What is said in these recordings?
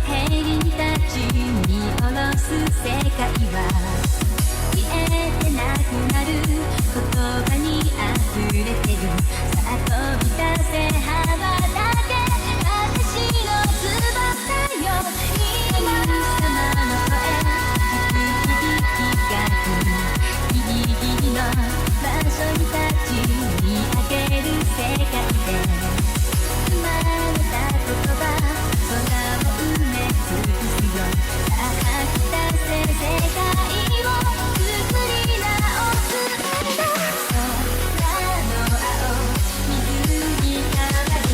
平林たちに下ろす世界は消えてなくなる言葉に溢れてる。さあ飛び出せ羽ばたけ私の翼よ。神様の声聞く響きが来る。ギリギリの場所に立ち見上げる世界で生まれた言葉空を埋め尽くすよ。さあ吐き出せ世界を作り直すんだ。空の青水に変わる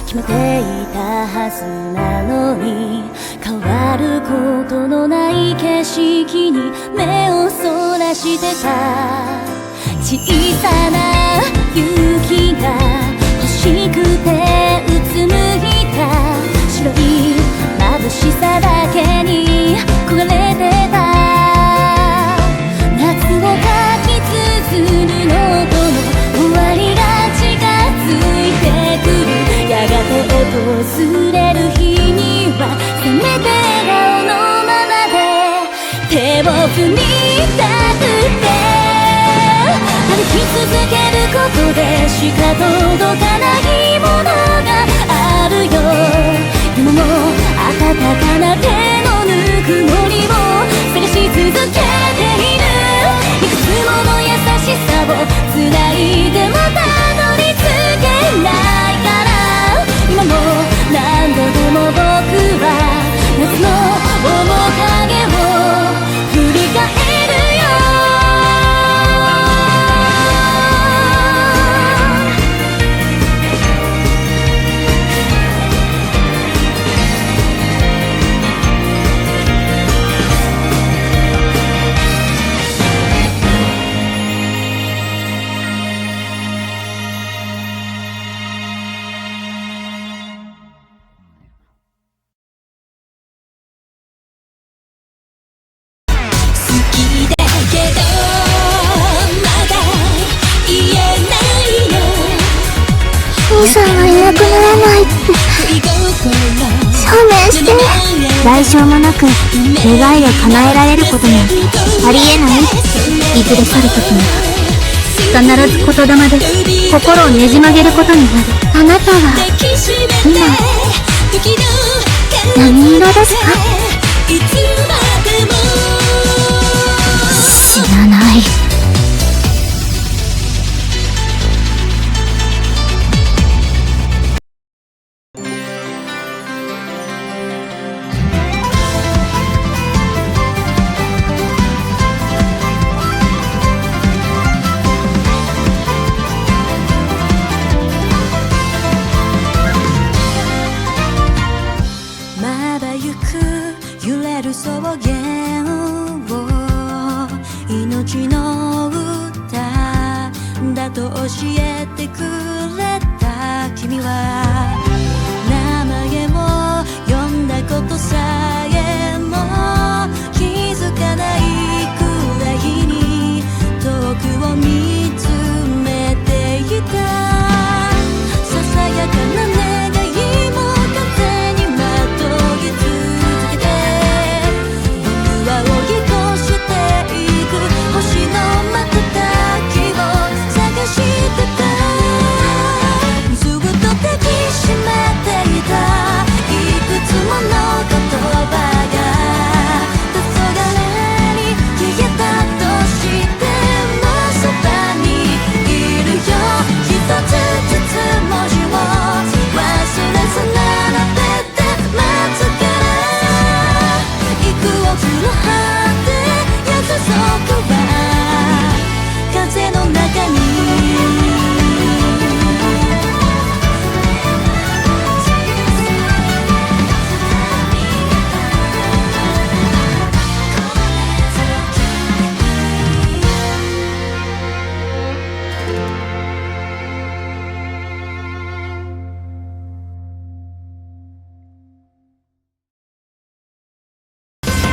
決めていたはずなのに変わることのない景色に目をそらしてた小さな雪が欲しくてうつむいた白い眩しさだけに焦がれてた夏をかき綴るノートの終わりが近づいてくるやがて訪れる日にはせめて笑顔のままで手を振りたくて歩き続けることでしか届かないものがあるよ今も温かな手のぬくもりを探し続けているいくつもの優しさを繋いでもたどり着けないから今も何度でも僕は夏の面影を振り返るよ兄さんはいなくならないって証明して代償もなく願いを叶えられることなんてありえないいずれ去る時には必ず言霊で心をねじ曲げることになるあなたは今何色ですか知らない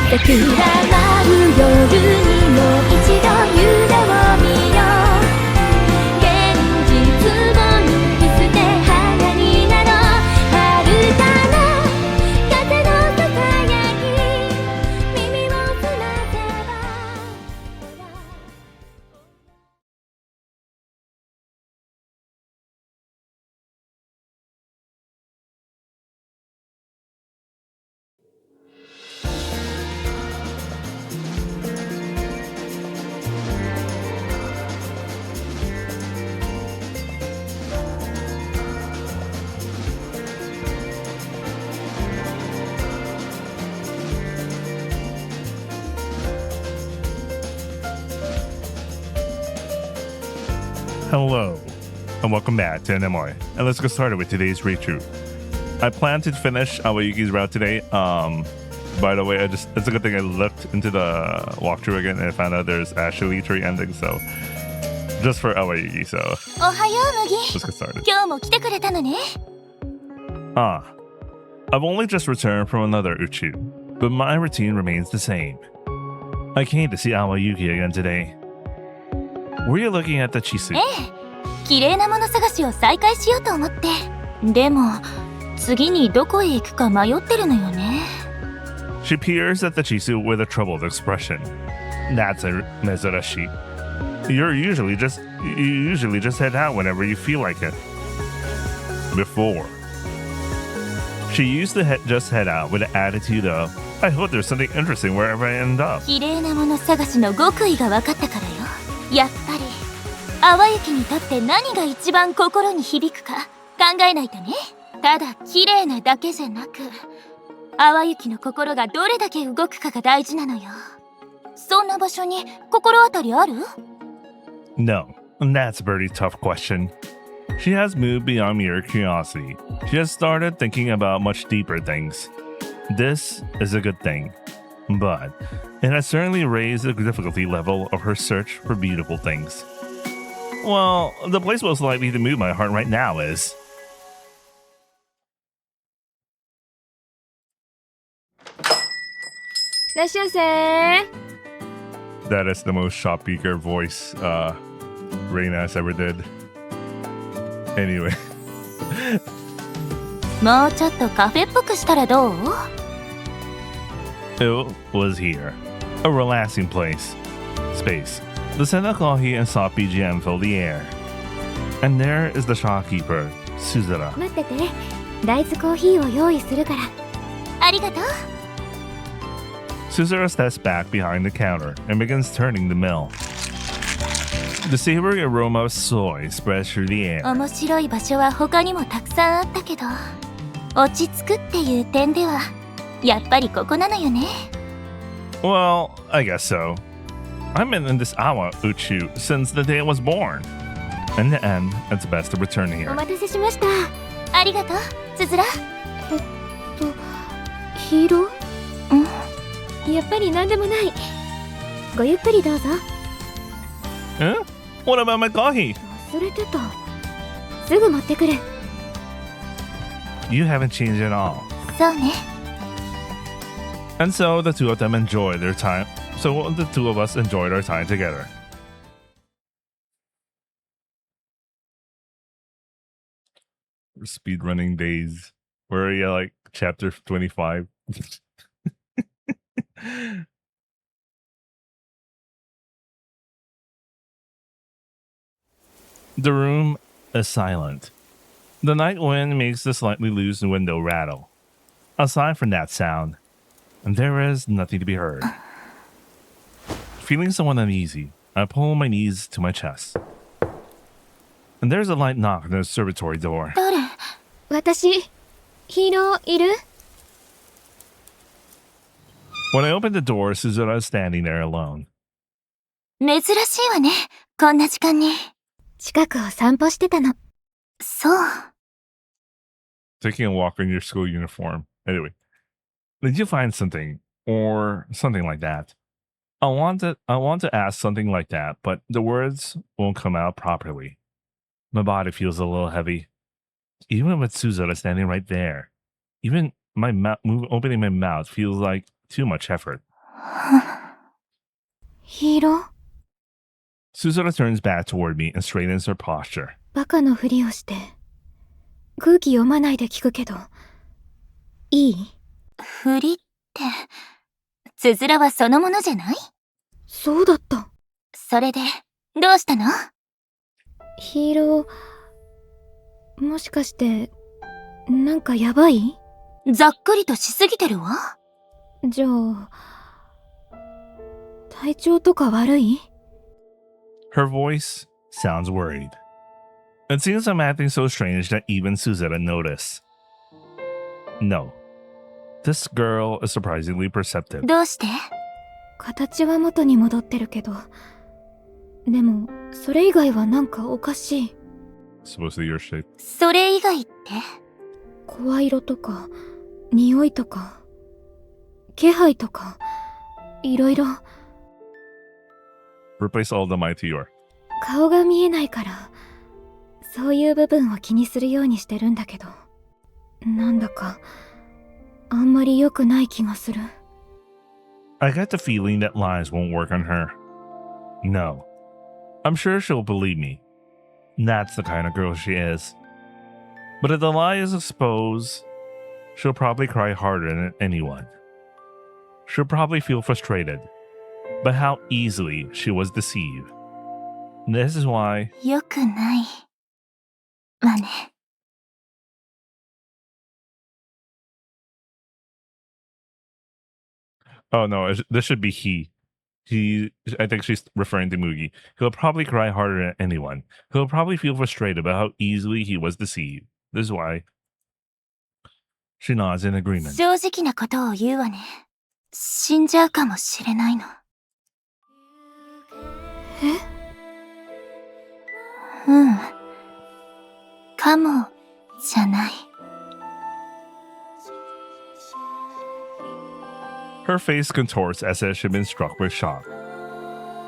桜舞う夜にも一度夢を見よう現実を見捨て花になろう遥かな風のささやき耳を澄ませばHello, and welcome back to NMI, and let's get started with today's read through. I plan to finish Awayuki's route today. By the way, it's a good thing I looked into the walkthrough again and I found out there's actually 3 endings, so just for Awayuki, so おはよう、麦。 let's get started. 今日も来てくれたのね。Ah, I've only just returned from another Uchu, but my routine remains the same. I came to see Awayuki again today. Were you looking at the Chisu? ええ、綺麗なもの探しを再開しようと思って。でも、次にどこへ行くか迷ってるのよね。She peers at the Chisu with a troubled expression. That's a Mezurashi. You usually just head out whenever you feel like it. Before. She used to just head out with an attitude of, I hope there's something interesting wherever I end up. 綺麗なもの探しの極意が分かったからよ。やっぱり、淡雪にとって何が一番心に響くか考えないとね。ただ綺麗なだけじゃなく、淡雪の心がどれだけ動くかが大事なのよ。そんな場所に心当たりある？ No, that's a very tough question. She has moved beyond mere curiosity. She has started thinking about much deeper things. This is a good thing. But it has certainly raised the difficulty level of her search for beautiful things. Well, the place most likely to move my heart right now is... That is the most shopkeeper voice Reina has ever did. Anyway. もうちょっとカフェっぽくしたらどう？ It was here. A relaxing space. The scent of coffee and soft BGM fill the air. And there is the shopkeeper, Suzura. 待ってて、大豆コーヒーを用意するから。ありがとう。 Suzura steps back behind the counter and begins turning the mill. The savory aroma of soy spreads through the air. 面白い場所は他にもたくさんあったけど、落ち着くっていう点ではやっぱりここなのよね。 Well, I guess so. I've been in this Awa Uchu since the day I was born. In the end, it's best to return お here. 待たせしました。ありがとう、つづら。ヒーロー？やっぱり何でもない。ごゆっくりどうぞ。Huh? What about my coffee? 忘れてた。すぐ持ってくる。You haven't changed at all. そうね。 And so the two of them enjoyed their time. So the two of us enjoyed our time together. Speedrunning days. Where are you, like chapter 25? The room is silent. The night wind makes the slightly loose window rattle. Aside from that sound, there is nothing to be heard. Feeling somewhat uneasy, I pull my knees to my chest. And there's a light knock on the observatory door. 誰？私、ヒーローいる？ When I open the door, Suzura is standing there alone. 珍しいわね、こんな時間に。近くを散歩してたの。そう。 Taking a walk in your school uniform. Anyway, did you find something? Or something like that? I want to ask something like that, but the words won't come out properly. My body feels a little heavy. Even with Suzura standing right there. Even my opening my mouth feels like too much effort. ヒーロー？ Suzura turns back toward me and straightens her posture. バカのふりをして。空気読まないで聞くけど。いい？ふりって、つづらはそのものじゃない？そうだった。それで、どうしたの？ヒーロー、もしかして、なんかやばい？ざっくりとしすぎてるわ。じゃあ、体調とか悪い？ Her voice sounds worried. It seems I'm acting so strange that even Suzetta noticed. No. This girl is surprisingly perceptive. どうして？形は元に戻ってるけど、でも、それ以外はなんかおかしい。Supposed to be your shape. それ以外って？声色とか匂いとか気配とかいろいろ。 Replace all the meteor. 顔が見えないからそういう部分を気にするようにしてるんだけど、なんだかあんまり良くない気がする。 I get the feeling that lies won't work on her. No. I'm sure she'll believe me. That's the kind of girl she is. But if the lie is exposed, she'll probably cry harder than anyone. She'll probably feel frustrated by how easily she was deceived. This is why 良くないわね。 Oh no, this should be he. I think she's referring to Mugi. He'll probably cry harder than anyone. He'll probably feel frustrated about how easily he was deceived. This is why she nods in agreement. 正直なことを言うわね。死んじゃうかもしれないの。うん。かもじゃない。 Her face contorts as if she'd been struck with shock.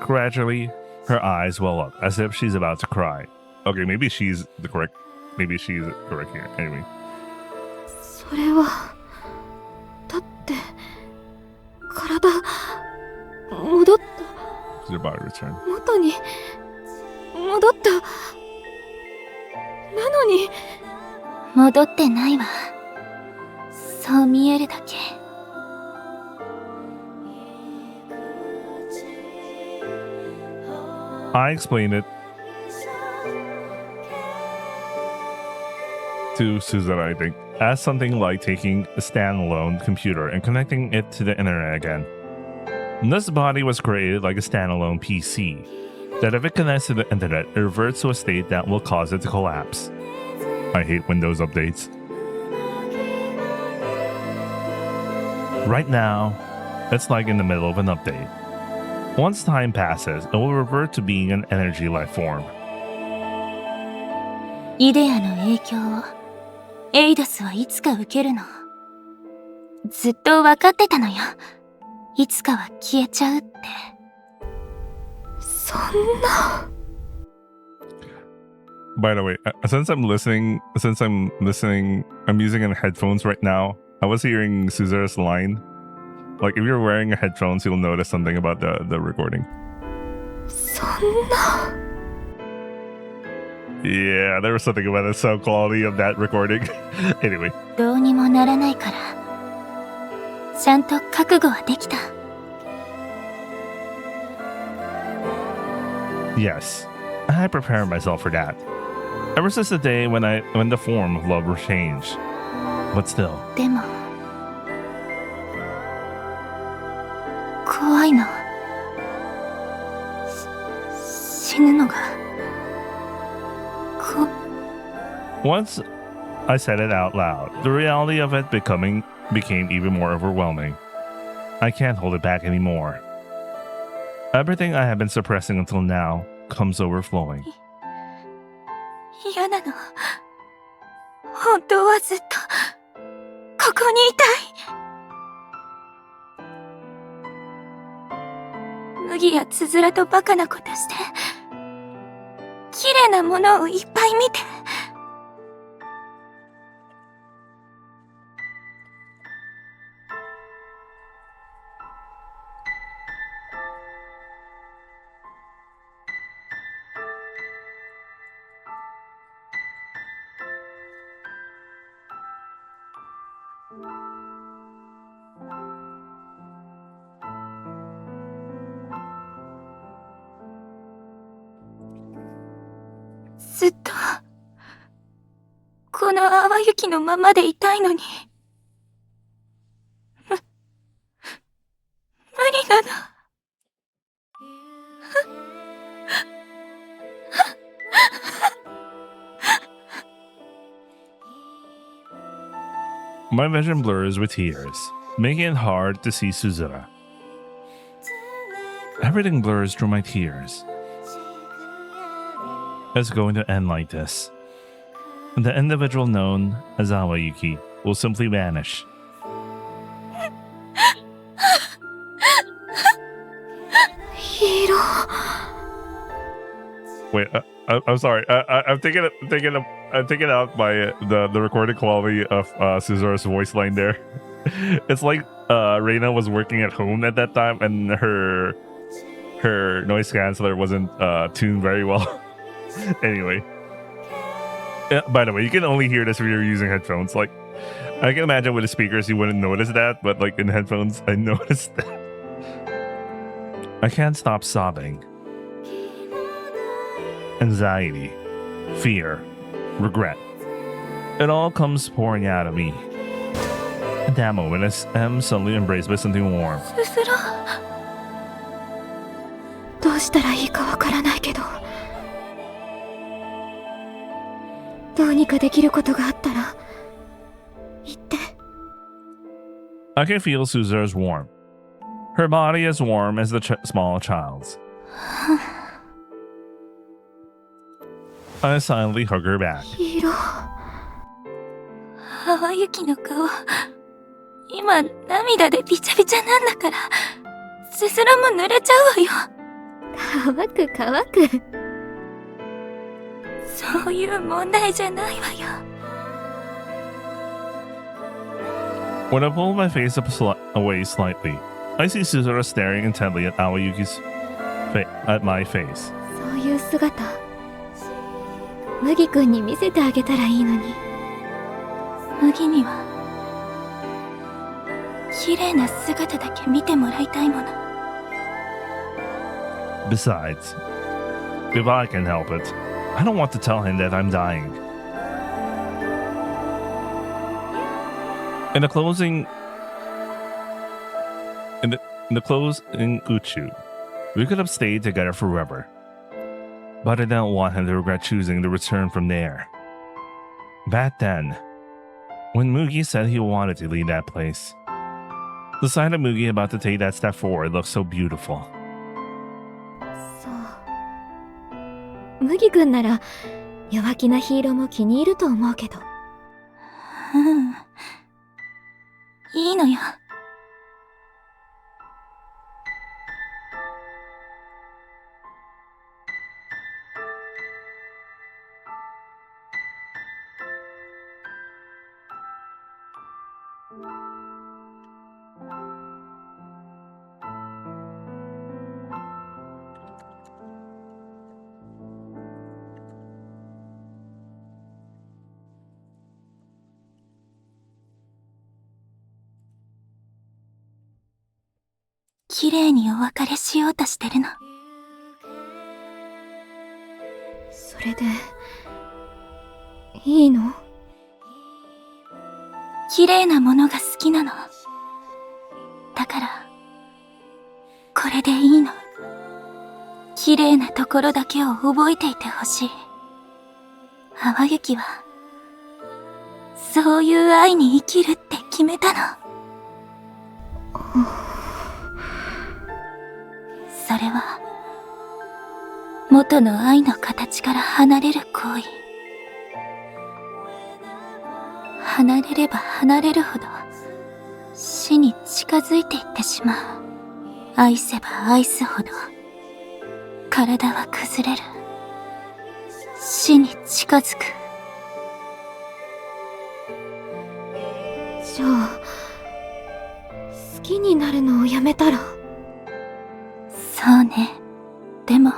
Gradually, her eyes well up as if she's about to cry. Okay, maybe she's correct here. Anyway. それはだって体戻った She's about to return. 元に戻ったなのに戻ってないわ。そう見えるだけ。 I explained it to Suzara, I think, as something like taking a standalone computer and connecting it to the internet again. And this body was created like a standalone PC, that if it connects to the internet, it reverts to a state that will cause it to collapse. I hate Windows updates. Right now, it's like in the middle of an update. Once time passes, it will revert to being an energy life form. イデアの影響をエイドスはいつか受けるの。ずっと分かってたのよ。いつかは消えちゃうって。そんな。 By the way, since I'm listening, I'm using headphones right now. I was hearing Suzera's line. Like, if you're wearing headphones, you'll notice something about the recording. そんな。 Yeah, there was something about the sound quality of that recording. Anyway. どうにもならないから。ちゃんと覚悟はできた。 Yes, I prepared myself for that. Ever since the day when the form of love was changed. But still. でも。怖いの。死ぬのが。Once I said it out loud, the reality of it became even more overwhelming. I can't hold it back anymore. Everything I have been suppressing until now comes overflowing. 嫌なの。本当はずっとここにいたい。麦やつづらとバカなことして綺麗なものをいっぱい見て。ずっとこの淡雪のままでいたいのに無理なの。My vision blurs with tears, making it hard to see Suzura. Everything blurs through my tears. It's going to end like this. The individual known as Awayuki will simply vanish. Hiro. Wait, I'm sorry. I'm taking out by the recorded quality of Suzuru's voice line there. It's like Reina was working at home at that time, and her noise canceller wasn't tuned very well. Anyway, by the way, you can only hear this when you're using headphones. Like, I can imagine with the speakers you wouldn't notice that, but like in headphones, I noticed that. I can't stop sobbing. Anxiety, fear, regret. It all comes pouring out of me. At that moment, I am suddenly embraced by something warm. ススラ。どうしたらいいかわからないけど、どうにかできることがあったら言って。I can feel Suzuru's warmth. Her body as warm as the small child's. I silently hug her back. ヒロ。淡雪の顔、今涙でびちゃびちゃなんだから、すすらも濡れちゃうわよ。乾く乾く。そういう問題じゃないわよ。When I pull my face away slightly, I see Suzuru staring intently at Awayuki's at my face. そういう姿、麦くんに見せてあげたらいいのに。麦には綺麗な姿だけ見てもらいたいもの。Besides, if I can help it, I don't want to tell him that I'm dying. In the closing Uchu, we could have stayed together forever. But I didn't want him to regret choosing to return from there. Back then, when Mugi said he wanted to leave that place, the sight of Mugi about to take that step forward looked so beautiful. そう。麦くんなら弱気なヒーローも気に入ると思うけど。いいのよ。綺麗にお別れしようとしてるの。それでいいの？綺麗なものが好きなの。だからこれでいいの。綺麗なところだけを覚えていてほしい。淡雪はそういう愛に生きるって決めたの。それは元の愛の形から離れる行為。離れれば離れるほど死に近づいていってしまう。愛せば愛すほど体は崩れる。死に近づく。じゃあ好きになるのをやめたら。そうね。でもや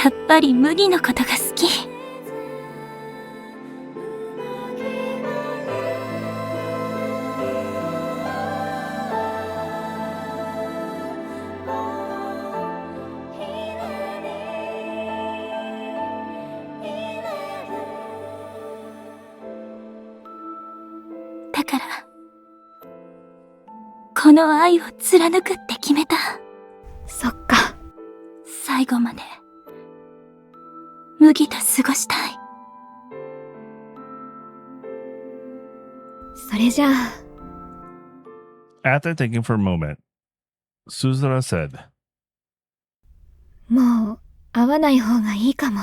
っぱり麦のことが好き。だからこの愛を貫くって決めた。そっか。最後まで麦と過ごしたい。それじゃあ。After thinking for a moment, Suzura said, もう会わない方がいいかも。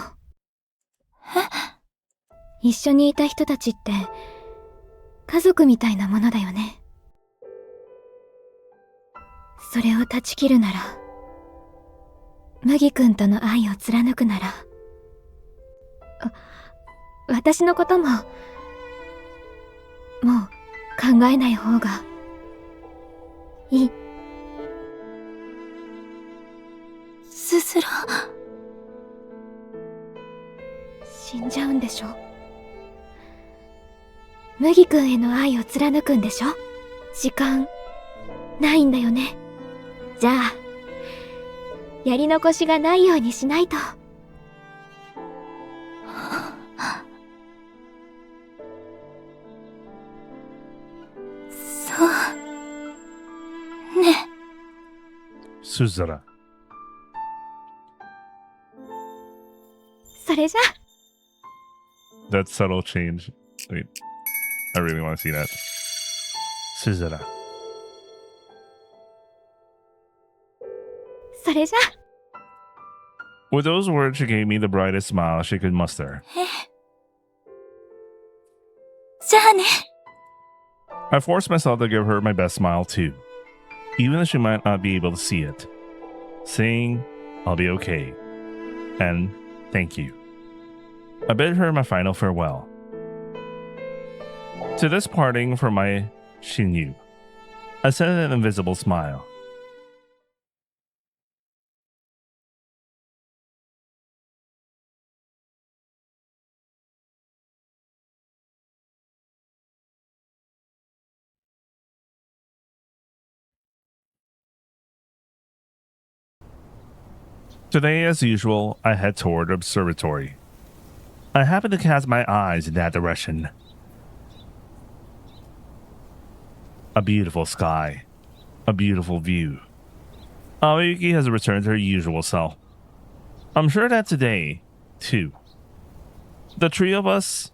一緒にいた人たちって家族みたいなものだよね。それを断ち切るなら、麦君との愛を貫くなら、私のことももう考えない方がいい。スズラ、死んじゃうんでしょ。麦君への愛を貫くんでしょ。時間ないんだよね。じゃあやり残しがないようにしないと。そうね。Suzura. それじゃ That subtle change. Wait, I really want to see that. Suzura. それじゃ With those words, she gave me the brightest smile she could muster. じゃあね。 I forced myself to give her my best smile too, even if she might not be able to see it, saying, I'll be okay, and thank you. I bid her my final farewell. To this parting from my Shinyu, I sent an invisible smile. Today, as usual, I head toward the observatory. I happen to cast my eyes in that direction. A beautiful sky. A beautiful view. Awayuki has returned to her usual self. I'm sure that today, too. The three of us,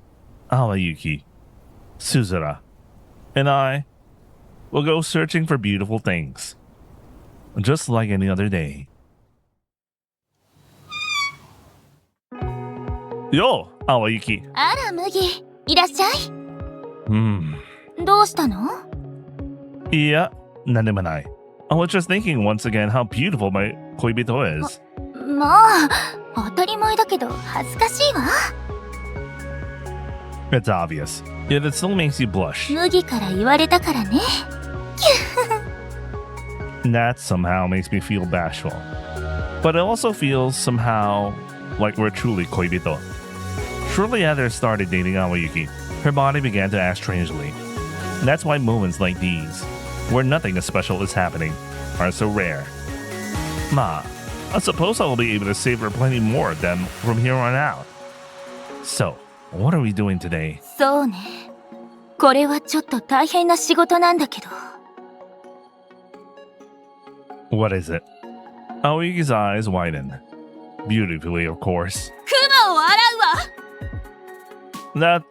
Awayuki, Suzura, and I, will go searching for beautiful things. Just like any other day. Yo, Awayuki. あら、麦。いらっしゃい。どうしたの？ Yeah, nanemanai. I was just thinking once again how beautiful my koibito is. まあ、当たり前だけど恥ずかしいわ。 It's obvious, yet it still makes you blush. 麦から言われたからね。 That somehow makes me feel bashful. But it also feels somehow like we're truly koibito. Shortly after I started dating Awayuki, her body began to act strangely. That's why moments like these, where nothing special is happening, are so rare. Ma, I suppose I will be able to savor plenty more of them from here on out. So, what are we doing today? そうね。これはちょっと大変な仕事なんだけど。 What is it? Aoyuki's eyes widen. Beautifully, of course. 雲を洗うわ。 That,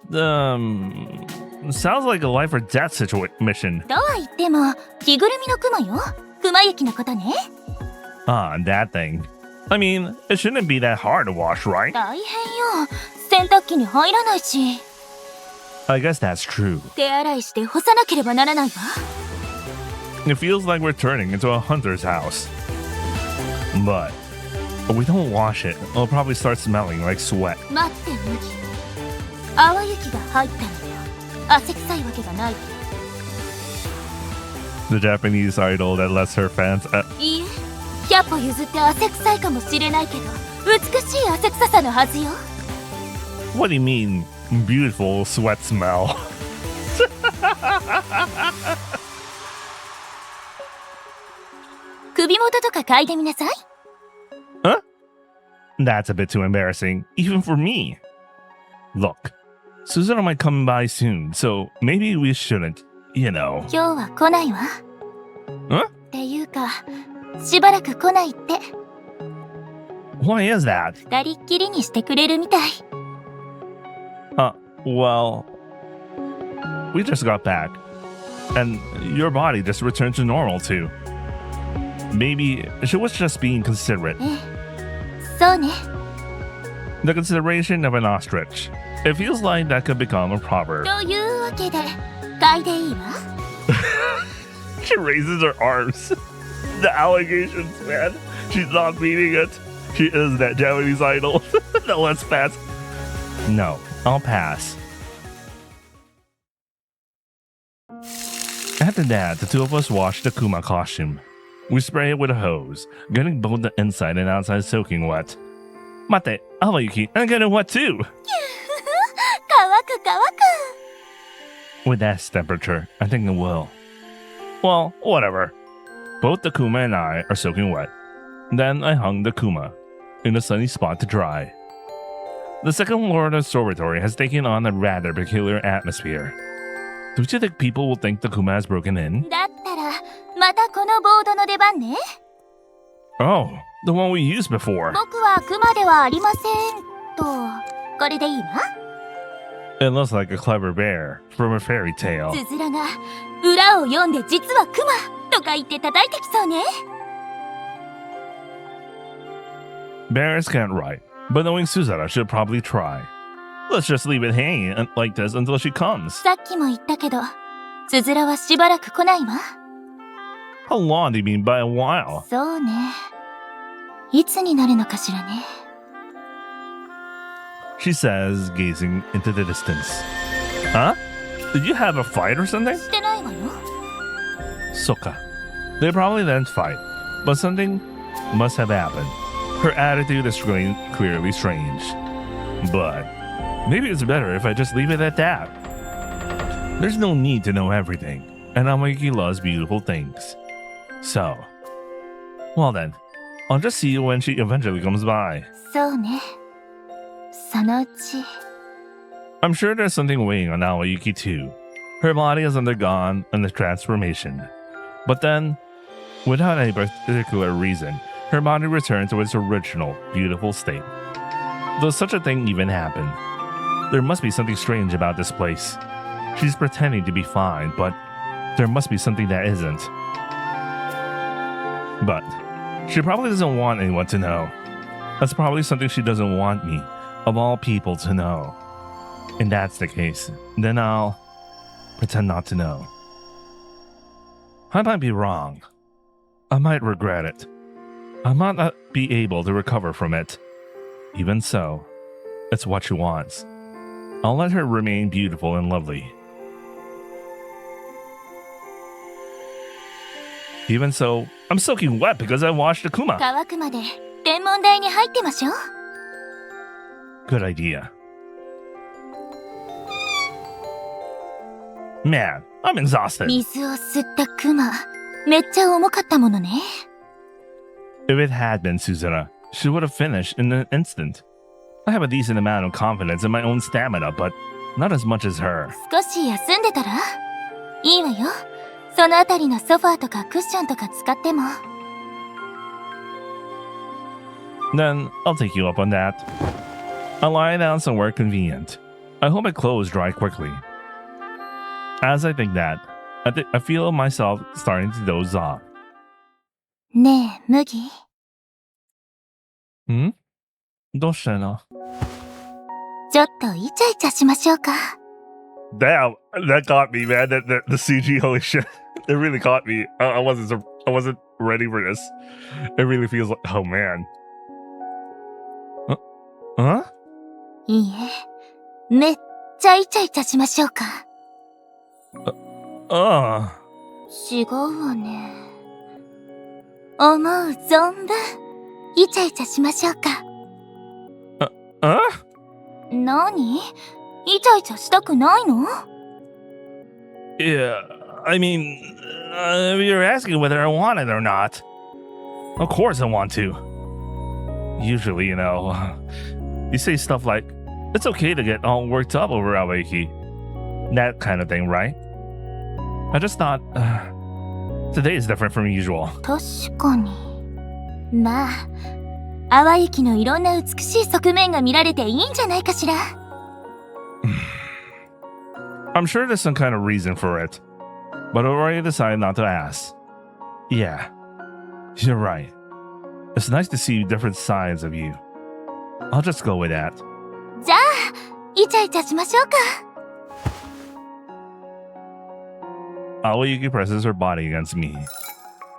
sounds like a life or death mission. とは言っても、着ぐるみの雲よ。熊雪のことね。 Ah, that thing. I mean, it shouldn't be that hard to wash, right? 大変よ。洗濯機に入らないし。 I guess that's true. 手洗いして干さなければならないわ。 It feels like we're turning into a hunter's house. But if we don't wash it, it'll probably start smelling like sweat. 待って麦。淡雪が入ったのよ。汗臭いわけがない。 The Japanese idol that lets her fans... いいえ、100歩譲って汗臭いかもしれないけど、美しい汗臭さのはずよ。 What do you mean, beautiful sweat smell? 首元とか嗅いでみなさい。 Huh? That's a bit too embarrassing, even for me. Look, Suzuna might come by soon, so maybe we shouldn't, you know. 今日は来ないわ。っていうか、しばらく来ないって。 Why is that? 二人っきりにしてくれるみたい。 Well, we just got back, and your body just returned to normal too. Maybe she was just being considerate. そうね。The consideration of an ostrich. It feels like that could become a proverb. というわけで買いでいいわ。 She raises her arms. The allegations, man. She's not meaning it. She is that Japanese idol. No, let's pass. No, I'll pass. After that, the two of us wash the Kuma costume. We spray it with a hose, getting both the inside and outside soaking wet. Mate, Awayuki, I'm getting wet too. 乾く乾く。 With that temperature, I think it will. Well, whatever. Both the Kuma and I are soaking wet. Then I hung the Kuma in a sunny spot to dry. The second floor of the observatory has taken on a rather peculiar atmosphere. Don't you think people will think the Kuma has broken in? だったらまたこのボードの出番ね。 Oh, the one we used before. 僕はクマではありませんと。これでいいわ。 It looks like a clever bear from a fairy tale. つづらが裏を読んで実はクマとか言って叩いてきそうね。 Bears can't write, but knowing Suzara should probably try. Let's just leave it hanging like this until she comes. さっきも言ったけど、つづらはしばらく来ないわ。 How long do you mean by a while? そうね。いつになるのかしらね。 She says, gazing into the distance. Huh? Did you have a fight or something? してないわよ。 Soka. They probably didn't fight, but something must have happened. Her attitude is clearly strange. But maybe it's better if I just leave it at that. There's no need to know everything, and Awayuki loves beautiful things. So, well then, I'll just see you when she eventually comes by. そうね。そのうち。 I'm sure there's something weighing on Awayuki too. Her body has undergone a transformation. But then, without any particular reason, her body returned to its original, beautiful state. Though such a thing even happened, there must be something strange about this place. She's pretending to be fine, but there must be something that isn't. But she probably doesn't want anyone to know. That's probably something she doesn't want me, of all people, to know. And that's the case, then I'll pretend not to know. I might be wrong. I might regret it. I might not be able to recover from it. Even so, it's what she wants. I'll let her remain beautiful and lovely. Even so, I'm soaking wet because I washed the Kuma. 乾くまで天文台に入ってましょう。 Good idea. Man, I'm exhausted. 水を吸ったクマ、めっちゃ重かったものね。 If it had been Suzera, she would have finished in an instant. I have a decent amount of confidence in my own stamina, but not as much as her. 少し休んでたらいいわよ。そのあたりのソファーとかクッションとか使っても。 Then I'll take you up on that. I'll lie down somewhere convenient. I hope my clothes dry quickly. As I think that, I feel myself starting to doze off. ねえ、麦。Hmm? どうしたの? ちょっとイチャイチャしましょうか。 Damn, that got me, man. The CG, holy shit, it really caught me. I wasn't ready for this. It really feels like, oh man. Huh? いいえ、めっちゃイチャイチャしましょうか。違うわね。思う存分イチャイチャしましょうか。何？イチャイチャしたくないの？ Yeah, I mean, you're asking whether I want it or not. Of course I want to. Usually, you know, you say stuff like, it's okay to get all worked up over Awayuki. That kind of thing, right? I just thought, today is different from usual. 確かに。まあ、淡雪のいろんな美しい側面が見られていいんじゃないかしら。I'm sure there's some kind of reason for it, but I already decided not to ask. Yeah, you're right. It's nice to see different sides of you. I'll just go with that. じゃあ、イチャイチャしましょうか。Awayuki presses her body against me.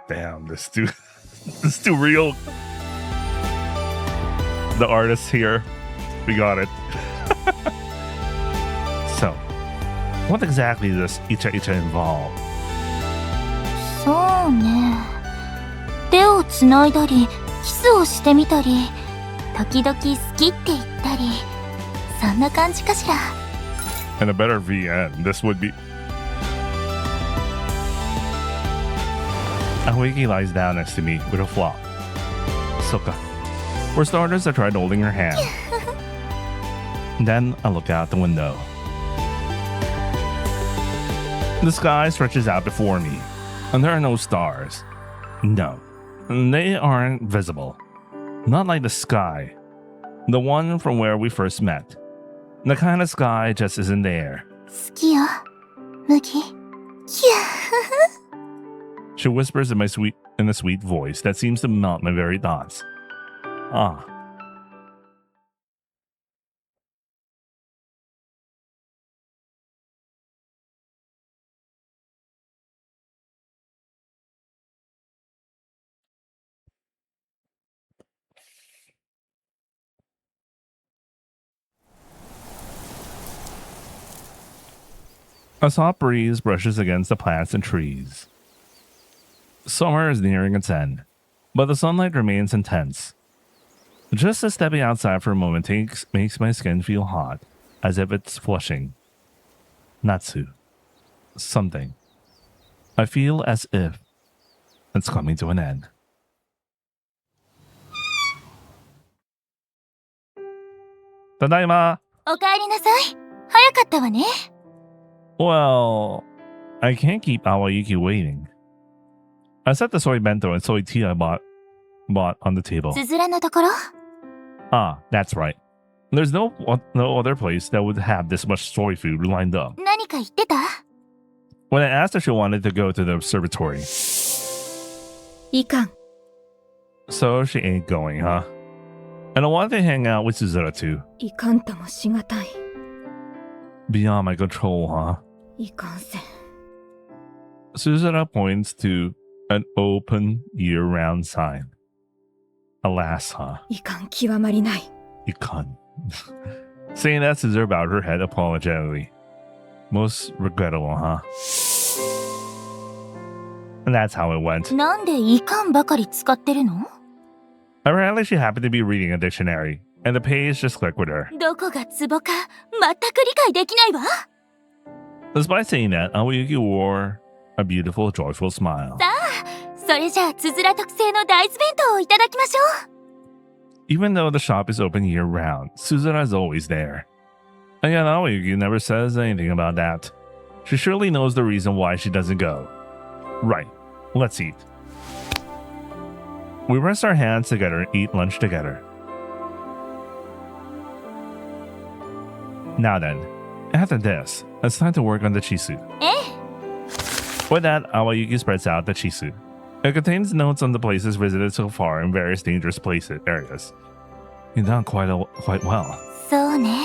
Damn, this too this too real. The artist here. We got it. So, what exactly does Icha Icha involve? そうね。手をつないだり、キスをしてみたり、時々好きって言ったり、そんな感じかしら。And a better VN, this would be... Awayuki lies down next to me with a flop. Soka. For starters, I tried holding her hand. Then I look out the window. The sky stretches out before me, and there are no stars. No, they aren't visible. Not like the sky. The one from where we first met. The kind of sky just isn't there. 好きよ、麦。キャー。 She whispers in a sweet voice that seems to melt my very thoughts. Ah. A soft breeze brushes against the plants and trees. Summer is nearing its end, but the sunlight remains intense. Just as stepping outside for a moment makes my skin feel hot, as if it's flushing. Natsu. Something. I feel as if it's coming to an end. Tadaima! おかえりなさい。早かったわね。Well, I can't keep Awayuki waiting. I set the soy bento and soy tea I bought on the table. つづらのところ Ah, that's right. There's no other place that would have this much soy food lined up. 何か言ってた When I asked her, she wanted to go to the observatory. いかん。 So she ain't going, huh? And I wanted to hang out with Suzura too. いかんともしがたい。 Beyond my control, huh? いかんせん。 Suzura points to an open year-round sign. Alas, huh? いかん極まりない。 You cunt. Saying that, Suzura bowed her head apologetically. Most regrettable, huh? And that's how it went. なんでいかんばかり使ってるの Apparently, she happened to be reading a dictionary, and the page just clicked with her. どこがツボか全く理解できないわ。 Despite saying that, Awayuki wore a beautiful, joyful smile. さあ、それじゃあつづら特製の大豆弁当をいただきましょう。 Even though the shop is open year-round, Suzura is always there. And yet Awayuki never says anything about that. She surely knows the reason why she doesn't go. Right, let's eat. We rest our hands together and eat lunch together. Now then, after this, it's time to work on the chisu. ええ。 With that, Awayuki spreads out the chisu. It contains notes on the places visited so far in various dangerous areas. You've done quite well. そうね。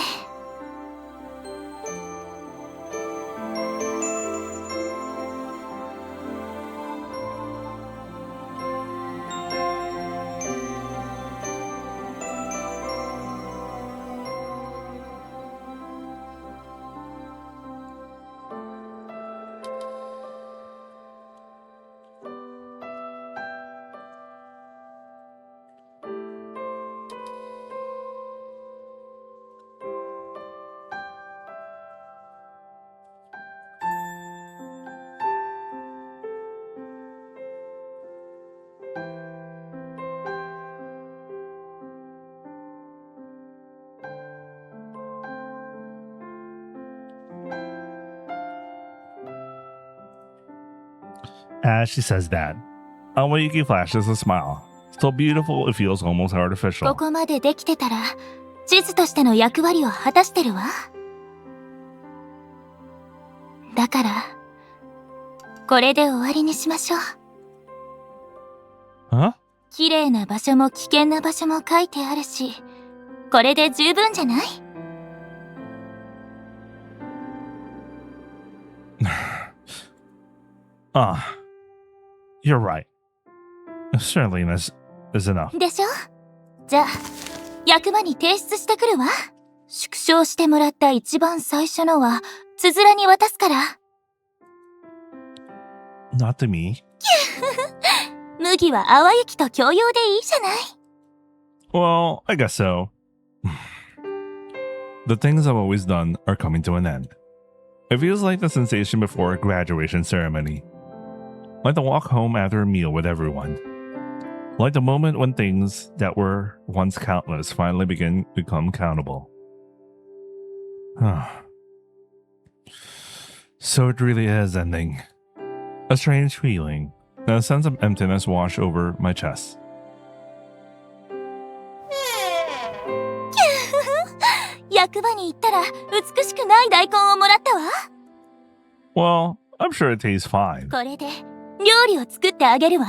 As she says that, Awayuki flashes a smile. So beautiful it feels almost こ artificial. こまでできてたら地図としての役割を果たしてるわ。だからこれで終わりにしましょう。 Huh? 綺麗な場所も危険な場所も書いてあるし、これで十分じゃない？ Ah, you're right. Certainly this is enough. でしょ？じゃあ、役場に提出してくるわ。縮小してもらった一番最初のは、つづらに渡すから。Not to me. 麦は淡雪と共用でいいじゃない。Well, I guess so. The things I've always done are coming to an end. It feels like the sensation before a graduation ceremony. Like the walk home after a meal with everyone. Like the moment when things that were once countless finally become countable. So it really is ending. A strange feeling, and a sense of emptiness washed over my chest. 役場に行ったら美しくない大根をもらったわ。Well, I'm sure it tastes fine. これで料理を作ってあげるわ。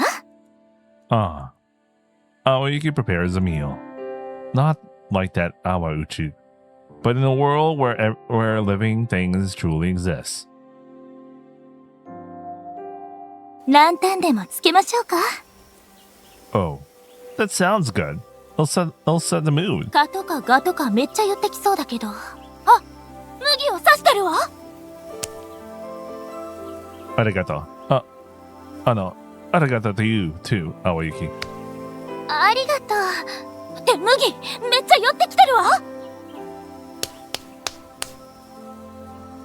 Awayuki prepares a meal. Not like that Awayuki, but in a world where living things truly exist. ランタンでもつけましょうか。 Oh, that sounds good. I'll set the mood. ガとかガとかめっちゃ寄ってきそうだけど。あ、麦を刺してるわ。Arigato. Arigato to you too, Awayuki. ありがとう。って麦、めっちゃ寄ってきてるわ。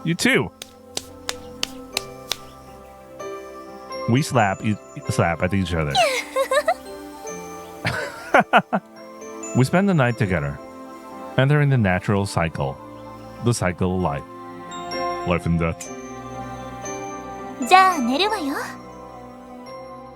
You too. We slap at each other. We spend the night together, entering the natural cycle, the cycle of life, life and death. じゃあ寝るわよ。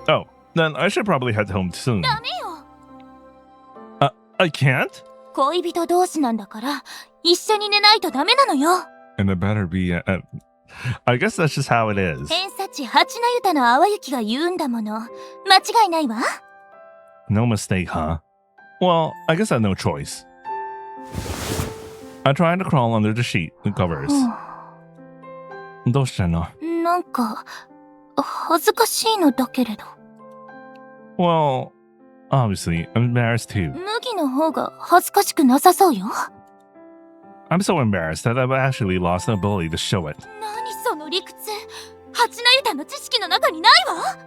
Oh, then I should probably head home soon. ダメよ。I can't? 恋人同士なんだから、一緒に寝ないとダメなのよ。And it better be, I guess that's just how it is. 偏差値八名歌の淡雪が言うんだもの。間違いないわ。No mistake, huh? Well, I guess I have no choice. I tried to crawl under the sheet and covers. どうしたの？なんか、恥ずかしいのだけれど。Well, obviously, I'm embarrassed too. 麦の方が恥ずかしくなさそうよ。I'm so embarrassed that I've actually lost the ability to show it. 何その理屈。八名歌の知識の中にないわ。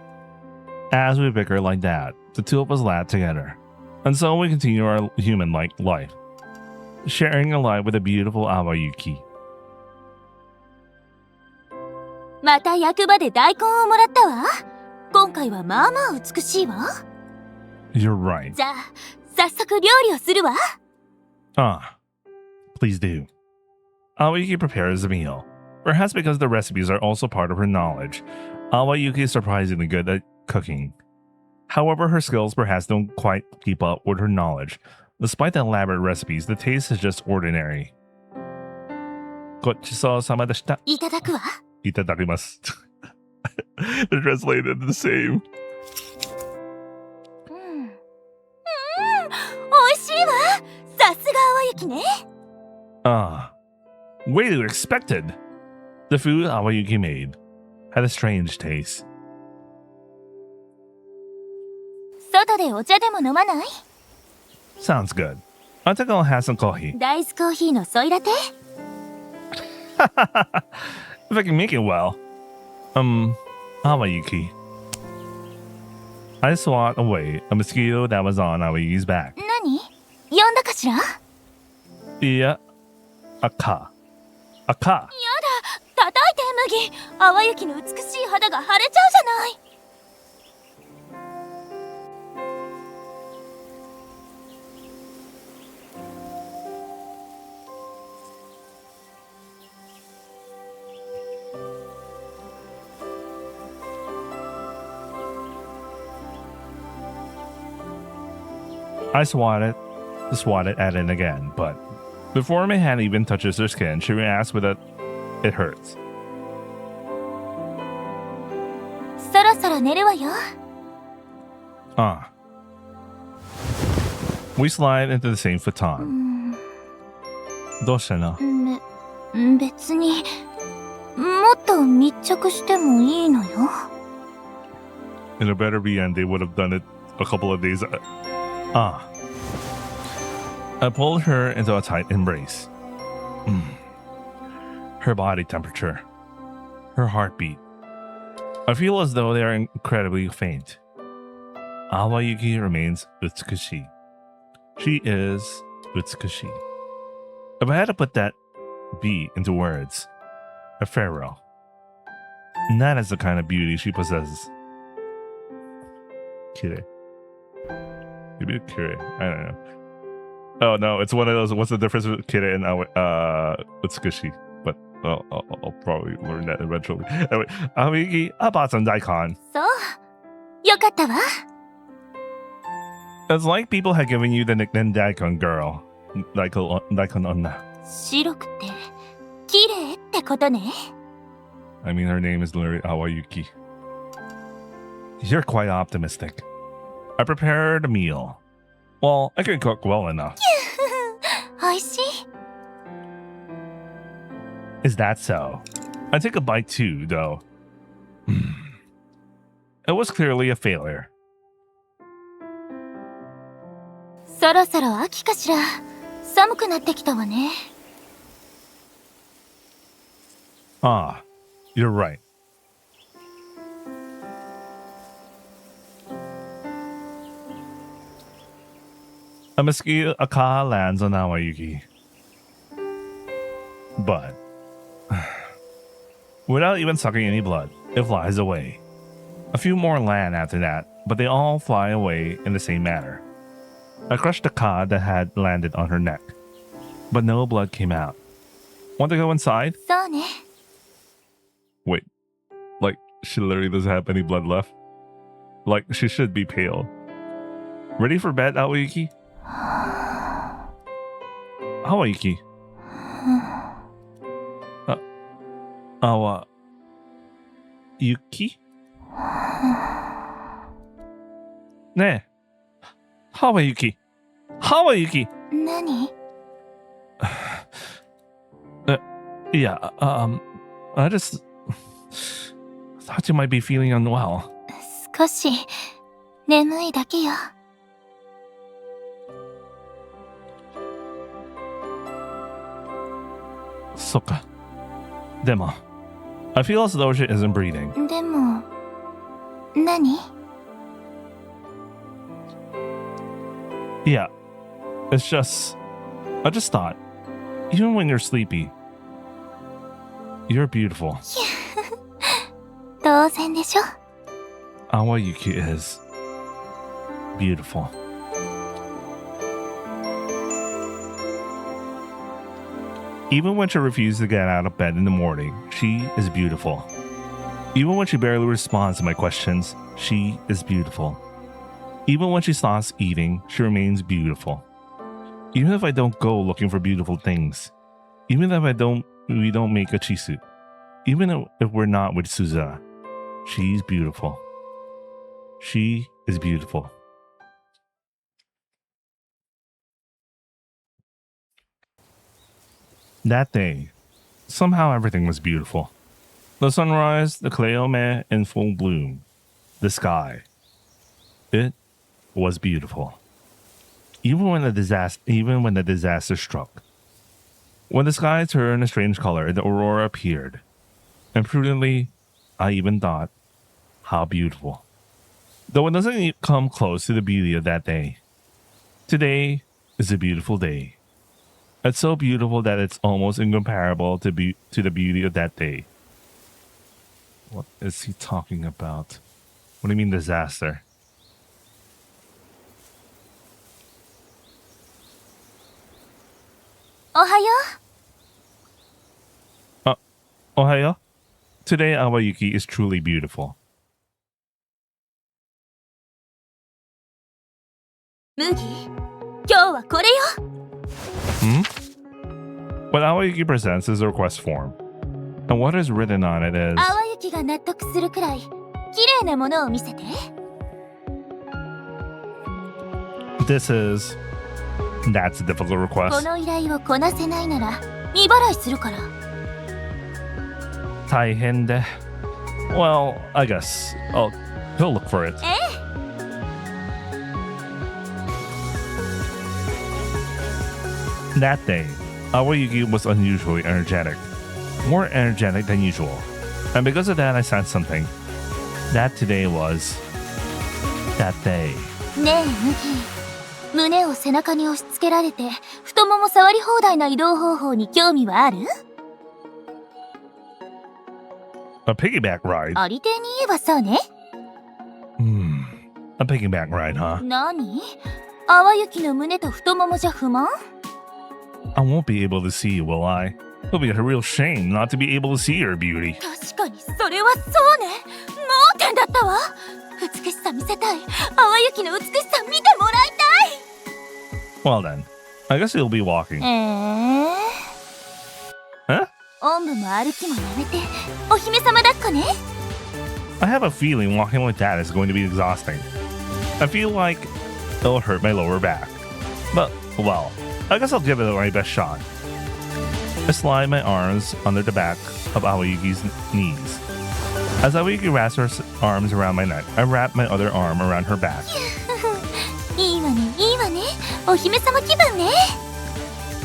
As we bicker like that, the two of us laugh together. And so we continue our human-like life, sharing a life with a beautiful Awayuki. また役場で大根をもらったわ。今回はまあまあ美しいわ。You're right. じゃあ、早速料理をするわ。Please do. Awayuki prepares the meal. Perhaps because the recipes are also part of her knowledge, Awayuki is surprisingly good at cooking. However, her skills perhaps don't quite keep up with her knowledge. Despite the elaborate recipes, the taste is just ordinary. ごちそうさまでした。いただくわ。いただきます。They're translated the same. 美味しいわ。さすが淡雪ね。Way to expected. The food Awayuki made had a strange taste. 外でお茶でも飲まない？ Sounds good. I think I'll have some coffee. ダイスコーヒーのソイラテ？ If I can make it well. Awayuki. I swat away a mosquito that was on Awayuki's back. 何？呼んだかしら？やだ、Yeah. A ka. 叩いて麦。淡雪の美しい肌が腫れちゃうじゃない。I swatted at it again, but before my hand even touches her skin, she asks whether it hurts. そろそろ寝るわよ。We slide into the same futon. どうしたの？別に、もっと密着してもいいのよ。In a better be and they would have done it a couple of days. I pulled her into a tight embrace. Her body temperature, her heartbeat. I feel as though they are incredibly faint. Awayuki remains utsukushi. She is utsukushi. If I had to put that B into words, a pharaoh. And that is the kind of beauty she possesses. Kire. Maybe kire. I don't know. Oh no, it's one of those. What's the difference with kire and utsukushi? But I'll probably learn that eventually. Anyway, Awayuki, I bought some daikon. そう。よかったわ。It's like people had given you the nickname Daikon Girl. Daikon Onna. 白くて、綺麗ってことね。I mean, her name is literally Awayuki. You're quite optimistic. I prepared a meal. Well, I can cook well enough. おいしい。Is that so? I take a bite too, though. It was clearly a failure. そろそろ秋かしら。寒くなってきたわね。Ah, you're right. A mosquito lands on Awayuki. But, without even sucking any blood, it flies away. A few more land after that, but they all fly away in the same manner. I crushed the cod that had landed on her neck, but no blood came out. Want to go inside? そうね。 Wait, like, she literally doesn't have any blood left? Like, she should be pale. Ready for bed, Awayuki? Awayuki? Yuki? ねえ。Awayuki. Awayuki. 何？ Yeah, I just thought you might be feeling unwell. 少し眠いだけよ。そっか。でも、I feel as though she isn't breathing. でも、何？ Yeah, it's just, I just thought, even when you're sleepy, you're beautiful. 当然でしょ。 Awayuki is beautiful. Even when she refuses to get out of bed in the morning, she is beautiful. Even when she barely responds to my questions, she is beautiful. Even when she stops eating, she remains beautiful. Even if I don't go looking for beautiful things, even if we don't make a chisu, even if we're not with Suza, she's beautiful. She is beautiful. That day, somehow everything was beautiful. The sunrise, the Cleome in full bloom, the sky. It was beautiful. Even when the disaster struck. When the sky turned a strange color, the aurora appeared. And prudently, I even thought, how beautiful. Though it doesn't come close to the beauty of that day. Today is a beautiful day. It's so beautiful that it's almost incomparable to the beauty of that day. What is he talking about? What do you mean disaster? Ohayo? Ohayo? Today, Awayuki is truly beautiful. 麦、今日はこれよ。 What Awayuki presents is a request form. And what is written on it is... 淡雪が納得するくらい綺麗なものを見せて。 This is That's a difficult こ request. の依頼をこなせないなら未払いするから。 Taihende. Well, I guess. He'll look for it. ええ。 That day, Awayuki was unusually energetic. More energetic than usual. And because of that, I sensed something. That today was... that day. ねえムギ、胸を背中に押し付けられて太もも触り放題な移動方法に興味はある？ A piggyback ride? ありていに言えばそうね。 A piggyback ride, huh? 何？淡雪の胸と太ももじゃ不満？ I won't be able to see you, will I? It'll be a real shame not to be able to see your beauty. 確かにそれはそうね。盲点だったわ。美しさ見せたい。淡雪の美しさ見てもらい Well then, I guess you'll be walking. たい。Huh? おんぶも歩きもやめてお姫様抱っこね。 I have a feeling walking like that is going to be exhausting. I feel like it'll hurt my lower back. But, well, I guess I'll give it my best shot. I slide my arms under the back of Awayuki's knees. As Awayuki wraps her arms around my neck, I wrap my other arm around her back. いいわねいいわね。お姫様気分ね。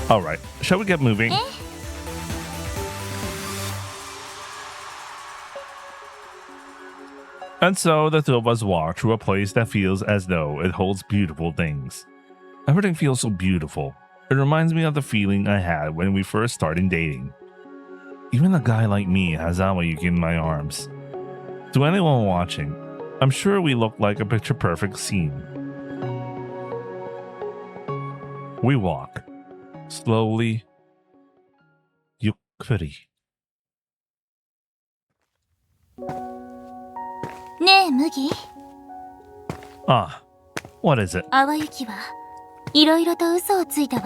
Alright, shall we get moving? And so the two of us walk through a place that feels as though it holds beautiful things. Everything feels so beautiful. It reminds me of the feeling I had when we first started dating. Even a guy like me has Awayuki in my arms. To anyone watching, I'm sure we look like a picture-perfect scene. We walk. Slowly. Yukkuri. ねえ麦、 Ah, what is it? 淡雪はいろいろと嘘をついたわ。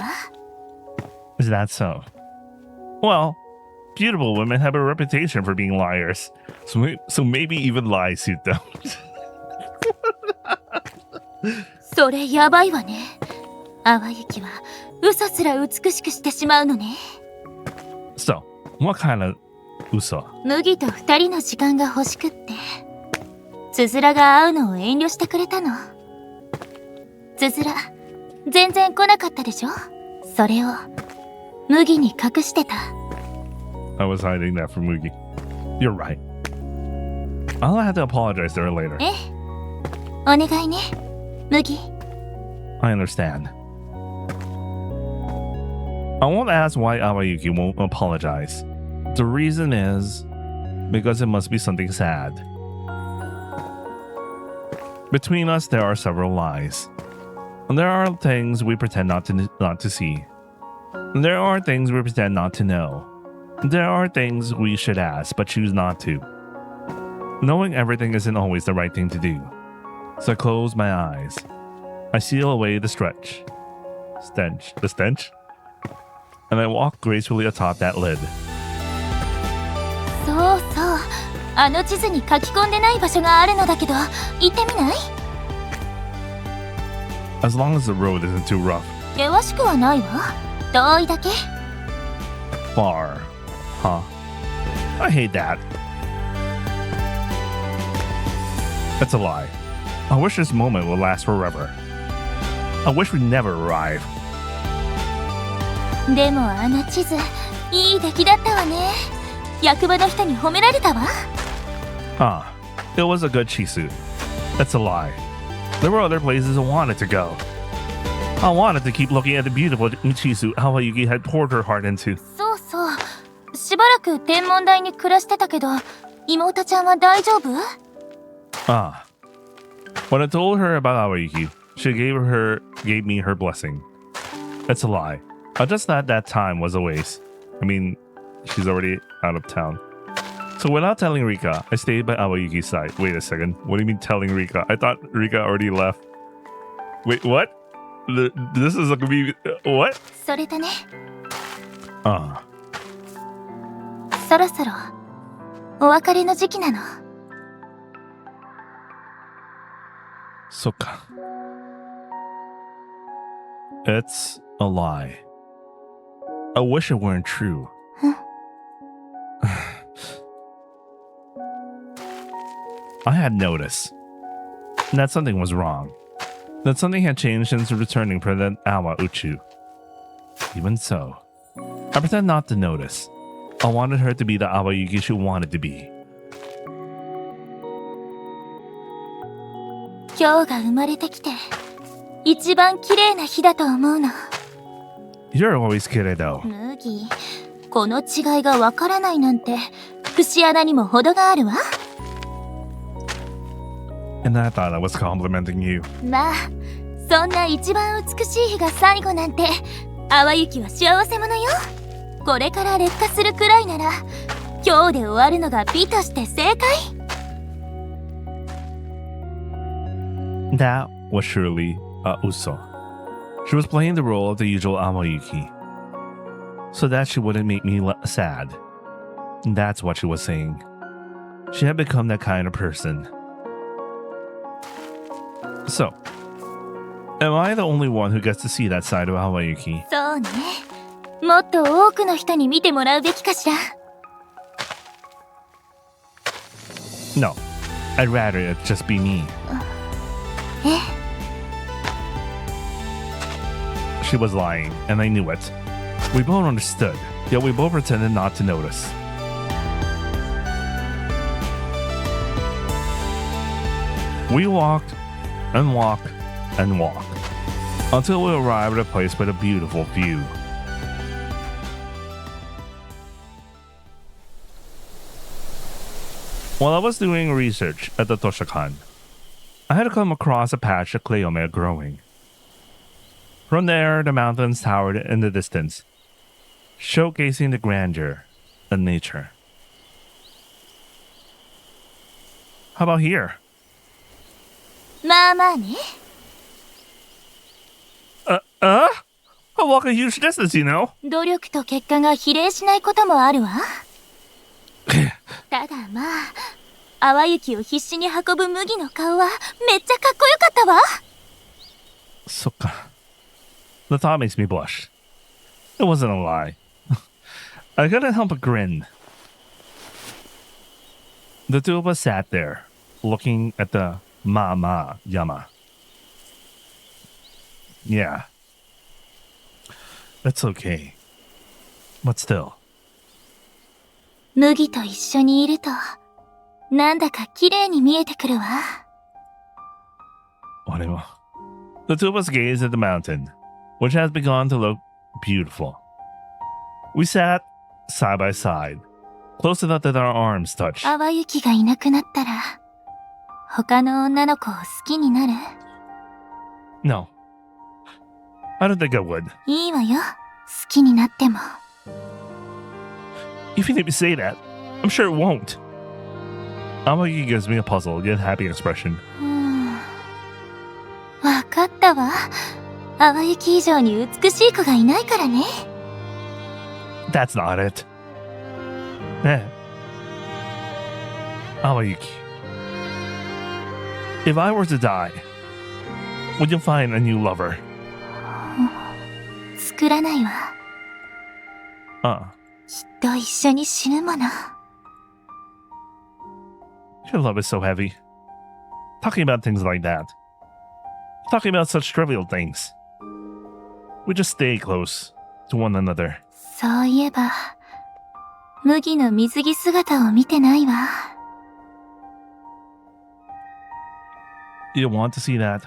Is that so? Well, beautiful women have a reputation for being liars. So maybe even lies suit them. それやばいわね。淡雪は嘘すら美しくしてしまうのね。 So, what kind of uso? 麦と二人の時間が欲しくって、つづらが会うのを遠慮してくれたの。つづら全然来なかったでしょ。それを麦に隠してた。 I was hiding that from Mugi. You're right. I'll have to apologize to her later. ええ、お願いね麦。 I understand. I won't ask why Awayuki won't apologize. The reason is because it must be something sad. Between us, there are several lies. There are things we pretend not to see. There are things we pretend not to know. There are things we should ask but choose not to. Knowing everything isn't always the right thing to do. So I close my eyes. I seal away the stench, and I walk gracefully atop that lid. そうそう、あの地図に書き込んでない場所があるのだけど、行ってみない？ As long as the road isn't too rough. 険しくはないわ。遠いだけ。 Far. Huh. I hate that. That's a lie. I wish this moment would last forever. I wish we never arrive. でもあの地図、いい出来だったわね。役場の人に褒められたわ。 Ah, it was a good chisu. That's a lie. There were other places I wanted to go. I wanted to keep looking at the beautiful chisu Awayuki had poured her heart into. そうそう。しばらく天文台に暮らしてたけど、妹ちゃんは大丈夫？ Ah. When I told her about Awayuki, she gave me her blessing. That's a lie. I just thought that time was a waste. I mean, she's already out of town. So without telling Rika, I stayed by Awayuki's side. Wait a second. What do you mean telling Rika? I thought Rika already left. Wait, what? This is gonna be... what? それとね、 Ah. そろそろお別れの時期なの。 So. It's a lie. I wish it weren't true. I had noticed that something was wrong. That something had changed since returning from that Awayuki. Even so, I pretend not to notice. I wanted her to be the Awayuki she wanted to be. 今日が生まれてきて一番綺麗な日だと思うの。 You're always kidding though. 麦、この違いがわからないなんて節穴にも程があるわ。 And I thought I was complimenting you. まあ、そんな一番美しい日が最後なんて、Awayukiは幸せ者よ。これから劣化するくらいなら、今日で終わるのが美として正解。 That was surely Uso. She was playing the role of the usual Awayuki, so that she wouldn't make me sad. That's what she was saying. She had become that kind of person. So, am I the only one who gets to see that side of Awayuki? そうね。もっと多くの人に見てもらうべきかしら。 No, I'd rather it just be me. え？ She was lying, and I knew it. We both understood, yet we both pretended not to notice. We walked and walked and walked until we arrived at a place with a beautiful view. While I was doing research at the Toshakan, I had come across a patch of cleome growing. From there, the mountains towered in the distance, showcasing the grandeur of nature. How about here? まあまあね。 I walk a huge distance, you know? 努力と結果が比例しないこともあるわ。ただまあ、Awayukiを必死に運ぶ麦の顔はめっちゃかっこよかったわ。 Suka. The thought makes me blush. It wasn't a lie. I couldn't help but grin. The two of us sat there, looking at the Mama Yama. Yeah. That's okay. But still. 麦と一緒にいると、なんだか綺麗に見えてくるわ。 Whatever. The two of us gazed at the mountain, which has begun to look beautiful. We sat side by side, close enough that our arms touched. Awayukiがいなくなったら、他の女の子を好きになる？ No. I don't think I would. いいわよ、好きになっても。 Even if you say that, I'm sure it won't. Awayuki gives me a puzzled yet happy expression. わかったわ。Awayuki以上に美しい子がいないからね。 That's not it. Awayuki. If I were to die, would you find a new lover? 作らないわ。きっと一緒に死ぬもの。 Your love is so heavy. Talking about things like that. Talking about such trivial things. We just stay close to one another. そういえば、麦の水着姿を見てないわ。 You want to see that?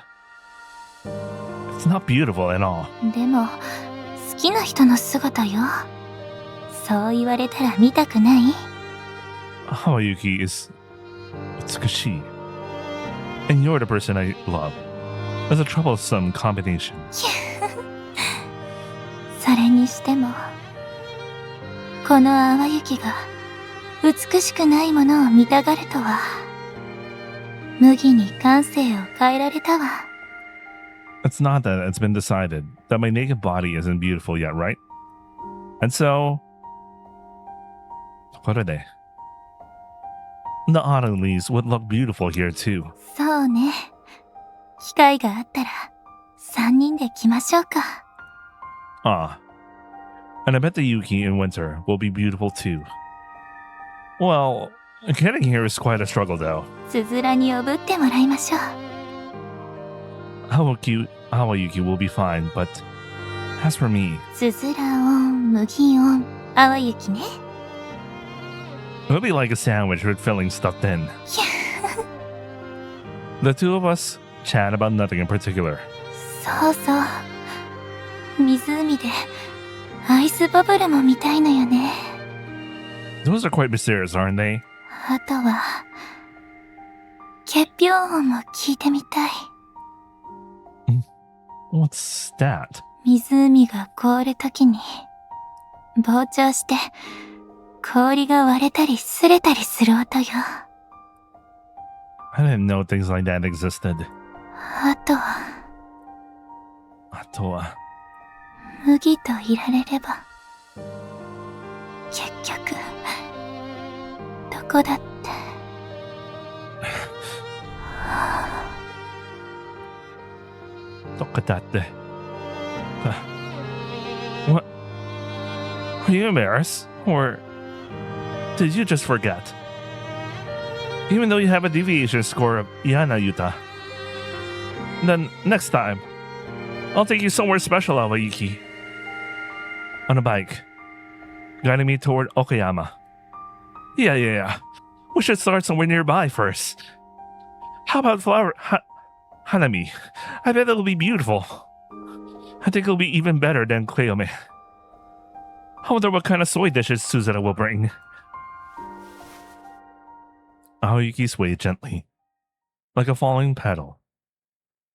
It's not beautiful at all. でも、好きな人の姿よ。そう言われたら見たくない？ Awayuki is utsukushi. And you're the person I love. That's a troublesome combination. それにしても、このAwayukiが美しくないものを見たがるとは、麦に感性を変えられたわ。 It's not that it's been decided that my naked body isn't beautiful yet, right? And so, what are they? The autumn leaves would look beautiful here too. そうね。機会があったら、3人で来ましょうか。Ah, and I bet the Yuki in winter will be beautiful too. Well, getting here is quite a struggle though. つづらにおぶってもらいましょう。 Awayuki will be fine, but as for me, つづら音、麦音、淡雪ね。 it'll be like a sandwich with filling stuffed in. The two of us chat about nothing in particular. そうそう。湖でアイスバブルも見たいのよね。 Those are quite mysterious, aren't they? あとは、結氷音も聞いてみたい。 What's that? 湖が凍るときに、膨張して、氷が割れたり擦れたりする音よ。 I didn't know things like that existed. あとは、麦といられれば、結局、どこだって。What? Are you embarrassed? Or did you just forget? Even though you have a deviation score of Yana Yuta. Then next time, I'll take you somewhere special, Awayuki. On a bike, guiding me toward Okayama. Yeah. We should start somewhere nearby first. How about Hanami? I bet it'll be beautiful. I think it'll be even better than Kleome. I wonder what kind of soy dishes Suzetta will bring. Aoyuki swayed gently, like a falling petal.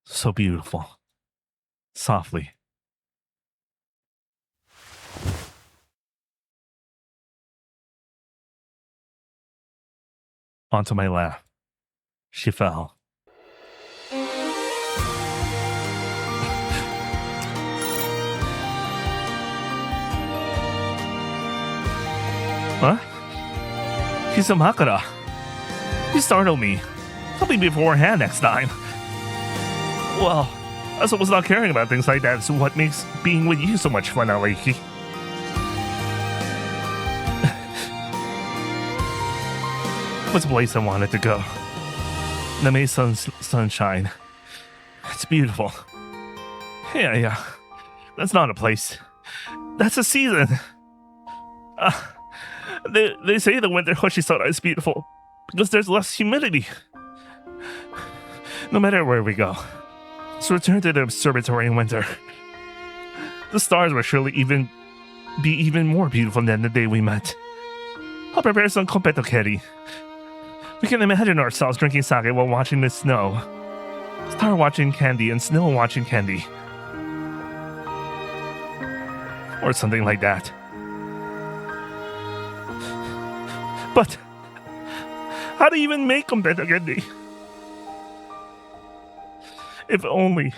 So beautiful. Softly. Onto my lap. She fell. Huh? Kizamakura. You startled me. Tell me beforehand next time. Well, I suppose not caring about things like that is what makes being with you so much fun, Awayuki. What's a place I wanted to go? The May sunshine. It's beautiful. Yeah. That's not a place. That's a season. They say the winter Hoshisara is beautiful because there's less humidity. No matter where we go, let's return to the observatory in winter. The stars will surely be even more beautiful than the day we met. I'll prepare some kompetokeri. We can imagine ourselves drinking sake while watching the snow. Star watching candy and snow watching candy. Or something like that. But how do you even make kompetokeri? If only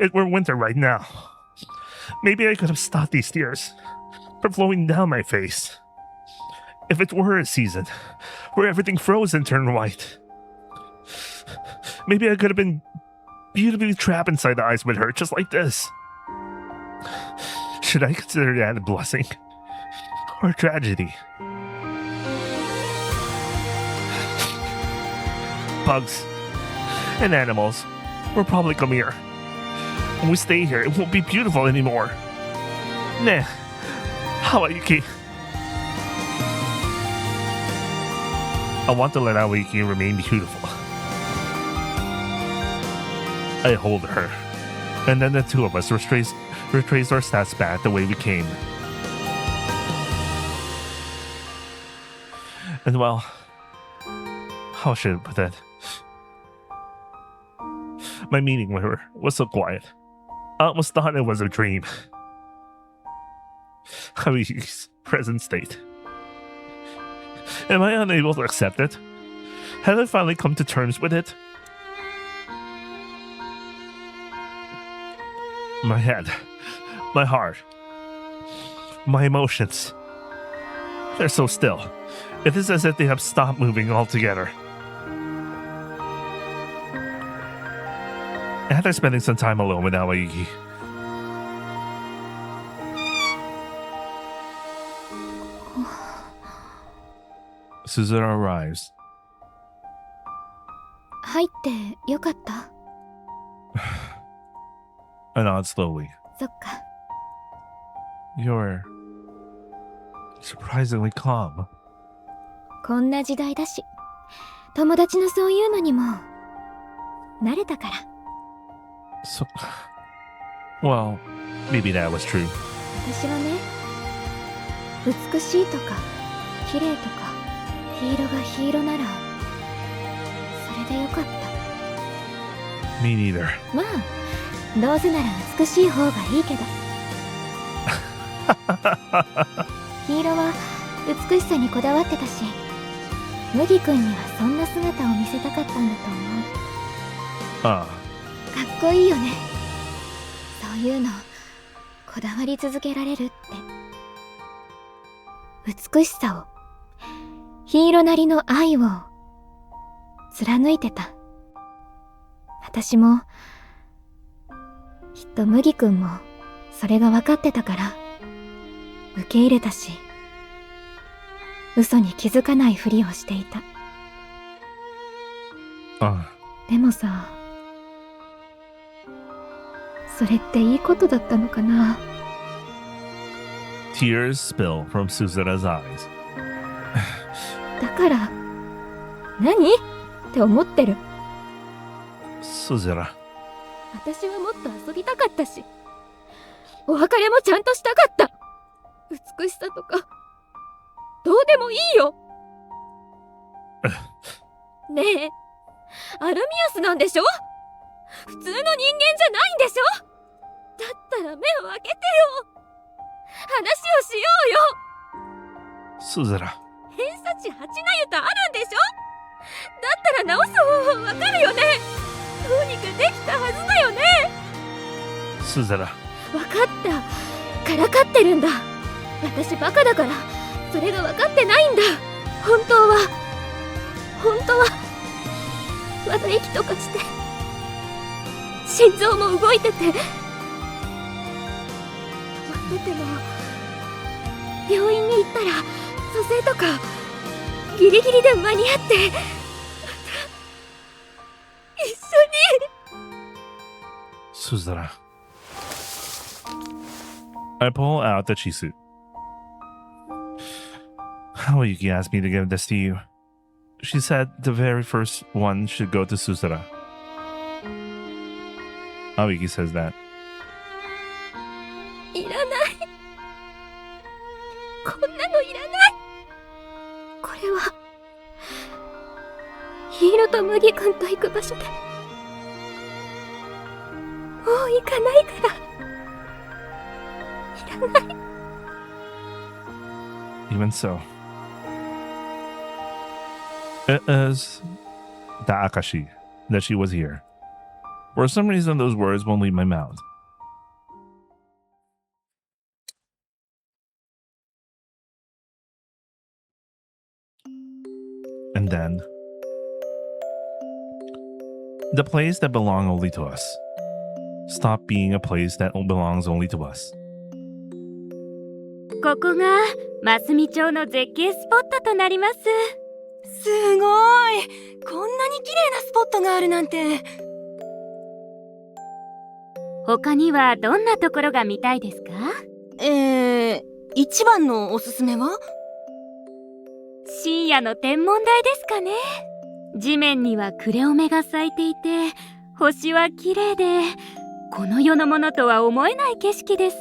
it were winter right now. Maybe I could have stopped these tears from flowing down my face. If it were a season where everything froze and turned white. Maybe I could have been beautifully trapped inside the ice with her, just like this. Should I consider that a blessing or a tragedy? Bugs and animals will probably come here. When we stay here, it won't be beautiful anymore. Nah. Awayuki. I want to let Awayuki remain beautiful. I hold her, and then the two of us retrace our steps back the way we came. And well, how should I put that? My meeting with her was so quiet. I almost thought it was a dream. Awayuki's present state. Am I unable to accept it? Have I finally come to terms with it? My head, my heart, my emotions. They're so still. It is as if they have stopped moving altogether. After spending some time alone with Awayuki, Suzura arrives. 入ってよかった？ I nod slowly. そっか。 You're surprisingly calm. こんな時代だし、友達のそういうのにも慣れたから。 So, well, maybe that was true. 私はね、美しいとか綺麗とかヒーローがヒーローならそれでよかった。 Me neither. まあどうせなら美しい方がいいけど。ヒーローは美しさにこだわってたし、麦君にはそんな姿を見せたかったんだと思う。ああ。かっこいいよね、そういうのこだわり続けられるって。美しさを、ヒーローなりの愛を貫いてた。私もきっと麦君もそれが分かってたから受け入れたし、嘘に気づかないふりをしていた。ああ。でもさ、それっていいことだったのかな。 Tears spill from Suzura's eyes. だから何って思ってる。 Suzura. 私はもっと遊びたかったし、お別れもちゃんとしたかった。美しさとかどうでもいいよ。ねえ、アルミアスなんでしょ？普通の人間じゃないんでしょ？だったら目を開けてよ。話をしようよ。 Suzura. 偏差値8なゆとあるんでしょ？だったら直す方法わかるよね。どうにかできたはずだよね。 Suzura. わかった。からかってるんだ。私バカだからそれが分かってないんだ。本当はまだ息とかして心臓も動いてて、待ってても病院に行ったら蘇生とかギリギリで間に合って、また一緒に。 Suzura. I pull out the chisu. Awayuki asked me to give this to you. She said the very first one should go to Suzura. Awayuki says that. いらない。こんなのいらない。これはヒーローと麦君と行く場所でもう行かないから。いらない。 Even so. It is the Akashi that she was here. For some reason, those words won't leave my mouth. And then, the place that belonged only to us stopped being a place that belongs only to us. ここが真澄町の絶景スポットとなります。すごい、こんなに綺麗なスポットがあるなんて。他にはどんなところが見たいですか？一番のおすすめは？深夜の天文台ですかね。地面にはクレオメが咲いていて、星は綺麗で、この世のものとは思えない景色です。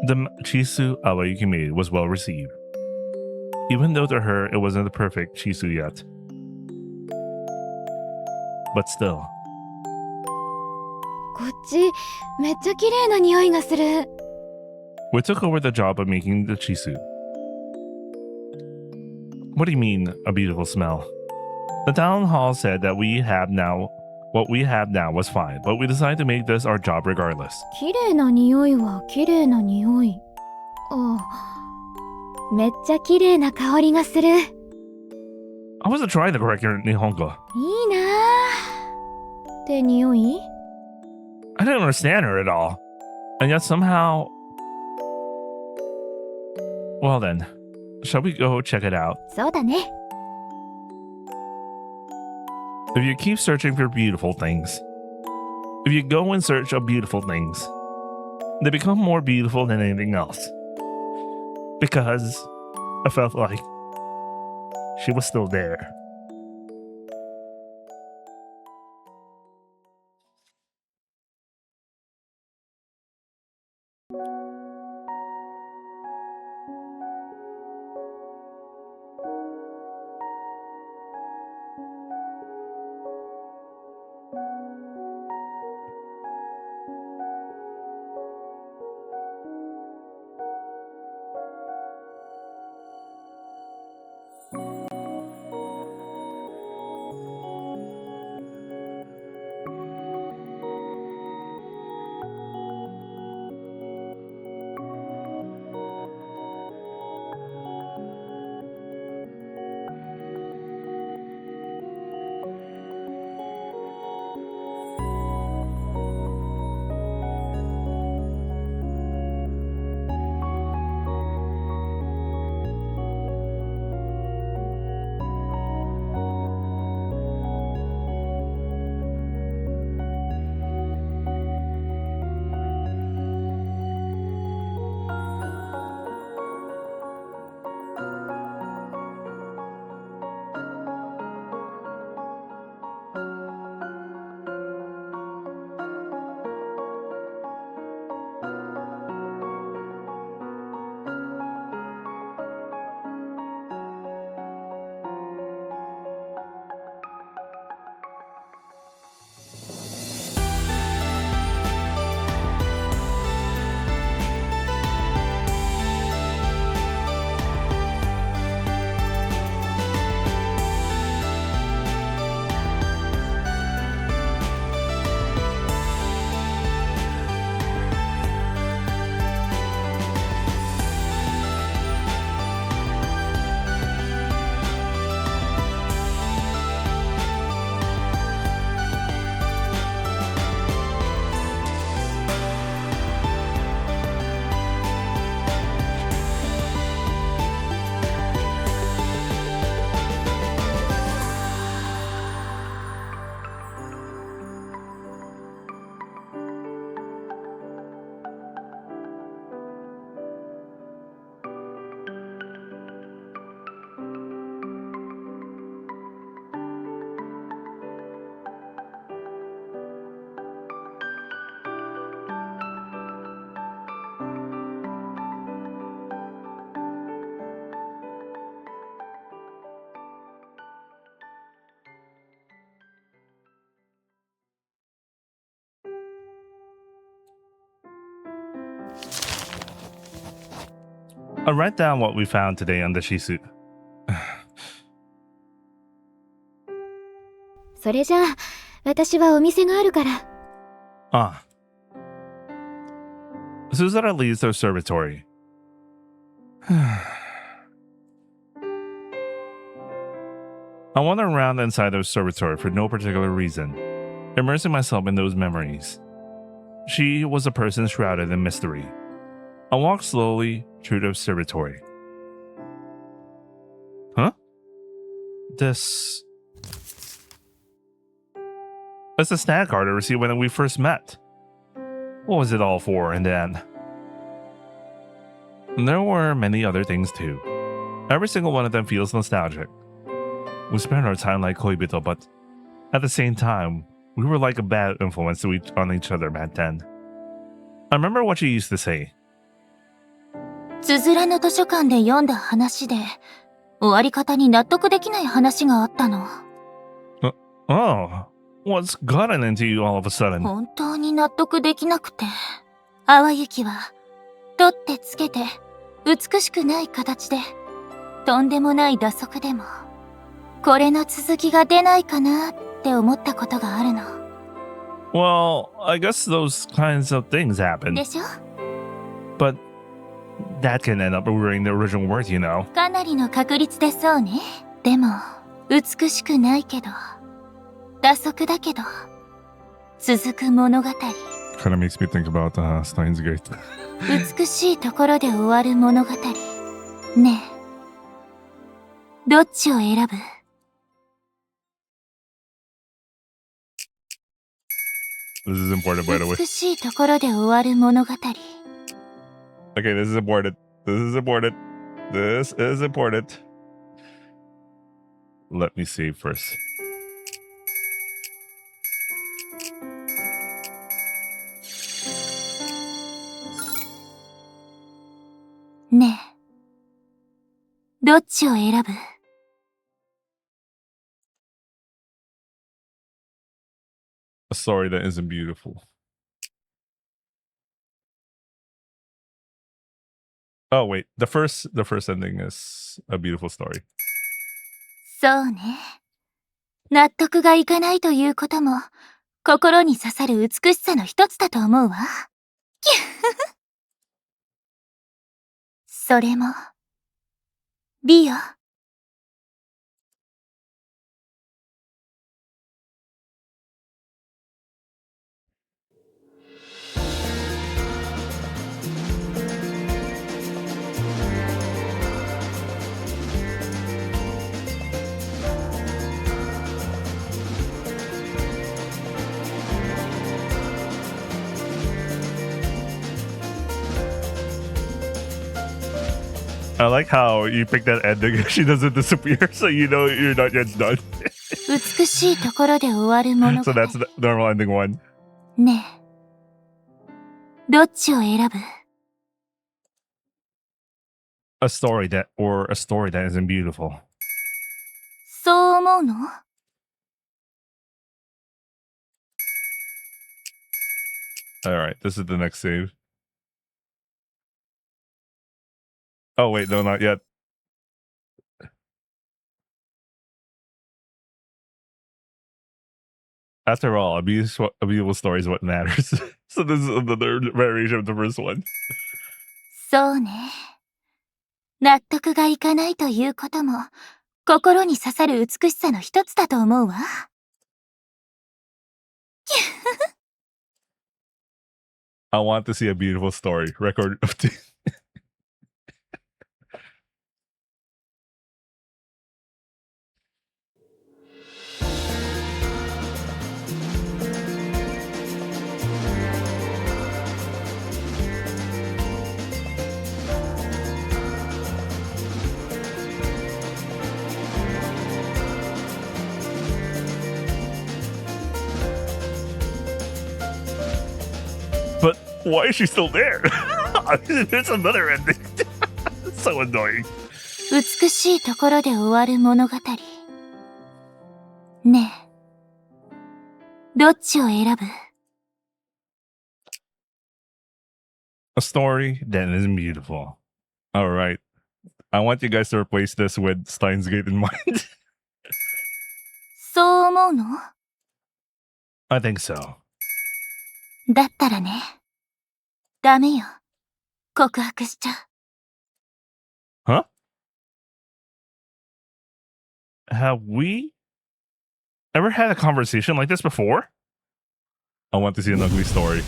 The chisu Awayuki made was well received, even though to her it wasn't the perfect chisu yet. But still, こっちめっちゃ綺麗な匂いがする。 we took over the job of making the chisu. What do you mean, a beautiful smell? The town hall said that what we have now was fine, but we decided to make this our job regardless. 綺麗な匂いは綺麗な匂い。ああ、めっちゃ綺麗な香りがする。いい I wasn't trying to correct your Nihongo. なあ。って匂い？ I didn't understand her at all. And yet somehow Well then, shall we go check it out? そうだね。 If you keep searching for beautiful things, if you go in search of beautiful things, they become more beautiful than anything else. Because I felt like she was still there. I write down what we found today on the Shisu. それじゃあ、私はお店があるから。Ah. Suzara leaves the observatory. I wander around inside the observatory for no particular reason, immersing myself in those memories. She was a person shrouded in mystery. I walk slowly through the observatory. Huh? This... It's the snack card I received when we first met. What was it all for, and then? There were many other things too. Every single one of them feels nostalgic. We spent our time like koibito, but at the same time, we were like a bad influence on each other back then. I remember what she used to say. つづらの図書館で読んだ話で、終わり方に納得できない話があったの。Oh, what's gotten into you all of a sudden? 本当に納得できなくて。Awayukiは、取ってつけて、美しくない形で、とんでもない打足でも、これの続きが出ないかなって思ったことがあるの。Well, I guess those kinds of things happen. でしょ？ But that can end up ruining the original work, you know. かなりの確率でそうね。でも、美しくないけど、打足だけど、続く物語。Kind of makes me think about Steins Gate. 美しいところで終わる物語。ねえ、どっちを選ぶ？ This is important, by the way. 美しいところで終わる物語。 Okay, this is important. This is important. This is important. Let me see first. ねえ、どっちを選ぶ？ A story that isn't beautiful. Oh wait, the first ending is a beautiful story. そうね。納得がいかないということも、心に刺さる美しさの一つだと思うわ。それも、美よ。I like how you pick that ending. She doesn't disappear, so you know you're not yet done. 美しいところで終わる物語。 So that's the normal ending one. ねえ、どっちを選ぶ？ A story that isn't beautiful. そう思うの？ Alright, this is the next save. Oh wait, no, not yet. After all, a beautiful story is what matters. So this is another variation of the first one. そうね。納得がいかないということも、心に刺さる美しさの一つだと思うわ。I want to see a beautiful story. Record of the But why is she still there? There's another ending. So annoying. 美しいところで終わる物語。ねえ、どっちを選ぶ？ A story that isn't beautiful. Alright. I want you guys to replace this with Steins Gate in mind. そう思うの？ I think so. だったらね、ダメよ。告白しちゃ。Huh? Have we ever had a conversation like this before? I want to see an ugly story.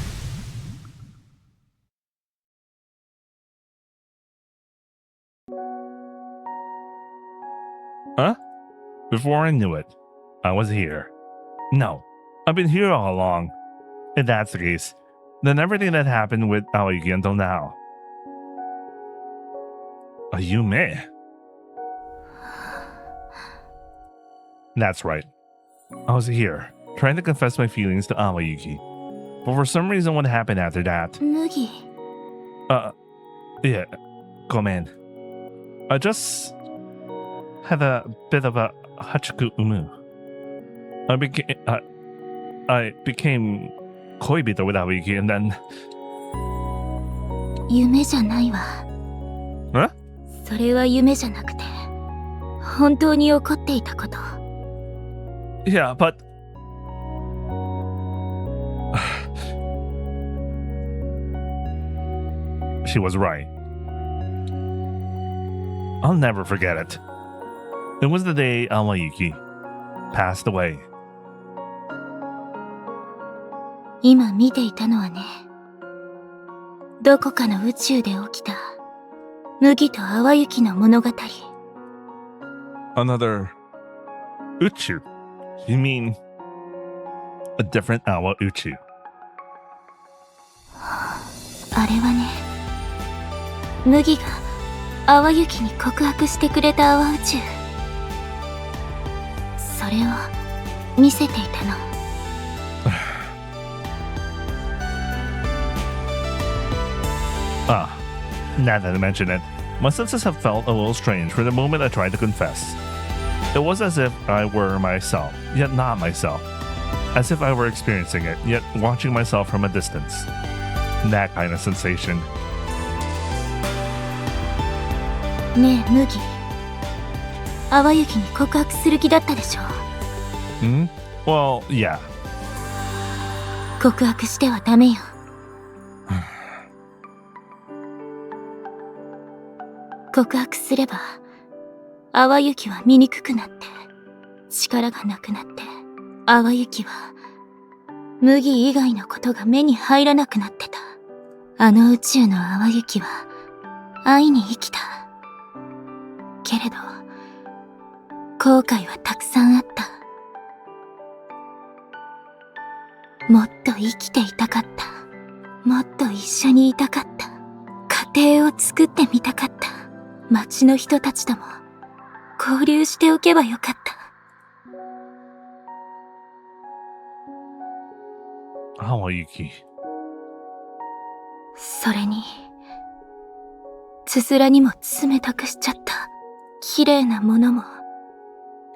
Huh? Before I knew it, I was here. No, I've been here all along. If that's the case, then everything that happened with Awayuki until now. A Yume? That's right. I was here, trying to confess my feelings to Awayuki. But for some reason, what happened after that? 麦。 Yeah, comment. I just had a bit of a hachiku umu. I became koibito with Awayuki and then... 夢じゃないわ。 Huh? それは夢じゃなくて、本当に起こっていたこと。 Yeah, but... She was right. I'll never forget it. It was the day Awayuki passed away. 今見ていたのはね、どこかの宇宙で起きた麦と淡雪の物語。 Another Uchu. You mean a different Awayuki? あれはね、麦が淡雪に告白してくれた淡宇宙。それを見せていたの。Ah, now that I mention it, my senses have felt a little strange for the moment I tried to confess. It was as if I were myself, yet not myself. As if I were experiencing it, yet watching myself from a distance. That kind of sensation. ねえ麦、淡雪に告白する気だったでしょ。Hmm? Well, yeah. 告白してはダメよ。告白すれば淡雪は醜くなって力がなくなって、淡雪は麦以外のことが目に入らなくなってた。あの宇宙の淡雪は愛に生きた。けれど後悔はたくさんあった。もっと生きていたかった。もっと一緒にいたかった。家庭を作ってみたかった。町の人たちとも交流しておけばよかった。Awayuki. それにつづらにも冷たくしちゃった。綺麗なものも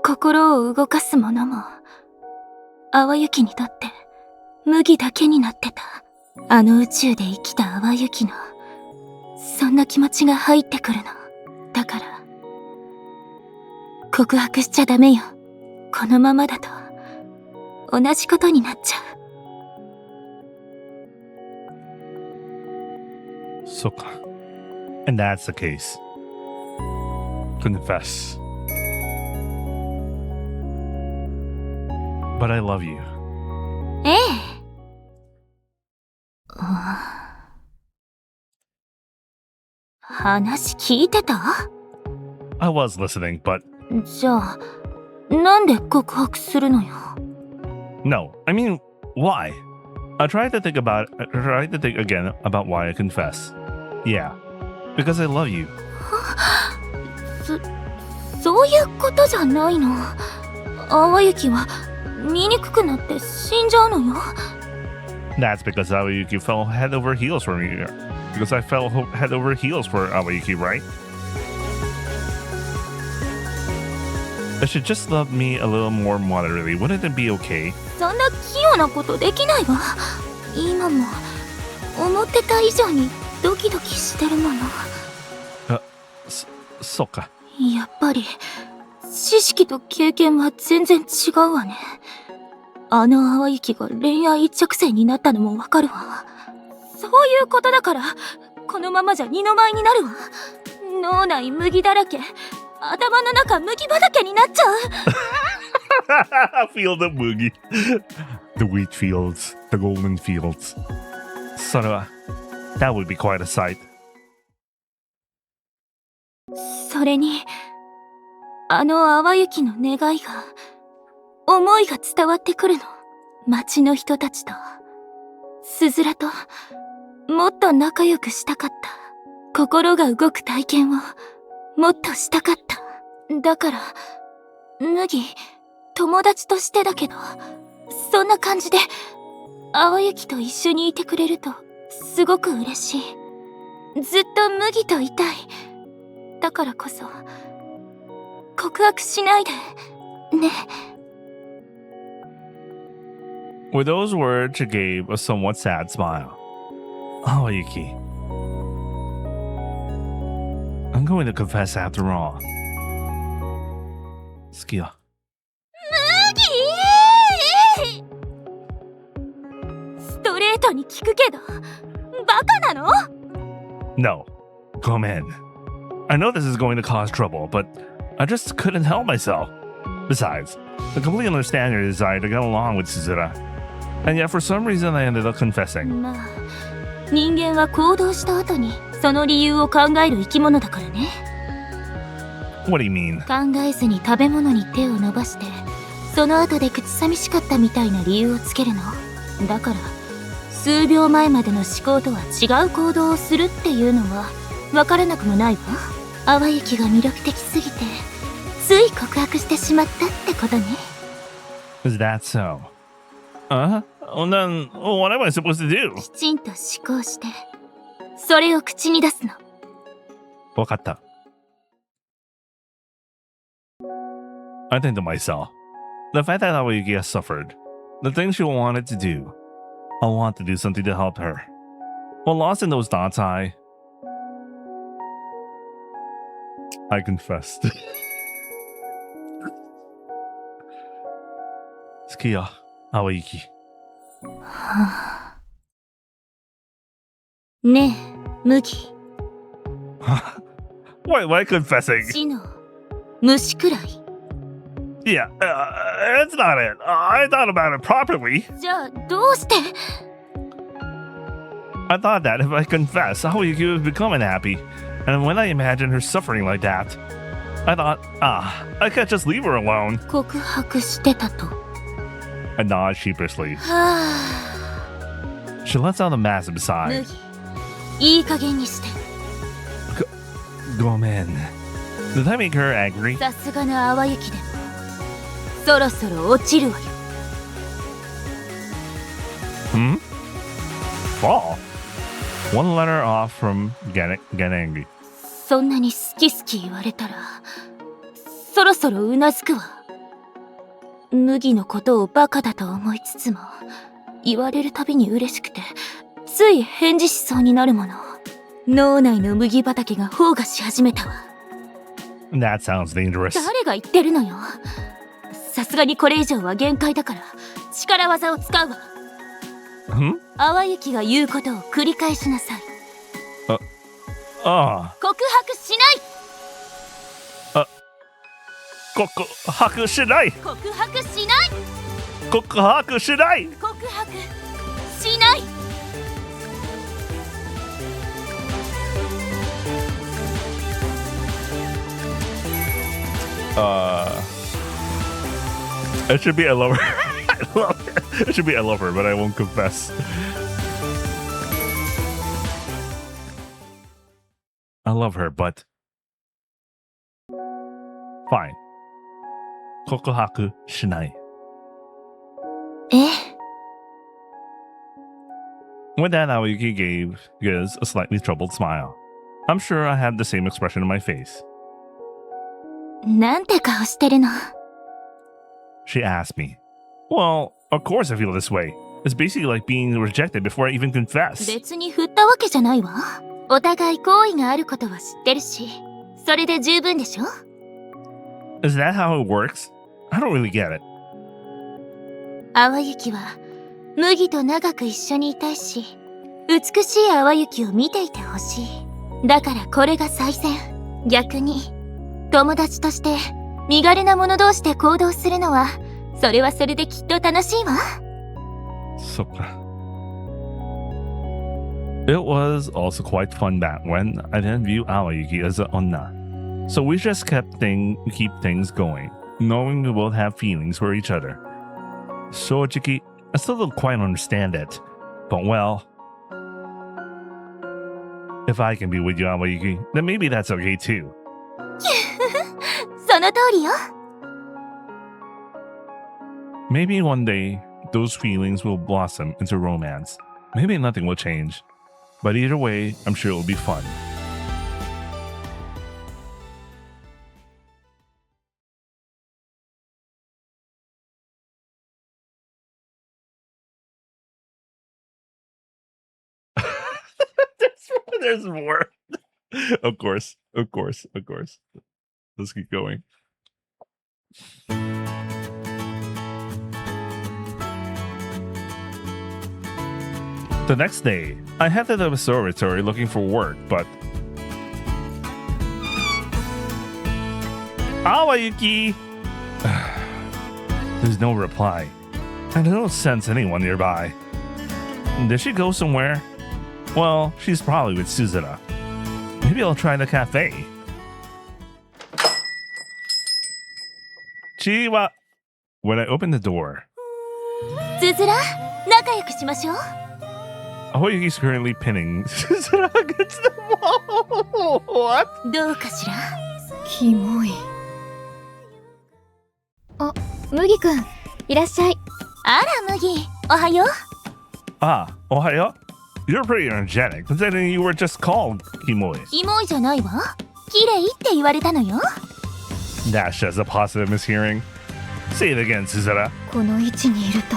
心を動かすものも淡雪にとって麦だけになってた。あの宇宙で生きた淡雪のそんな気持ちが入ってくるの。だから告白しちゃダメよ。このままだと同じことになっちゃう。Soka. And that's the case. Confess. But I love you. ええ。話聞いてた？ I was listening, but じゃあなんで告白するのよ。 no. I mean, why? I tried to think again about why I confess. Yeah, because I love you. そういうことじゃないの。淡雪は醜くなって死んじゃうのよ。 That's because Awayuki fell head over heels for me. Because I fell head over heels for Awayuki, right? I should just love me a little more moderately. Wouldn't it be okay? そんな器用なことできないわ。今も思ってた以上にドキドキしてるもの。そうか。やっぱり知識と経験は全然違うわね。あの淡雪が恋愛一直線になったのもわかるわ。そういうことだからこのままじゃ二の舞になるわ。脳内麦だらけ、頭の中麦畑になっちゃう。Feel the boogie. The wheat fields, the golden fields. それは that would be quite a sight. それにあの淡雪の願いが、思いが伝わってくるの。町の人たちとすずらともっと仲良くしたかった。心が動く体験をもっとしたかった。だから麦、友達としてだけどそんな感じで淡雪と一緒にいてくれるとすごく嬉しい。ずっと麦といたい。だからこそ告白しないでね。 With those words, she gave a somewhat sad smile. Awayuki, I'm going to confess after all. 好きだ。ストレートに聞くけどバカなの？ No, ごめん。I know this is going to cause trouble, but I just couldn't help myself. Besides, I completely understand your desire to get along with Suzura. And yet for some reason I ended up confessing. まあ人間は行動した後にその理由を考える生き物だからね。 What do you mean? 考えずに食べ物に手を伸ばして、その後で口寂しかったみたいな理由をつけるの。だから数秒前までの思考とは違う行動をするっていうのは分からなくもないわ。淡雪が魅力的すぎてつい告白してしまったってことね。 Is that so? Well then, what am I supposed to do? きちんと思考してそれを口に出すの。分かった。I think to myself, the fact that Awayuki has suffered, the things she wanted to do, I want to do something to help her. While lost in those thoughts, I confessed. 好きよ、Awayuki. ねえ麦、 Why confessing? 死の虫くらい。 Yeah, that's not it. I thought about it properly. じゃあどうして？ I thought that if I confess, Awayuki would become unhappy. And when I imagined her suffering like that, I thought, I can't just leave her alone. 告白してたと。 I nod sheepishly. は She lets out a massive あ、 sigh. 麦、いい加減にして。 Gomen. Did I make her angry? さすがの淡雪でもそろそろ落ちるわよ。 Hmm? Fall? One letter off from getting angry. そんなに好き好き言われたらそろそろうなずくわ。麦のことをバカだと思いつつも言われるたびに嬉しくてつい返事しそうになるもの。脳内の麦畑が萌芽し始めたわ。 That sounds dangerous. 誰が言ってるのよ。さすがにこれ以上は限界だから力技を使うわ。 Hmm? 淡雪が言うことを繰り返しなさい。 告白しない。 告白しない。 告白しない。 告白しない。 告白しない。 It should be I love her. I love her. It should be I love her, but I won't confess. I love her, but fine. 告白しない. え？ With that, Awayuki gives a slightly troubled smile. I'm sure I had the same expression on my face. なんて顔してるの？ She asked me. Well, of course I feel this way. It's basically like being rejected before I even confess. 別に振ったわけじゃないわ。お互い好意があることは知ってるし、それで十分でしょ？ Is that how it works? I don't really get it. 淡雪は麦と長く一緒にいたいし、美しい淡雪を見ていてほしい。だからこれが最善。逆に友達として身軽な者同士で行動するのは、それはそれできっと楽しいわ。 So, it was also quite fun back when I didn't view Awayuki as an onna. So we just keep things going, knowing we both have feelings for each other. Shojiki, I still don't quite understand it, but well, if I can be with you, Awayuki, then maybe that's okay too. その通りよ。 Maybe one day, those feelings will blossom into romance. Maybe nothing will change. But either way, I'm sure it will be fun. There's more. Of course. Let's keep going. The next day, I headed to the observatory looking for work, but Awayuki! There's no reply. I don't sense anyone nearby. Did she go somewhere? Well, she's probably with Suzuna. Maybe I'll try the cafe. Chiwa! When I opened the door, つづら仲良くしましょう。 Awayuki's currently pinning Suzura against the wall. What? どうかしら。キモい。あ、麦くん、いらっしゃい。あら麦、おはよう。 Ah, Ohayo? You're pretty energetic, considering you were just called Kimoi. キモいじゃないわ。綺麗って言われたのよ。 That's just a positive mishearing. Say it again, Suzura. この位置にいると、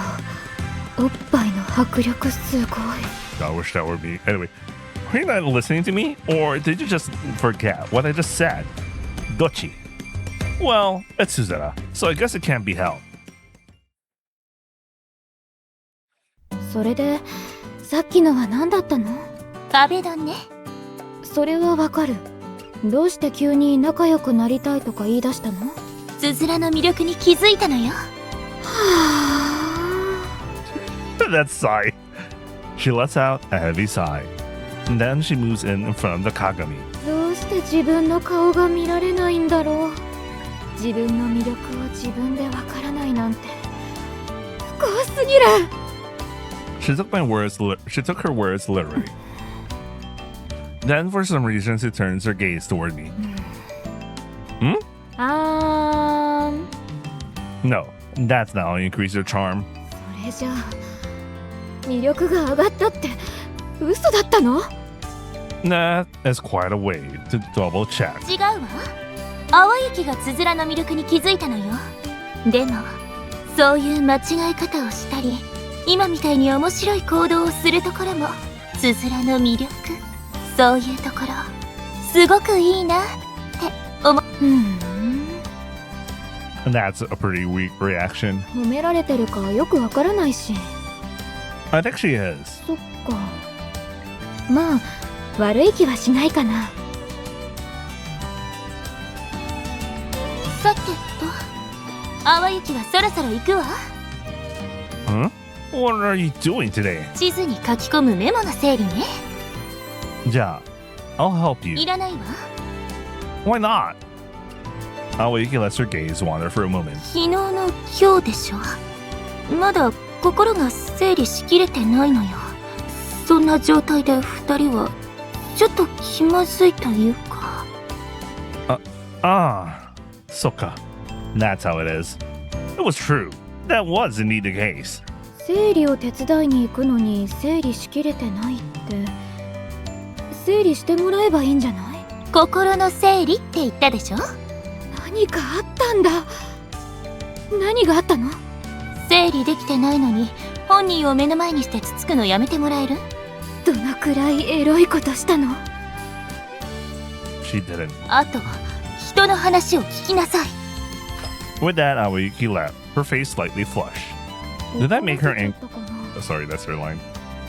おっぱいの迫力すごい。 I wish that were me. Anyway, are you not listening to me? Or did you just forget what I just said? Dochi. Well, it's Suzura, so I guess it can't be helped. それで、さっきのは何だったの？壁ドンね。それはわかる。どうして急に仲良くなりたいとか言い出したの？つづらの魅力に気づいたのよ。That sigh. She lets out a heavy sigh. And then she moves in front of the Kagami. どうして自分の顔が見られないんだろう。自分の魅力を自分でわからないなんて不幸すぎる。She took her words literally. Then for some reason she turns her gaze toward me. Hmm? あーん。 No, that's not how you increase your charm. それじゃあ魅力が上がったって嘘だったの？ That is quite a way to double check. 違うわ。淡雪がつづらの魅力に気づいたのよ。でもそういう間違い方をしたり、今みたいに面白い行動をするところもつづらの魅力。そういうところすごくいいなって思う。That's a pretty weak reaction. 褒められてるかよくわからないし。 I think she is. そっか。まあ悪い気はしないかな。さてと、淡雪はそろそろ行くわ。 Huh? What are you doing today? 地図に書き込むメモの整理ね。 Ja, I'll help い you. らないわ。 Why not? Awayuki lets her gaze wander for a moment. 昨日の今日でしょ。まだ心が整理しきれてないのよ。そんな状態で二人はちょっと気まずいというか。Soka. That's how it is. It was true. That was indeed the case. 整理を手伝いに行くのに整理しきれてないって、整理してもらえばいいんじゃない？心の整理って言ったでしょ。何かあったんだ。何があったの？整理できてないのに本人を目の前にしてつつくのやめてもらえる？どのくらいエロいことしたの？ She didn't. あと人の話を聞きなさい。 With that, Awayuki left, her face slightly flushed. Did that make her angry? Sorry, that's her line.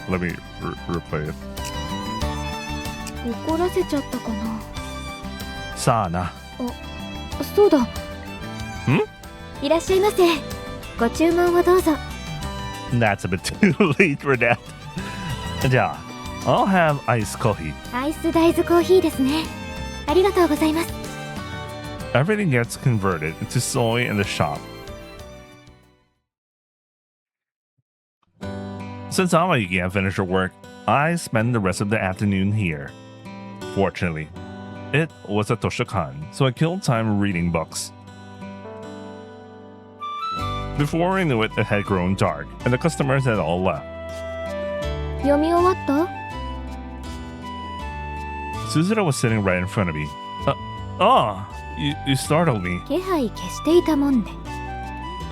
Let me replay it. 怒らせちゃったかな。 Sana. そうだ。いらっしゃいませ。ご注文をどうぞ。 That's a bit too late for that. Ja, I'll have iced coffee. アイス大豆コーヒーですね。ありがとうございます。 Everything gets converted into soy in the shop. Since Awayuki had finished her work, I spent the rest of the afternoon here. Fortunately, it was a toshokan, so I killed time reading books. Before I knew it, it had grown dark, and the customers had all left. 読み終わった？ Suzura was sitting right in front of me. You startled me. 気配消していたもんで。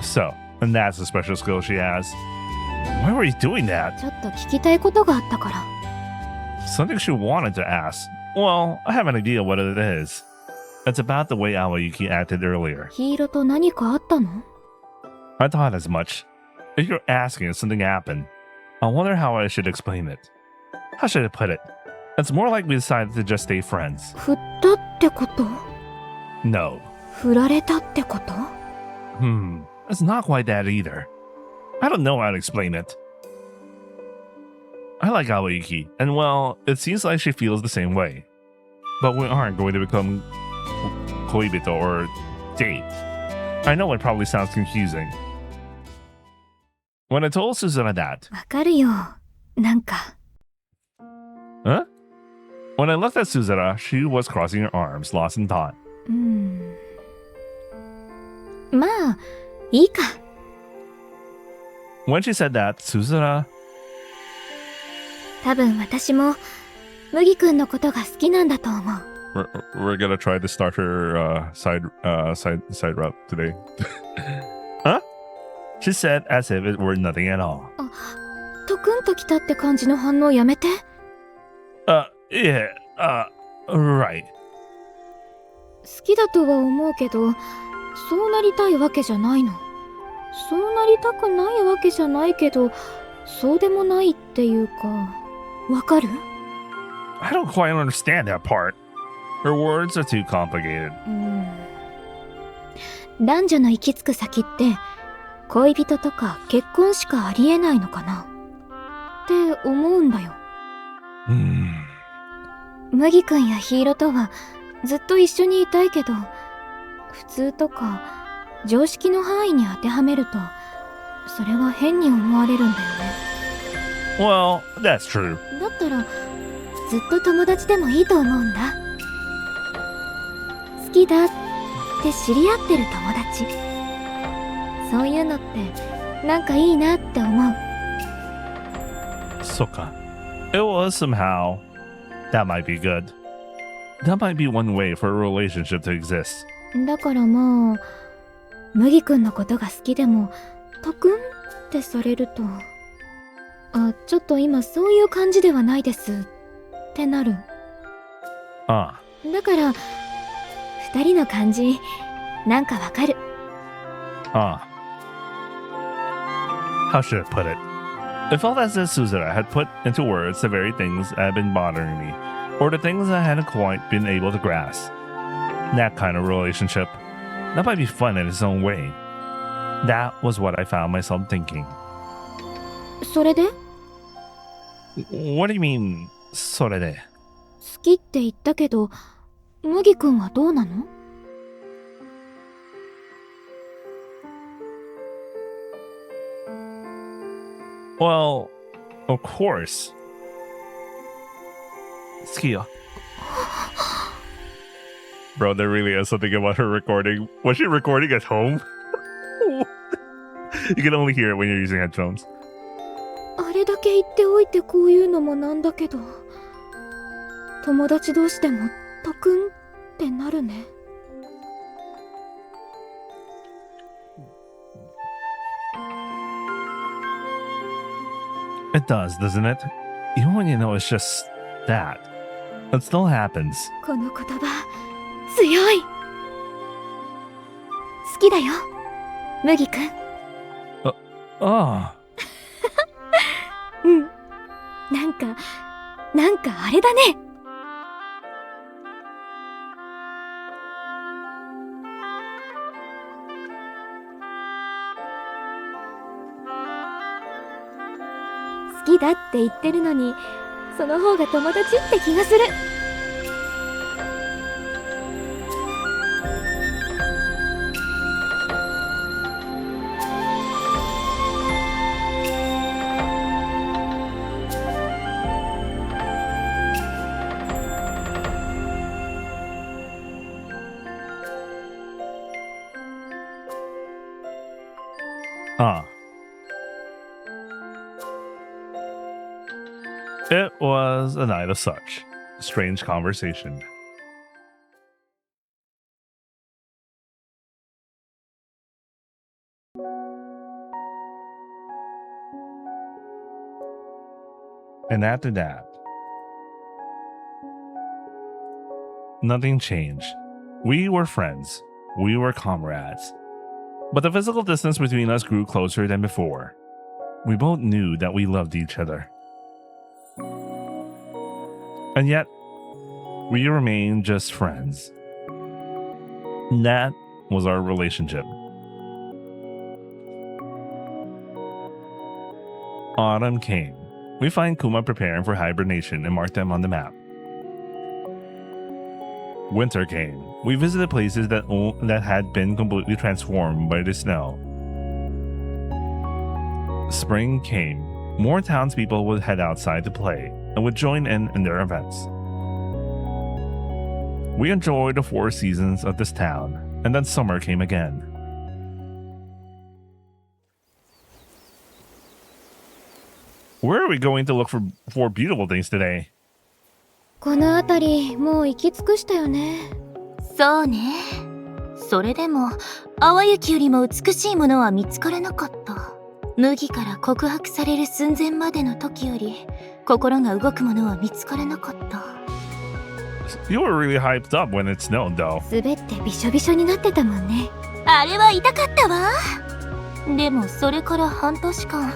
So, and that's a special skill she has. Why were you doing that? ちょっと聞きたいことがあったから。 Something she wanted to ask. Well, I have an idea what it is. It's about the way Awayuki acted earlier. ヒーローと何かあったの？ I thought as much. If you're asking if something happened, I wonder how I should explain it. How should I put it? It's more like we decided to just stay friends. 振ったってこと？ No. 振られたってこと？ It's not quite that either. I don't know how to explain it. I like Awayuki, and well, it seems like she feels the same way. but we aren't going to become koibito or date. I know it probably sounds confusing. When I told Suzuna that, わかるよ。なんか。 huh? When I looked at Suzuna, she was crossing her arms, lost in thought. まあ、いいか。 When she said that, Suzuna, 多分私も、麦くんのことが好きなんだと思う。we're gonna try to start her side route today. Huh? She said as if it were nothing at all. トクンときたって感じの反応やめて。 Yeah, right. 好きだとは思うけど、そうなりたいわけじゃないの。そうなりたくないわけじゃないけど、そうでもないっていうか、わかる？ I don't quite understand that part. Her words are too complicated. 男女の行き着く先って、恋人とか結婚しかありえないのかなって思うんだよ。麦くんやヒーロとはずっと一緒にいたいけど、普通とか常識の範囲に当てはめると、それは変に思われるんだよね。 Well, that's true. だったらずっと友達でもいいと思うんだ。好きだって知り合ってる友達、そういうのってなんかいいなって思う。 Soka. It was somehow. That might be good. That might be one way for a relationship to exist. だからまあ、麦くんのことが好きでもトクンってされると、ちょっと今そういう感じではないですってなる。だから二人の感じなんかわかる。 How should I put it? It felt as if Suzuna had put into words the very things that had been bothering me, or the things I hadn't quite been able to grasp. That kind of relationship. That might be fun in its own way. That was what I found myself thinking. それで？ What do you mean, それで? 好きって言ったけど、麦くんはどうなの？ Well, of course. 好きよ. Bro, there really is something about her recording. Was she recording at home? You can only hear it when you're using headphones. あれだけ言っておいてこういうのもなんだけど、友達同士でもトクンってなるね。 It does, doesn't it? Even when you know it's just that. It still happens. この言葉強い。好きだよ、麦くん。うん、なんかあれだね。好きだって言ってるのに、その方が友達って気がする。It was a night of such strange conversation. And after that, nothing changed. We were friends. We were comrades. But the physical distance between us grew closer than before. We both knew that we loved each other. And yet, we remained just friends. That was our relationship. Autumn came. We find Kuma preparing for hibernation and mark them on the map. Winter came. We visited places that had been completely transformed by the snow. Spring came. More townspeople would head outside to play and would join in their events. We enjoyed the 4 seasons of this town, and then summer came again. Where are we going to look for beautiful things today? この辺りもう行き尽くしたよね。そうね。それでも淡雪よりも美しいものは見つからなかった。麦から告白される寸前までの時より心が動くものは見つからなかった。You were really hyped up when it snowed, though. 滑ってびしょびしょになってたもんね。あれは痛かったわ。でもそれから半年間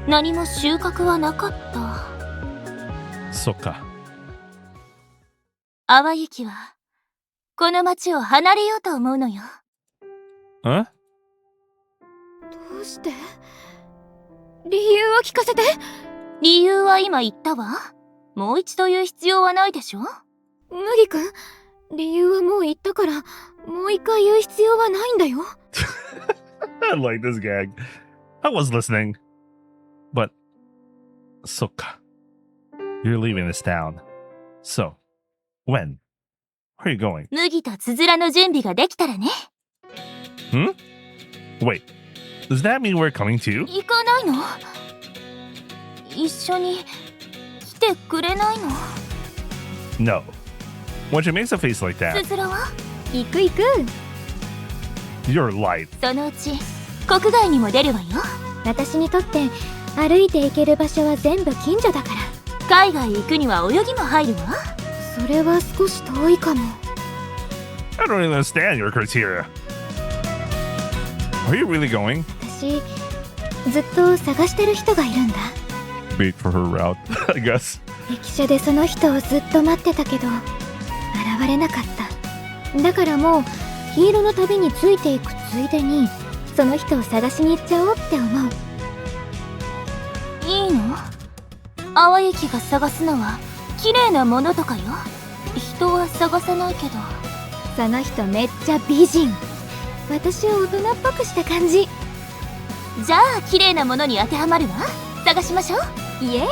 何も収穫はなかった。そっか。淡雪はこの町を離れようと思うのよ。Huh? どうして？理由を聞かせて。理由は今言ったわ。もう一度言う必要はないでしょ。麦くん、理由はもう言ったからもう一回言う必要はないんだよ。I like this gag. I was listening. But, そっか。You're leaving this town. So, when? Where are you going? 麦とつづらの準備ができたらね。Wait, does that mean we're coming too? 行かないの？一緒に来てくれないの？ No. When she makes a face like つ that, づらは？行く行く。 you're light. そのうち国外にも出るわよ。私にとって歩いて行ける場所は全部近所だから。海外行くには泳ぎも入るわ。それは少し遠いかも。 I don't even understand your criteria. Are you really going? 私ずっと探してる人がいるんだ。 Wait for her route, I guess. 駅舎でその人をずっと待ってたけど現れなかった。だからもう黄色の旅についていくついでにその人を探しに行っちゃおうって思う。いいの？淡雪が探すのは綺麗なものとかよ。人は探さないけど。その人めっちゃ美人。私を大人っぽくした感じ。じゃあ綺麗なものに当てはまるわ。探しましょう。イエー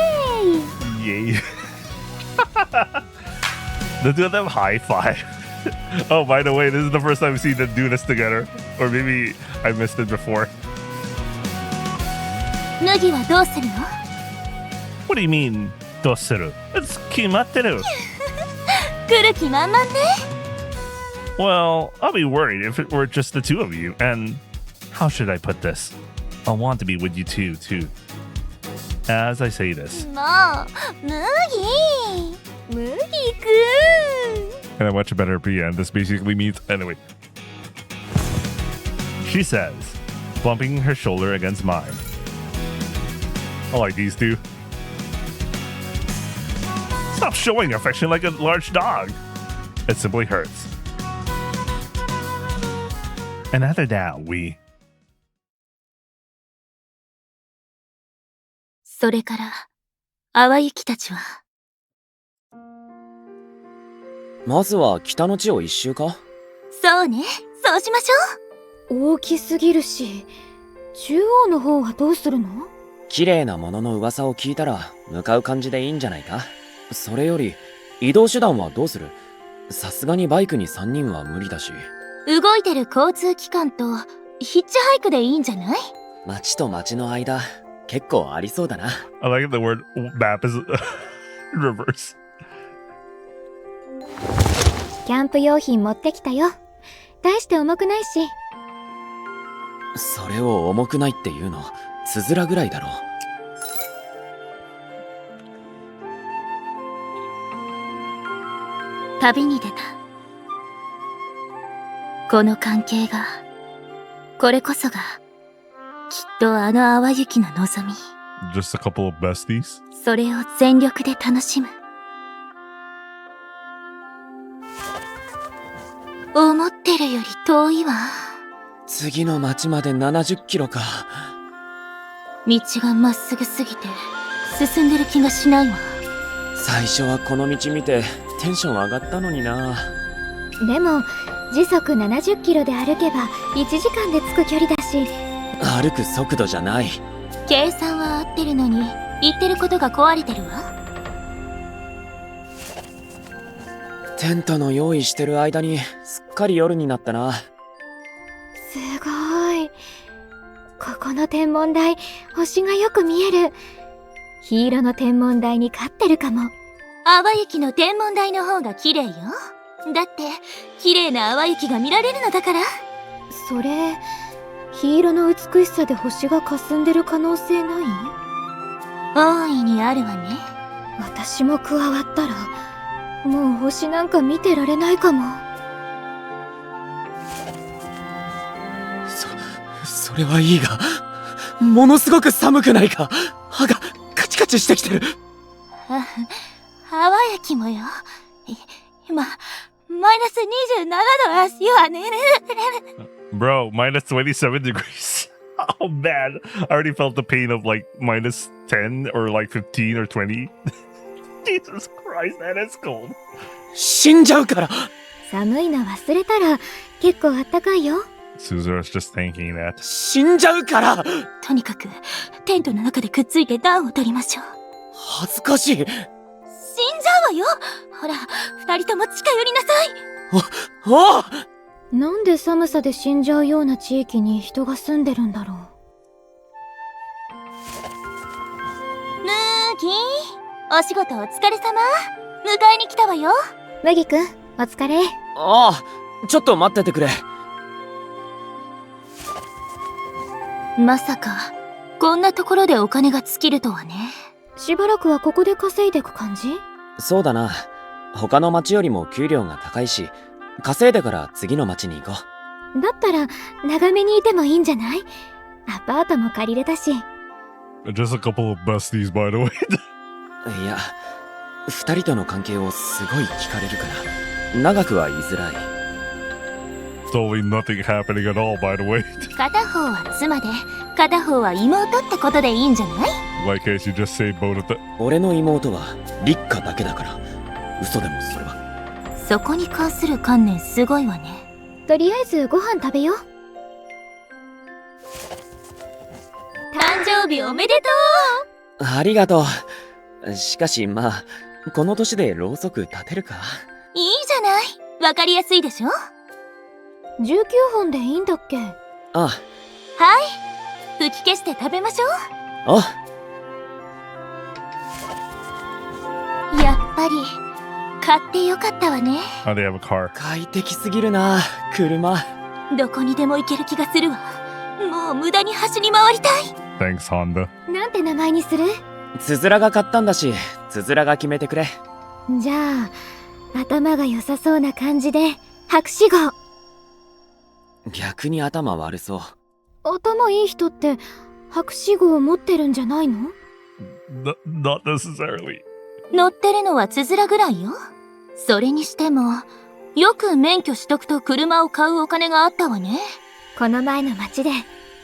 イ。 Yay. The two of them high five. Oh, by the way, this is the first time we see them do this together. Or maybe I missed it before. 麦はどうするの？ What do you mean, どうする? It's 決まってる. 来る気満々ね。Well, I'll be worried if it were just the two of you. And how should I put this? I want to be with you too. As I say this. もう麦くん。 And I watch a better PN. This basically means anyway. She says, bumping her shoulder against mine. I like these two. Stop showing affection like a large dog. It simply hurts. And after that, we... それから淡雪たちは。まずは北の地を一周か。そうね、そうしましょう。大きすぎるし、中央の方はどうするの？綺麗なものの噂を聞いたら向かう感じでいいんじゃないか。それより移動手段はどうする？さすがにバイクに3人は無理だし。動いてる交通機関とヒッチハイクでいいんじゃない？町と町の間結構ありそうだな。 I like the word map is reverse. キャンプ用品持ってきたよ。大して重くないし。それを重くないっていうのつづらぐらいだろう。旅に出た。この関係が、これこそがきっとあの淡雪の望み。 Just a couple of besties. それを全力で楽しむ。思ってるより遠いわ。次の町まで70キロか。道がまっすぐすぎて進んでる気がしないわ。最初はこの道見てテンション上がったのにな。でも時速70キロで歩けば1時間で着く距離だし。歩く速度じゃない。計算は合ってるのに言ってることが壊れてるわ。テントの用意してる間にすっかり夜になったな。すごい。ここの天文台、星がよく見える。黄色の天文台に勝ってるかも。淡雪の天文台の方が綺麗よ。だって綺麗な淡雪が見られるのだから。それ、黄色の美しさで星が霞んでる可能性ない？大いにあるわね。私も加わったら、もう星なんか見てられないかも。それはいいが、ものすごく寒くないか？歯がカチカチしてきてる。淡雪もよ。今マイナス27度らしいわね。Bro, minus 27 degrees. Oh man, I already felt the pain of like minus 10 or like 15 or 20. Jesus Christ, that is cold. 死んじゃうから。寒いの忘れたら結構あったかいよ。Suzuru's just thinking that. 死んじゃうから。とにかくテントの中でくっついて暖を取りましょう。恥ずかしい。死んじゃうわよ。ほら、二人とも近寄りなさい。おう。なんで寒さで死んじゃうような地域に人が住んでるんだろう。ヌーキー、お仕事お疲れ様。迎えに来たわよ。麦くん、お疲れ。ああ、ちょっと待っててくれ。まさかこんなところでお金が尽きるとはね。しばらくはここで稼いでいく感じ？そうだな。他の町よりも給料が高いし、稼いでから次の町に行こだったら長めにいてもいいんじゃない？アパートも借りれたし。Just a couple of besties, by the way. う。いや、二人との関係をすごい聞かれるから長くは言いづらい。Totally nothing happening at all, by the way. 片方は妻で片方は妹ってことでいいんじゃない？ Why can't you just say both of them? 俺の妹は立花だけだから。嘘でもそれは。そこに関する観念すごいわね。とりあえずご飯食べよう。誕生日おめでとありがとう。しかしまあ、この年でろうそく立てるか？う。いいじゃない。わかりやすいでしょ。19本でいいんだっけ？ああ。はい。吹き消して食べましょう。あ。やっぱり買ってよかったわね。Oh, they have a car. 快適すぎるな、車。どこにでも行ける気がするわ。もう無駄に走り回りたい。 Thanks, Honda. なんて名前にする？つづらが買ったんだし、つづらが決めてくれ。じゃあ頭が良さそうな感じで博士号。逆に頭悪そう。頭いい人って博士号を持ってるんじゃないの？ Not necessarily. 乗ってるのはつづらぐらいよ。それにしてもよく免許取得と車を買うお金があったわね。この前の街で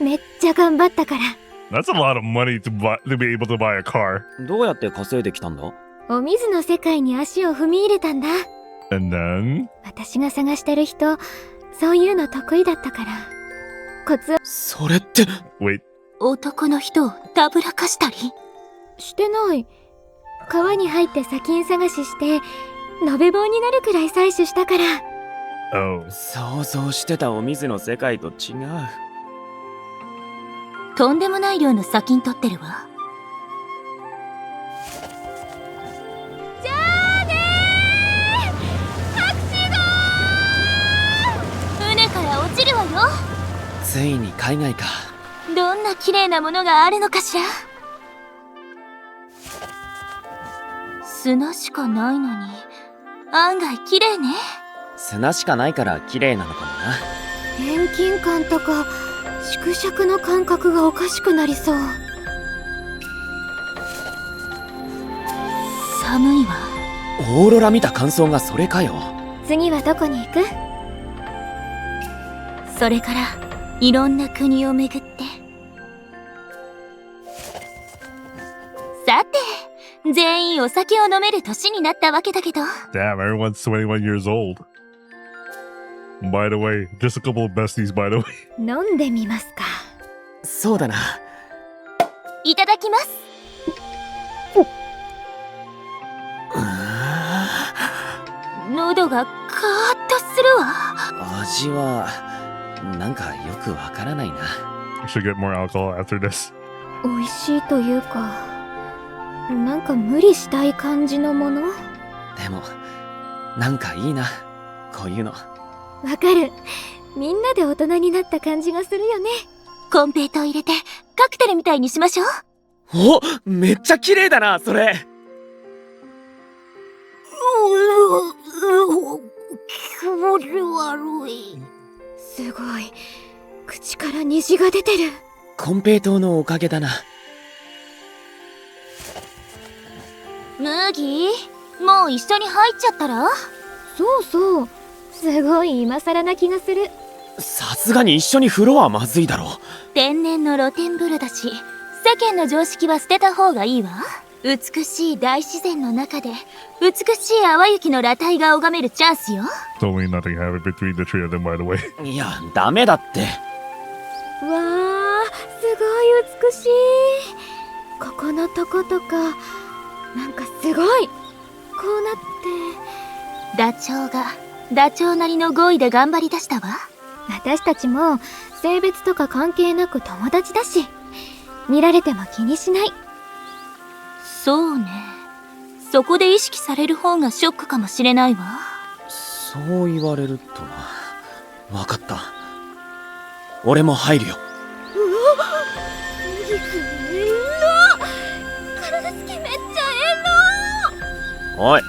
めっちゃ頑張ったから。That's a lot of money to be able to buy a car. どうやって稼いできたんだ？お水の世界に足を踏み入れたんだ。And then? 私が探してる人、そういうの得意だったから。コツをそれって。Wait. 男の人をたぶらかしたりしてない。川に入って砂金探しして延べ棒になるくらい採取したから。Oh. 想像してたお水の世界と違う。とんでもない量の砂金取ってるわ。じゃあねー、博士号！船から落ちるわよ。ついに海外か。どんな綺麗なものがあるのかしら。砂しかないのに案外綺麗ね。砂しかないから綺麗なのかもな。遠近感とか縮尺の感覚がおかしくなりそう。寒いわ。オーロラ見た感想がそれかよ。次はどこに行く？それからいろんな国を巡って。さて全員お酒を飲める年になったわけだけど。 Damn, everyone's 21 years old. By the way, just a couple of besties, by the way. 飲んでみますか。そうだな。いただきます。喉がカーッとするわ。味はなんかよくわからないな。I should get more alcohol after this. 美味しいというか、なんか無理したい感じのもの。でもなんかいいな、こういうの。わかる。みんなで大人になった感じがするよね。コンペイトー入れてカクテルみたいにしましょう。お、めっちゃ綺麗だな、それ。気持ち悪い。すごい。口から虹が出てる。コンペイトーのおかげだな。麦、もう一緒に入っちゃったら？そうそう。すごい今更な気がする。さすがに一緒に風呂はまずいだろう。天然の露天風呂だし、世間の常識は捨てた方がいいわ。美しい大自然の中で美しい淡雪の裸体が拝めるチャンスよ。 Totally nothing happened between the three of them, by the way. いや、ダメだって。わー、すごい美しい。ここのとことか、なんかすごい。こうなって。ダチョウがダチョウなりの語彙で頑張り出したわ。私たちも性別とか関係なく友達だし、見られても気にしない。そうね。そこで意識される方がショックかもしれないわ。そう言われるとな。わかった。俺も入るよ。体つきめっちゃエおい。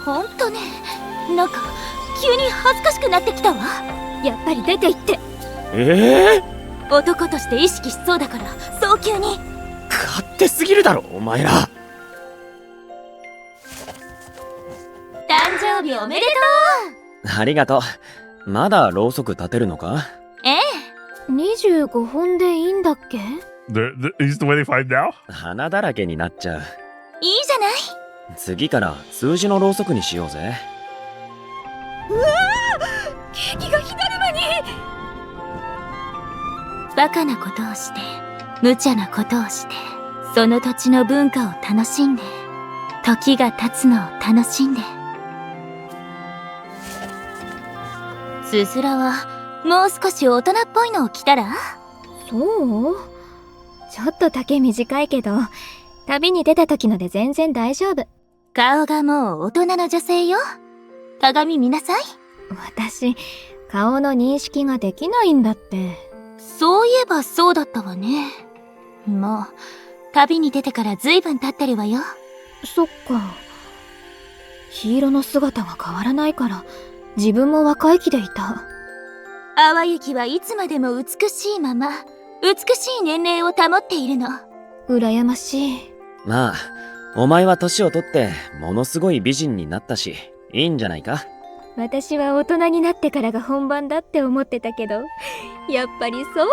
ほんとね。なんか急に恥ずかしくなってきたわ。ロ。やっぱり出て行って。男として意識しそうだから早急に。勝手すぎるだろお前ら。誕生日おめでとありがとう。まだろうそく立てるのか？う。ええ。25本でいいんだっけ？ Is the way they find now? 花だらけになっちゃう。いいじゃない。次から数字のろうそくにしようぜ。ケーキが火だるまに。バカなことをして無茶なことをして、その土地の文化を楽しんで、時が経つのを楽しんで。つづらはもう少し大人っぽいのを着たら？そう？ちょっと丈短いけど、旅に出た時ので全然大丈夫。顔がもう大人の女性よ。鏡見なさい。私、顔の認識ができないんだって。そういえばそうだったわね。もう旅に出てからずいぶん経ってるわよ。そっか。ヒーローの姿が変わらないから、自分も若い気でいた。淡雪はいつまでも美しいまま、美しい年齢を保っているの。羨ましい。まあ、お前は年を取ってものすごい美人になったし、いいんじゃないか。私は大人になってからが本番だって思ってたけど、やっぱりそうか。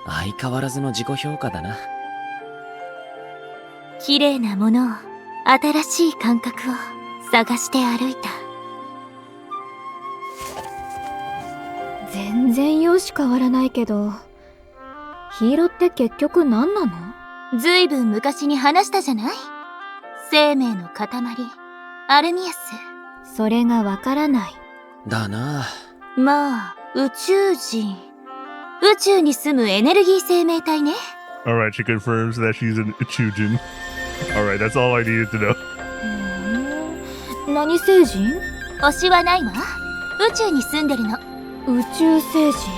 相変わらずの自己評価だな。綺麗なものを、新しい感覚を探して歩いた。全然容姿変わらないけど、ヒーローって結局何なの？ずいぶん昔に話したじゃない？生命の塊、アルミアス。それがわからない。だな。まあ、宇宙人。宇宙に住むエネルギー生命体ね。Alright, she confirms that she's an Ichujin. Alright, that's all I needed to know. 何星人？星はないわ。宇宙に住んでるの。宇宙星人？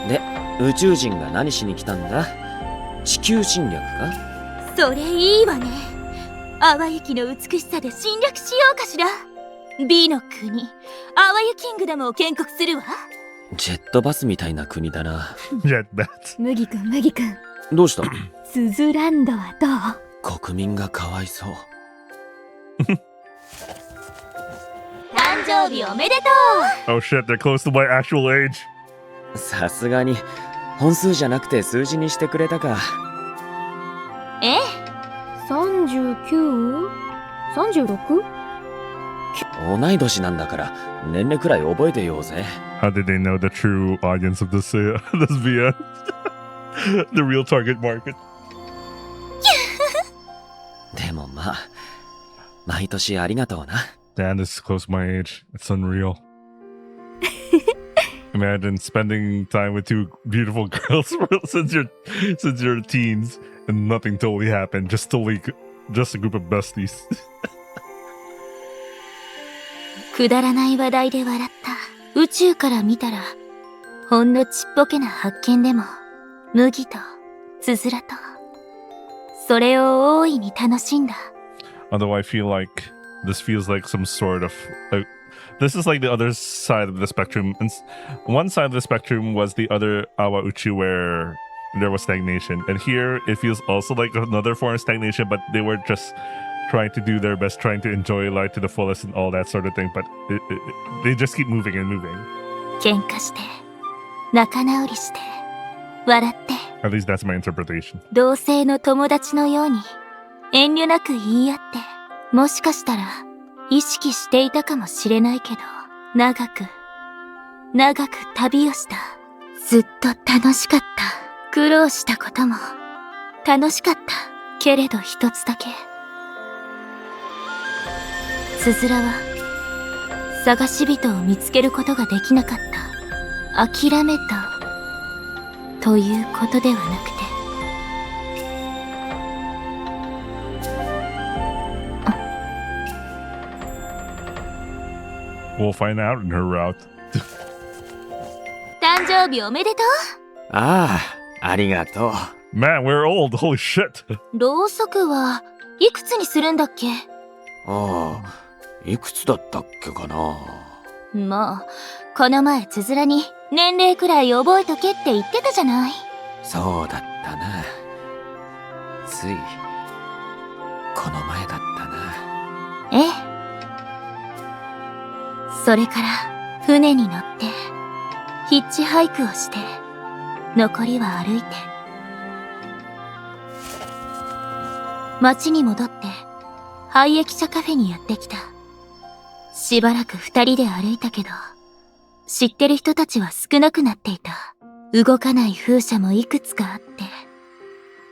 で、宇宙人が何しに来たんだ？地球侵略か？それいいわね。淡雪の美しさで侵略しようかしら。美の国、淡雪キングダムを建国するわ。ジェットバスみたいな国だな。Yeah, that's. 麦くん、麦くん。どうした？スズランドはどう？国民がかわいそう。誕生日おめでとう。 Oh shit, they're close to my actual age. さすがに本数じゃなくて数字にしてくれたか。ええ。39？36？同い年なんだから年齢くらい覚えてようぜ。 How did they know the true audience of this this VN? The real target market. でもまあ毎年ありがとうな。 Dan is close to my age. It's unreal. Imagine spending time with two beautiful girls since you're teens and nothing totally happened. Just a group of besties. くだらない話題で笑った宇宙から見たらほんのちっぽけな発見でも麦とつづらとそれを大いに楽しんだ。 Although I feel like this feels like some sort of this is like the other side of the spectrum. And one side of the spectrum was the other Awayuki where there was stagnation, and here it feels also like another form of stagnation, but they were just trying to do their best, trying to enjoy life to the fullest and all that sort of thing, but they just keep moving and moving. 喧嘩して仲直りして笑って At least that's my interpretation. 同性の友達のように遠慮なく言い合ってもしかしたら意識していたかもしれないけど長く旅をした。ずっと楽しかった。苦労したことも楽しかったけれど一つだけつづらは探し人を見つけることができなかった。諦めたということではなくてWe'll find out in her route. 誕生日おめでとああ、ありがとう。 Man, we're old. Holy shit. う。ろうそくはいくつにするんだっけ？ああ、いくつだったっけかな。もうこの前つづらに年齢くらい覚えとけって言ってたじゃない。そうだったな。ついこの前だったな。ええ。それから船に乗ってヒッチハイクをして残りは歩いて町に戻って廃駅舎カフェにやってきた。しばらく二人で歩いたけど知ってる人たちは少なくなっていた。動かない風車もいくつかあって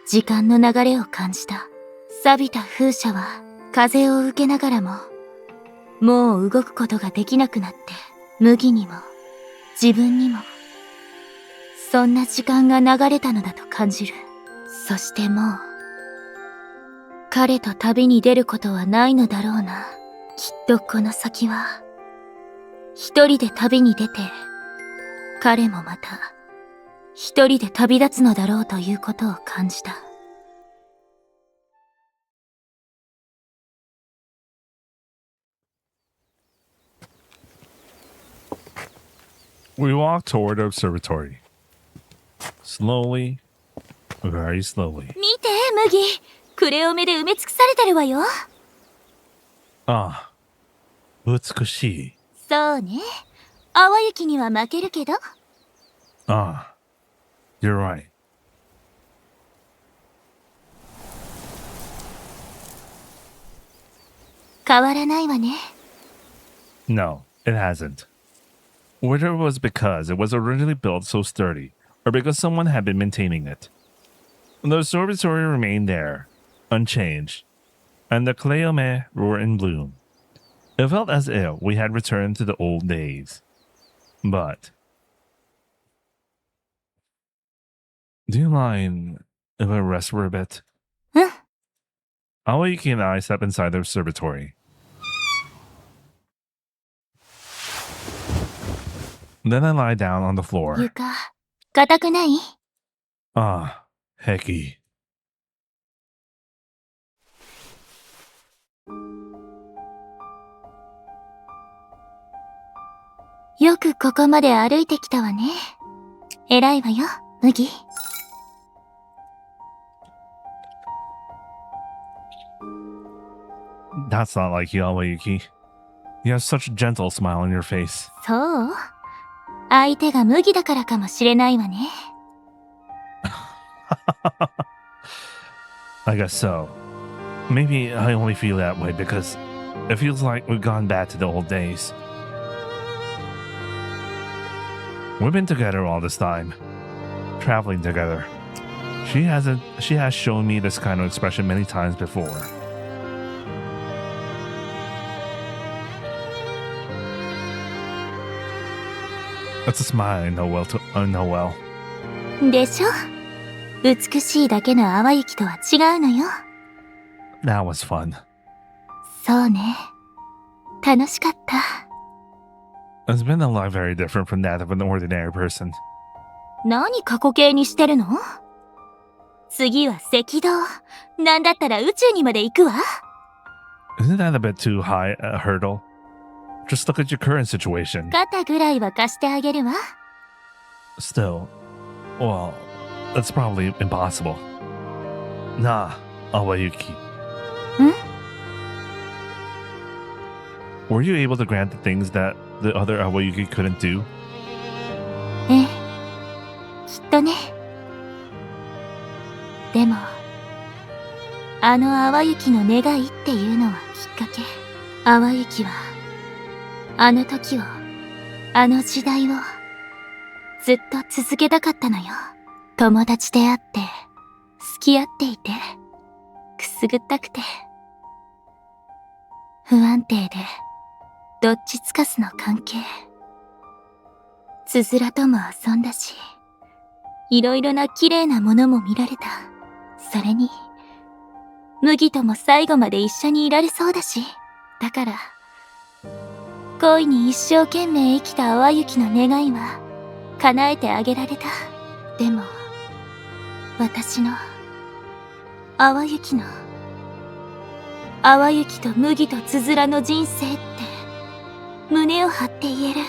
時間の流れを感じた。錆びた風車は風を受けながらももう動くことができなくなって麦にも自分にもそんな時間が流れたのだと感じる。そしてもう彼と旅に出ることはないのだろうな。きっとこの先は一人で旅に出て彼もまた一人で旅立つのだろうということを感じた。We walk toward the observatory. Slowly, very slowly. 見て麦、クレオメで埋め尽くされてるわよ。Ah, 美しい。そうね。淡雪には負けるけど。Ah, you're right. 変わらないわね。No, it hasn't. Whether it was because it was originally built so sturdy, or because someone had been maintaining it. The observatory remained there, unchanged, and the Cleome were in bloom. It felt as if we had returned to the old days. But... Do you mind if I rest for a bit? Huh? Awayuki and I step inside the observatory. Then I lie down on the floor. 床、硬くない？ Ah, hecky. よくここまで歩いてきたわね。偉いわよ、麦。That's not like you, Awayuki. You have such a gentle smile on your face. そう？相手が麦だからかもしれないわね。I guess so. Maybe I only feel that way because It feels like we've gone back to the old days. We've been together all this time, traveling together. She has shown me this kind of expression many times before. It's a smile I know well. でしょ？美しいだけの淡雪とは違うのよ。That was fun. そうね。楽しかった。It's been a lot very different from that of an ordinary person. 何過去形にしてるの？次は赤道。なんだったら宇宙にまで行くわ。Isn't that a bit too high a hurdle? Just look at your current situation. 肩ぐらいは貸してあげるわ。Still, well, that's probably impossible. Nah, Awayuki. Were you able to grant the things that the other Awayuki couldn't do? ええ、きっとね。でも、あの淡雪の願いっていうのはきっかけ。淡雪は、あの時を、あの時代を、ずっと続けたかったのよ。友達であって、付き合っていて、くすぐったくて、不安定で、どっちつかずの関係。つづらとも遊んだし、いろいろな綺麗なものも見られた。それに、麦とも最後まで一緒にいられそうだし。だから、恋に一生懸命生きた淡雪の願いは、叶えてあげられた。でも、私の、淡雪の、淡雪と麦とつづらの人生って、胸を張って言える。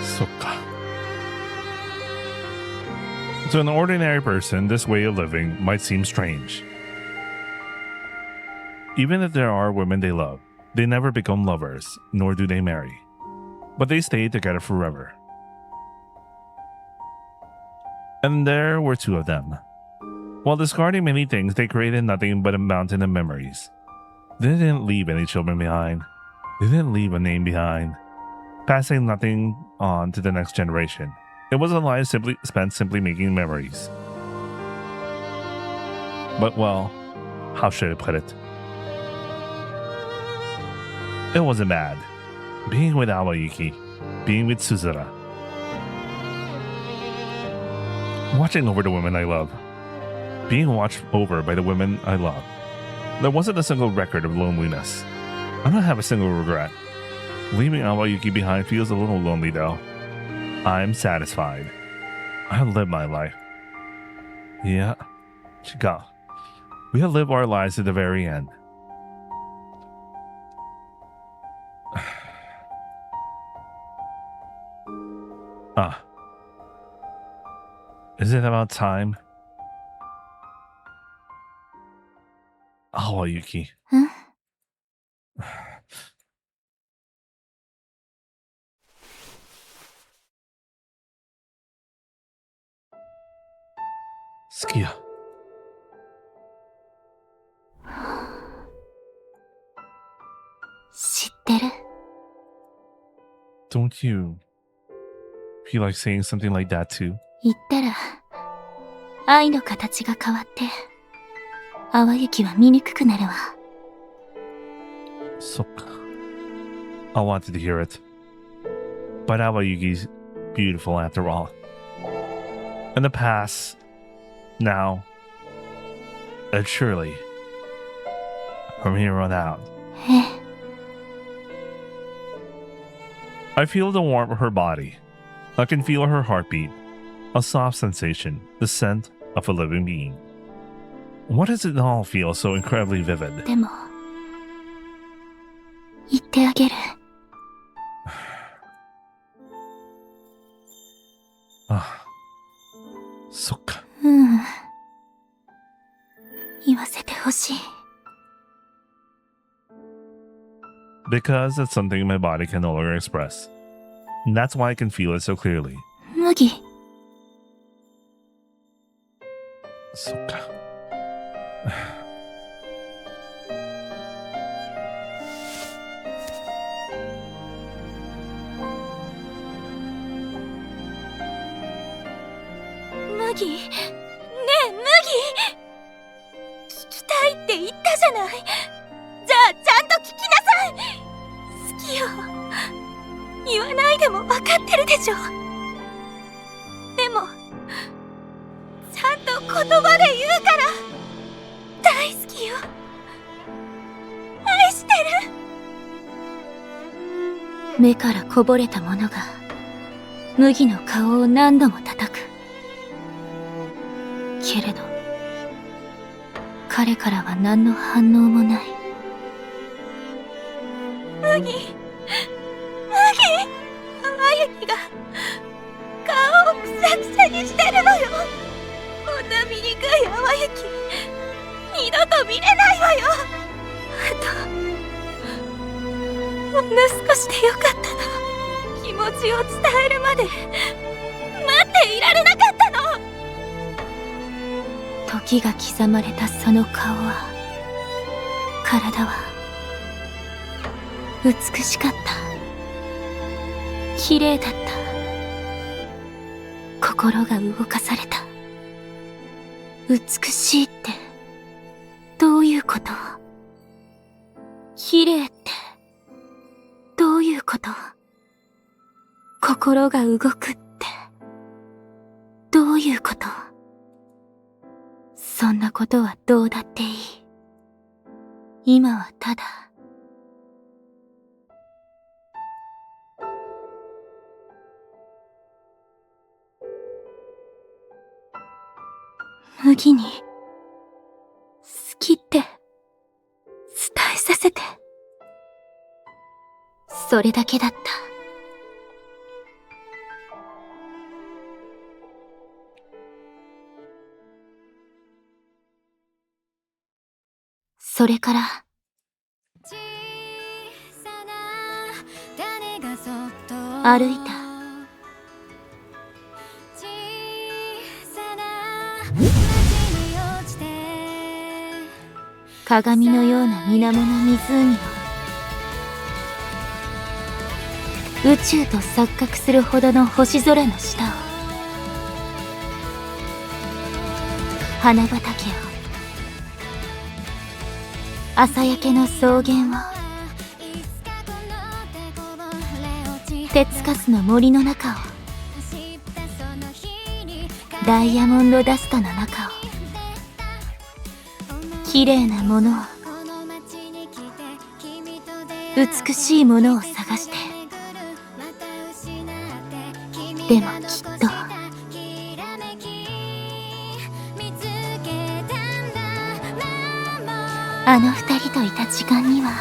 そっか。To an ordinary person, this way of living might seem strange. Even if there are women they love, they never become lovers, nor do they marry. But they stay together forever. And there were two of them. While discarding many things, they created nothing but a mountain of memories. They didn't leave any children behind. They didn't leave a name behind, passing nothing on to the next generation. It was a life spent simply making memories. But, well, how should I put it? It wasn't bad. Being with Awayuki, being with Suzura, watching over the women I love, being watched over by the women I love. There wasn't a single record of loneliness. I don't have a single regret. Leaving Awayuki behind feels a little lonely though. I'm satisfied. I have lived my life. Yeah, Chica. We have lived our lives to the very end. Is it about time? Awayuki. 好きや。知ってる？ Don't you feel like saying something like that too? 言ったら、愛の形が変わって、淡雪は醜くなるわ。そっか。I wanted to hear it. But Awayuki's beautiful after all. In the past, now, and surely, from here on out. え？ I feel the warmth of her body. I can feel her heartbeat. A soft sensation, the scent of a living being. Why does it all feel so incredibly vivid? でも、言ってあげる。あ、そっか。言わせてほしい。Because it's something my body can no longer express. And that's why I can feel it so clearly. 麦。そっか。麦ねえ麦聞きたいって言ったじゃない。じゃあちゃんと聞きなさい。好きよ。言わないでも分かってるでしょ。でもちゃんと言葉で言うから大好きよ。愛してる。目からこぼれたものが麦の顔を何度も叩く。けれど彼からは何の反応もない。麦Awayukiが顔をくさくさにしてるのよ。こんな醜いAwayuki二度と見れないわよ。ほんの少しでよかったの。気持ちを伝えるまで待っていられなかったの。時が刻まれたその顔は、体は美しかった。綺麗だった。心が動かされた。美しいってどういうこと？綺麗ってどういうこと？心が動くってどういうこと？そんなことはどうだっていい。今はただ麦に好きって伝えさせて。それだけだった。それから歩いた。鏡のような水面の湖を宇宙と錯覚するほどの星空の下を、花畑を、朝焼けの草原を、手つかずの森の中を、ダイヤモンドダストの中を、綺麗なものを、美しいものを探して。でもきっとあの二人といた時間には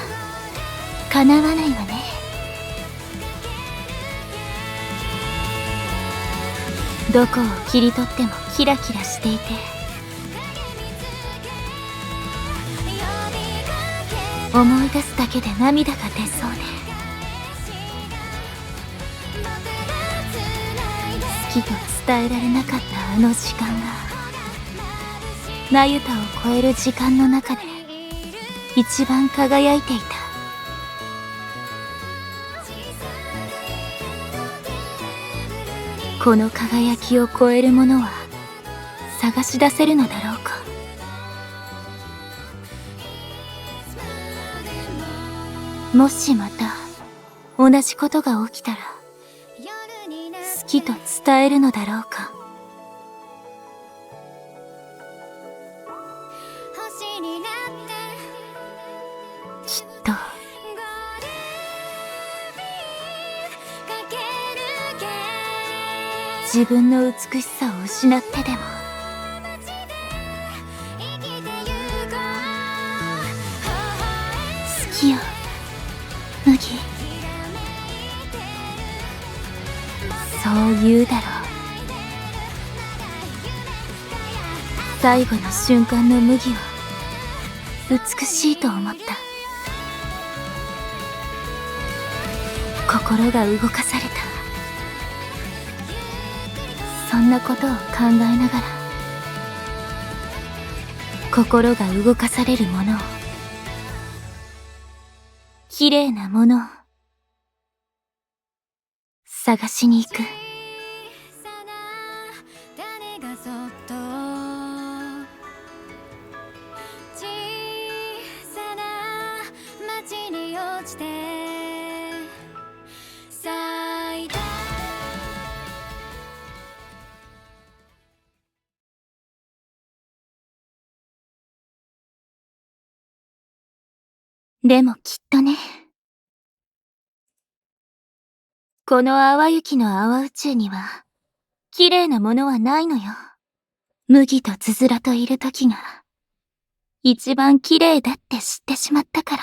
かなわないわね。どこを切り取ってもキラキラしていて、思い出すだけで涙が出そうで、好きと伝えられなかったあの時間が、那由他を超える時間の中で一番輝いていた。この輝きを超えるものは探し出せるのだろうか。もしまた同じことが起きたら好きと伝えるのだろうか。きっと自分の美しさを失ってでも好きよ麦、そう言うだろう。最後の瞬間の麦は美しいと思った。心が動かされた。そんなことを考えながら心が動かされるものを、綺麗なものを探しに行く。でもきっとね。この淡雪の淡宇宙には、綺麗なものはないのよ。麦とつづらといるときが、一番綺麗だって知ってしまったから。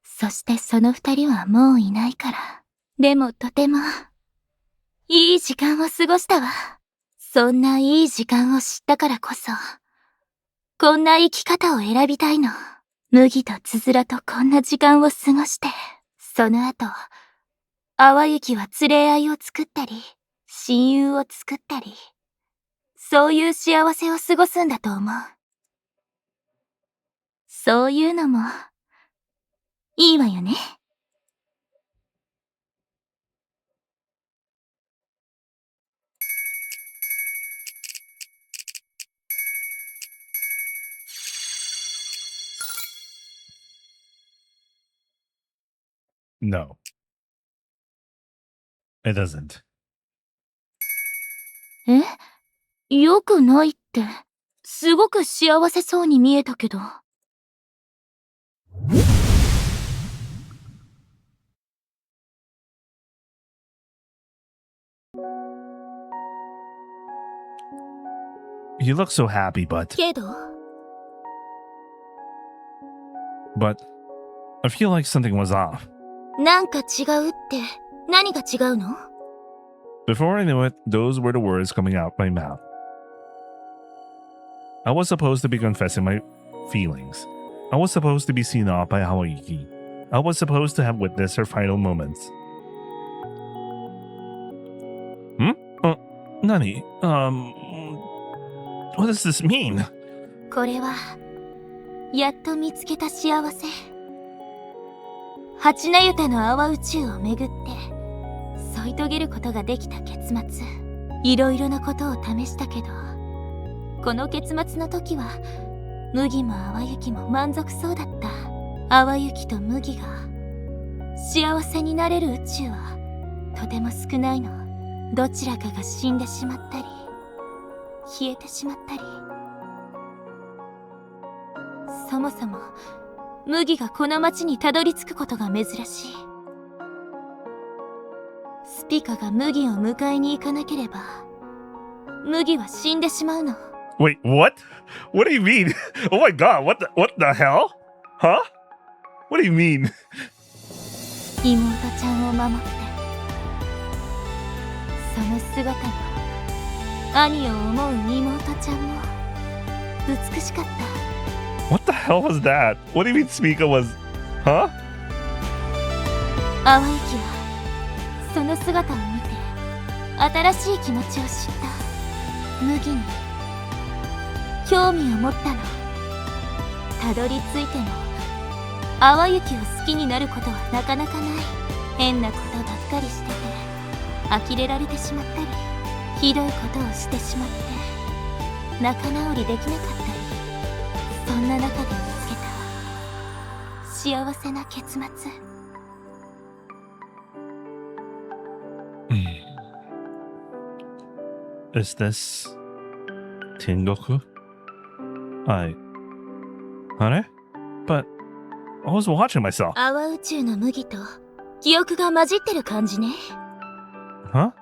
そしてその二人はもういないから。でもとても、いい時間を過ごしたわ。そんないい時間を知ったからこそ、こんな生き方を選びたいの。麦とつづらとこんな時間を過ごして、その後、淡雪は連れ合いを作ったり、親友を作ったり、そういう幸せを過ごすんだと思う。そういうのも、いいわよね。No. It doesn't. よくないって、すごく幸せそうに見えたけど。You look so happy, but けど、I feel like something was off. なんか違うって、何が違うの？ Before I knew it, those were the words coming out my mouth. I was supposed to be confessing my feelings. I was supposed to be seen off by Awayuki. I was supposed to have witnessed her final moments. Nani? What does this mean? これは、やっと見つけた幸せ。八名ユタの淡宇宙をめぐって、添い遂げることができた結末。いろいろなことを試したけど、この結末の時は、麦も淡雪も満足そうだった。淡雪と麦が、幸せになれる宇宙は、とても少ないの。どちらかが死んでしまったり、消えてしまったり。そもそも麦がこの町にたどり着くことが珍しい。スピカが麦を迎えに行かなければ麦は死んでしまうの。 Wait, what? What do you mean? Oh my god, what the hell? Huh? What do you mean? 妹ちゃんを守って、その姿も兄を思う妹ちゃんも美しかった。 What the hell was that? What do you mean Smika was... Huh? 淡雪はその姿を見て新しい気持ちを知った。麦に興味を持ったの。たどり着いても淡雪を好きになることはなかなかない。変なことばっかりしてて呆れられてしまったり、ひどいことをしてしまって仲直りできなかったり、そんな中で見つけた幸せな結末。Is this... Tengoku? But I was watching myself. 淡宇宙の麦と記憶が混じってる感じね。Huh?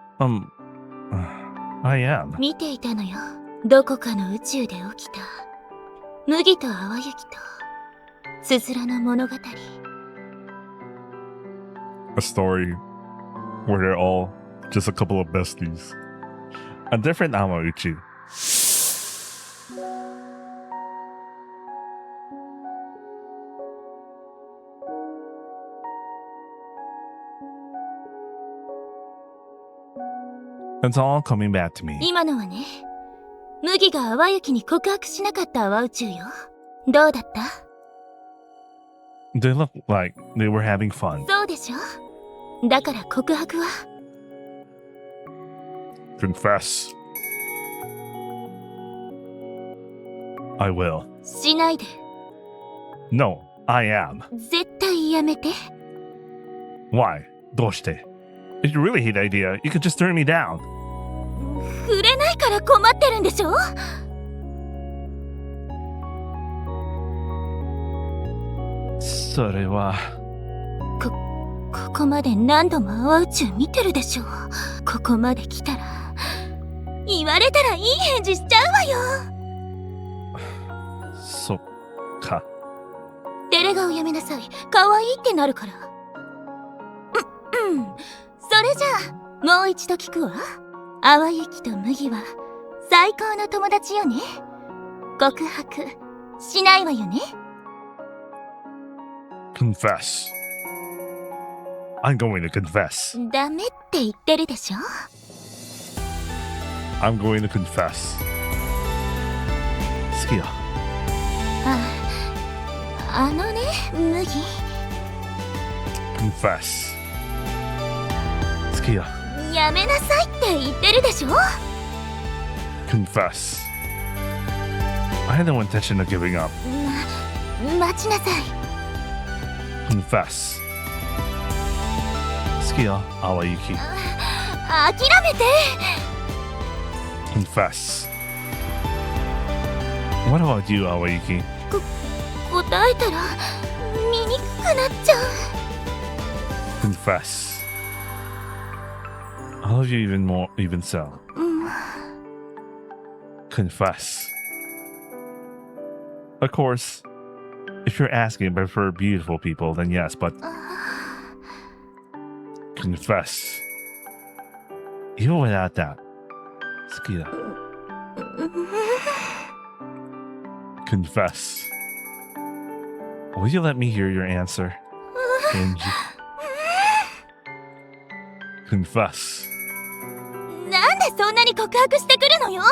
I am. 見ていたのよ。どこかの宇宙で起きた麦と淡雪とつづらの物語。 A story where they're all just a couple of besties. A different Awayuki. It's all coming back to me. 今のはね、麦が淡雪に告白しなかった淡宇宙よ。どうだった？ They look like they were having fun. そうでしょ。だから告白は Confess. I will. しないで。 No, I am. 絶対やめて。 Why? どうして? If you really hate the idea, you could just turn me down. 触れないから困ってるんでしょ。それは。ここまで何度も阿波宇宙見てるでしょ。ここまで来たら言われたらいい返事しちゃうわよ。そっか。テレガをやめなさい。可愛いってなるから。それじゃあもう一度聞くわ。淡雪と麦は最高の友達よね。告白しないわよね。 Confess. I'm going to confess. ダメって言ってるでしょ。 I'm going to confess. 好きよ。あのね、麦。 Confess. 好きよ。やめなさいって言ってるでしょ。 Confess. I had no intention of giving up. 待ちなさい。 Confess. 好きよ、Awayuki. 諦めて。 Confess. What about you, Awayuki? 答えたら醜くなっちゃう。 Confess. I love you even more, even so. Confess. Of course, if you're asking but for beautiful people, then yes, but confess. Even without that, 好きだ。Confess. Will you let me hear your answer? Angie. Confess. なんでそんなに告白してくるのよ。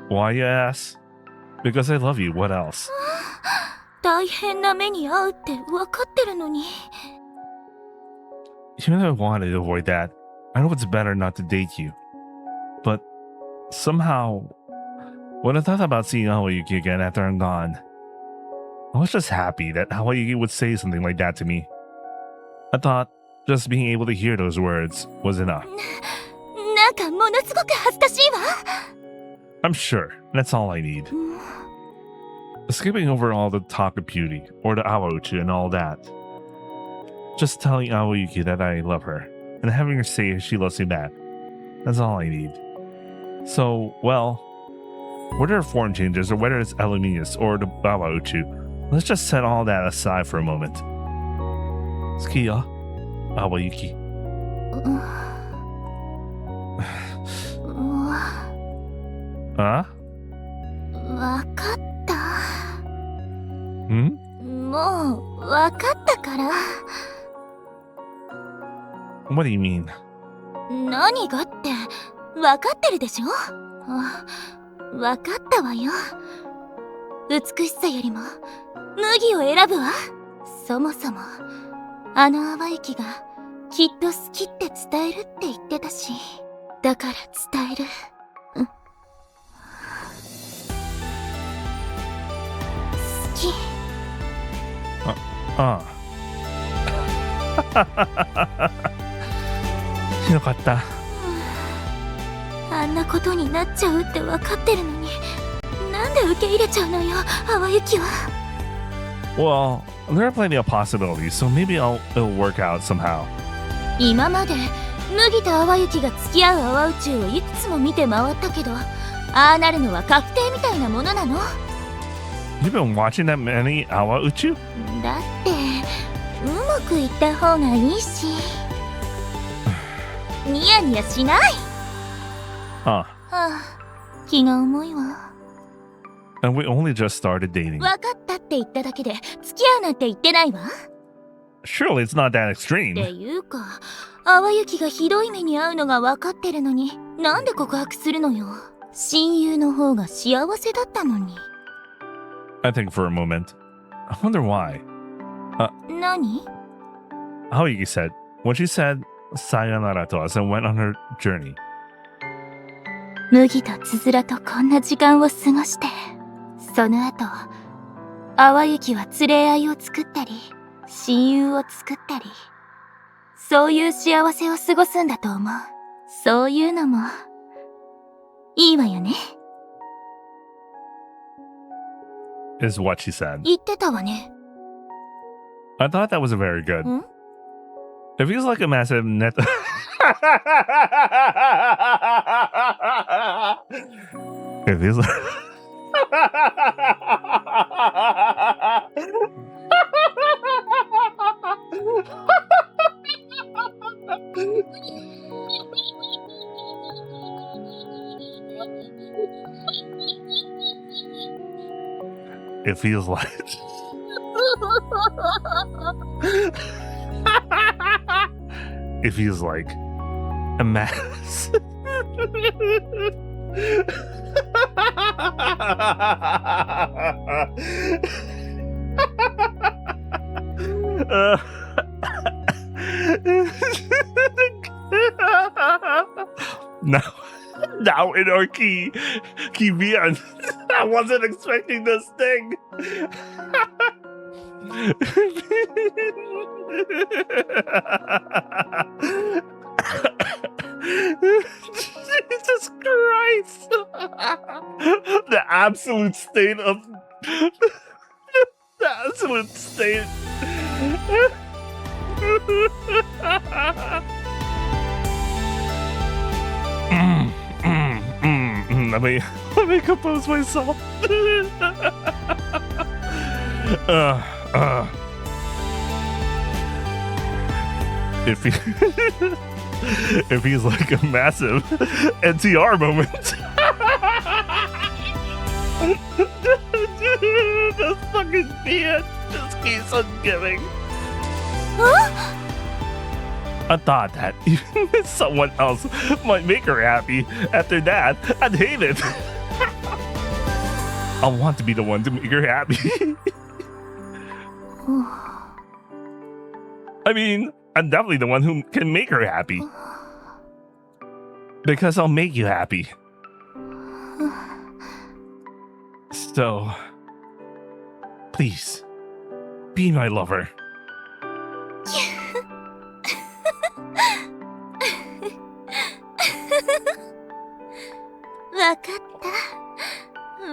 Why, you ask? Because I love you. What else? 大変な目に遭うって分かってるのに。 Even though I wanted to avoid that, I know it's better not to date you. But somehow, when I thought about seeing Awayuki again after I'm gone, I was just happy that Awayuki would say something like that to me. I thought just being able to hear those words was enough. なんかものすごく恥ずかしいわ。 I'm sure that's all I need. Skipping over all the talk of beauty or the Awauchi and all that. Just telling Awayuki that I love her and having her say she loves me back. That's all I need. So, well, whether form changes or whether it's Eluminous or the Awauchi, let's just set all that aside for a moment. Sukiya, Awayuki. Huh? わかった。 Hmm? もうわかったから。 What do you mean? 何がってわかってるでしょ。わかったわよ。美しさよりも麦を選ぶわ。そもそもあの淡雪がきっと好きって伝えるって言ってたし、だから伝える。好き。よかった。あんなことになっちゃうって分かってるのに、なんで受け入れちゃうのよ、淡雪は。 Well, there are plenty of possibilities, so maybe it'll work out somehow. 今まで麦と淡雪が付き合う淡宇宙をいくつも見て回ったけど、ああなるのは確定みたいなものなの。 You've been watching that many Awauchi? だってうまくいった方がいいし。ニヤニヤしない。 Huh. 気が重いわ。 And we only just started dating. 分かったって言っただけで付き合うなんて言ってないわ。 Surely it's not that って extreme. いうか、淡雪がひどい目に遭うのが分かってるのに、なんで告白するのよ。親友の方が幸せだったのに。 I think for a moment. I wonder why. 何？ Awayuki said, when she said sayonara to us and went on her journey. 麦とつづらとこんな時間を過ごして、その後淡雪は連れ合いを作ったり親友を作ったり、そういう幸せを過ごすんだと思う。そういうのもいいわよね。 Is what she said. 言ってたわね。I thought that was a very good. Hmm? It feels like a massive net. It feels like. It feels like. It feels like a mess. Now in our key beyond. I wasn't expecting this thing. Jesus Christ. The absolute state of the absolute state. Let me compose myself. It feels like a massive NTR moment. This fucking beard just keeps on giving. I thought that even someone else might make her happy. After that, I'd hate it. I want to be the one to make her happy. I mean, I'm definitely the one who can make her happy. Because I'll make you happy. So, please, be my lover.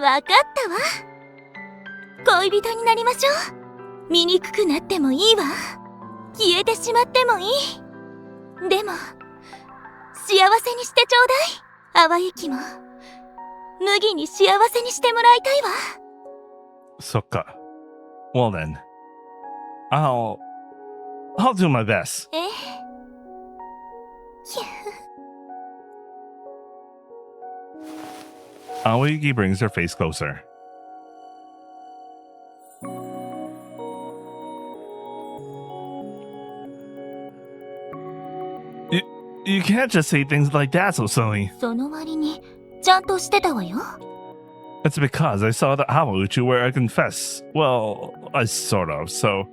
わかったわ。恋人になりましょう。醜くなってもいいわ。消えてしまってもいい。でも、幸せにしてちょうだい。淡雪も、麦に幸せにしてもらいたいわ。そっか。Well then, I'll do my best. Awayuki brings her face closer. You can't just say things like that so silly. その割に、ちゃんとしてたわよ。It's because I saw the Awayuki where I confess. Well, I sort of, so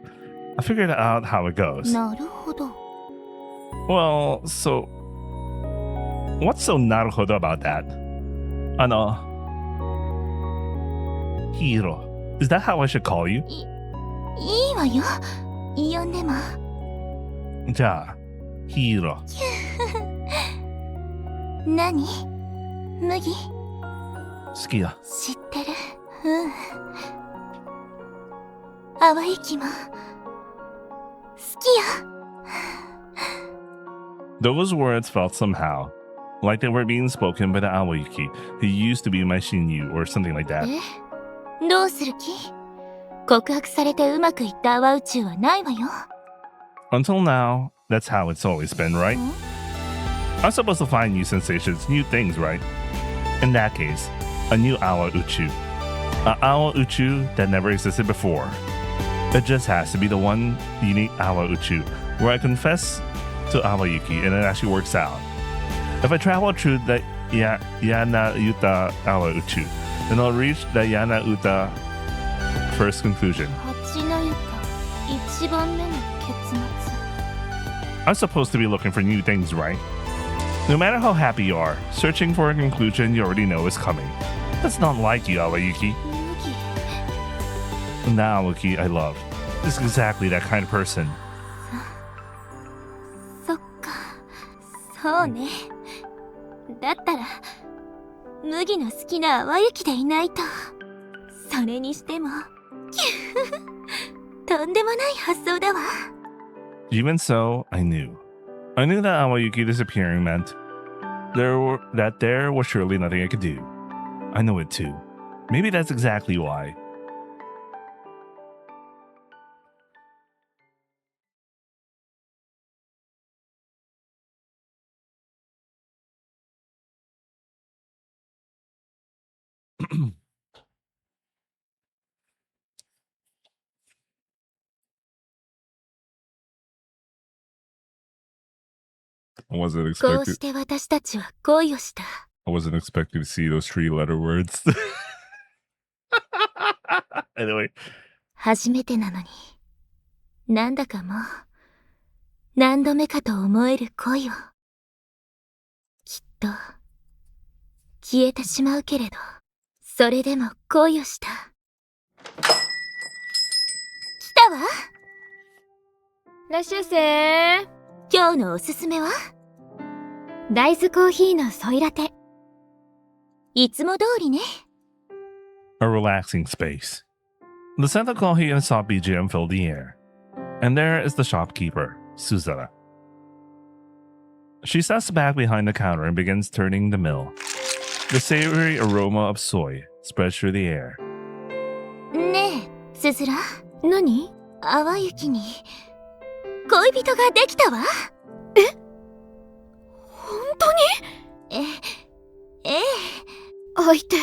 I figured out how it goes. なるほど。Well, so what's so naruhodo about that? Hiro. Is that how I should call you? いいわよ。呼んでも。じゃあ、Hiro. 何？麦？好きだ。知ってる。うん。淡雪も好きよ。Those words felt somehow like they were being spoken by the Awayuki who used to be my Shinyu or something like that. どうする気？告白されてうまくいった淡宇宙はないわよ。Until now, that's how it's always been, right? I'm supposed to find new sensations, new things, right? In that case, a new Awa Uchu. An Awa Uchu that never existed before. It just has to be the one unique Awa Uchu where I confess to Awayuki and it actually works out. If I travel through the Yana Uta Awa Uchu, then I'll reach the Yana Uta first conclusion. 八の床、一番目の結末。I'm supposed to be looking for new things, right? No matter how happy you are, searching for a conclusion you already know is coming. That's not like you, Awayuki. The Awayuki I love is exactly that kind of person. そっか、そうね。だったら、麦の好きな淡雪でいないと。それにしても、とんでもない発想だわ。 Even so, I knew. I knew that Awayuki disappearing meant there was surely nothing I could do. I know it too. Maybe that's exactly why. I wasn't こう expecting. して私たちは恋をした。 I wasn't expecting to see those 3-letter words. Anyway, 初めてなのに、なんだかもう、何度目かと思える恋を。きっと、消えてしまうけれど、それでも恋をした。来たわ。いらっしゃいせ。今日のおすすめは大豆コーヒーのソイラテ。いつも通りね。 a relaxing space. The scent of coffee and soft BGM filled the air. And there is the shopkeeper, Suzara. She steps back behind the counter and begins turning the mill. The savory aroma of soy spreads through the air. ねえ、つづら。何？淡雪に、恋人ができたわ。本当に？ええ。相手、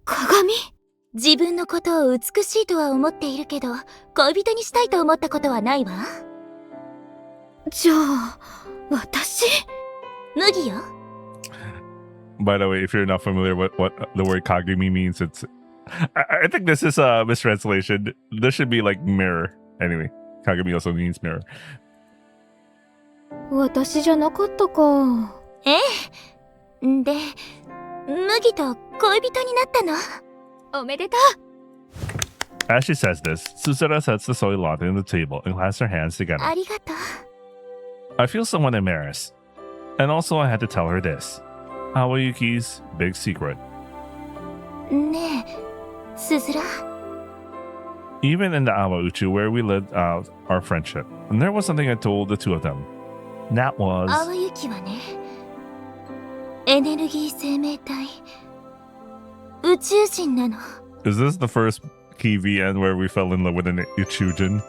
鏡？自分のことを美しいとは思っているけど、恋人にしたいと思ったことはないわ。じゃあ、私？麦よ。 By the way, if you're not familiar with what the word kagami means, I think this is a mistranslation. This should be like mirror. Anyway, kagami also means mirror. 私じゃなかったか。ええ。で、麦と恋人になったの。おめでとう。 As she says this, Suzara sets the soy latte on the table and clasps her hands together. ありがとう。 I feel somewhat embarrassed. And also I had to tell her this. Awayuki's big secret. ねえ、すずら。 Even in the Awauchi where we lived out our friendship, and there was something I told the two of them. And that was... 淡雪はね、エネルギー生命体、宇宙人なの。 Is this the first KVN where we fell in love with an Ichujin?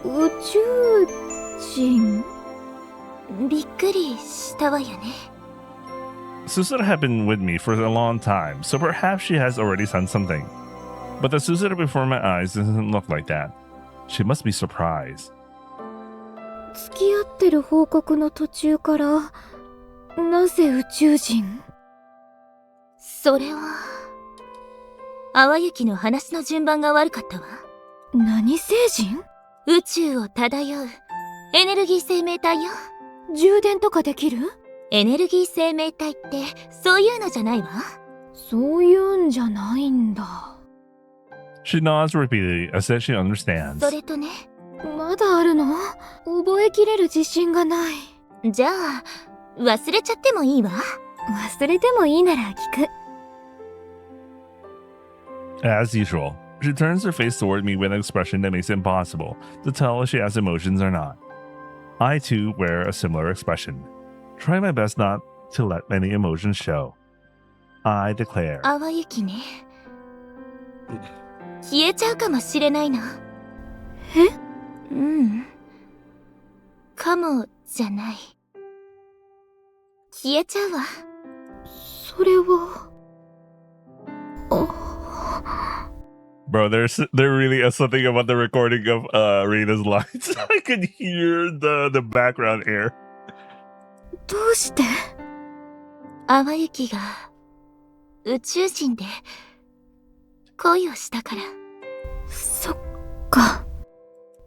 宇宙人？びっくりしたわよね。 Susura had been with me for a long time, so perhaps she has already sensed something. But the Susura before my eyes doesn't look like that. She must be surprised. 付き合ってる報告の途中から、なぜ宇宙人？それは、淡雪の話の順番が悪かったわ。何星人？宇宙を漂うエネルギー生命体よ。充電とかできる？エネルギー生命体ってそういうのじゃないわ。そういうんじゃないんだ。 She nods repeatedly as if she understands. それとね。まだあるの？覚えきれる自信がない。じゃあ、忘れちゃってもいいわ。忘れてもいいなら聞く。 As usual, she turns her face toward me with an expression that makes it impossible to tell if she has emotions or not. I too wear a similar expression. Try my best not to let any emotions show. I declare. 淡雪ね。消えちゃうかもしれないの。え？うん。かもじゃない。消えちゃうわ。それは。Bro, there really is something about the recording of Reina's lines. I could hear the background air. どうして？淡雪が宇宙人で恋をしたから。そっか。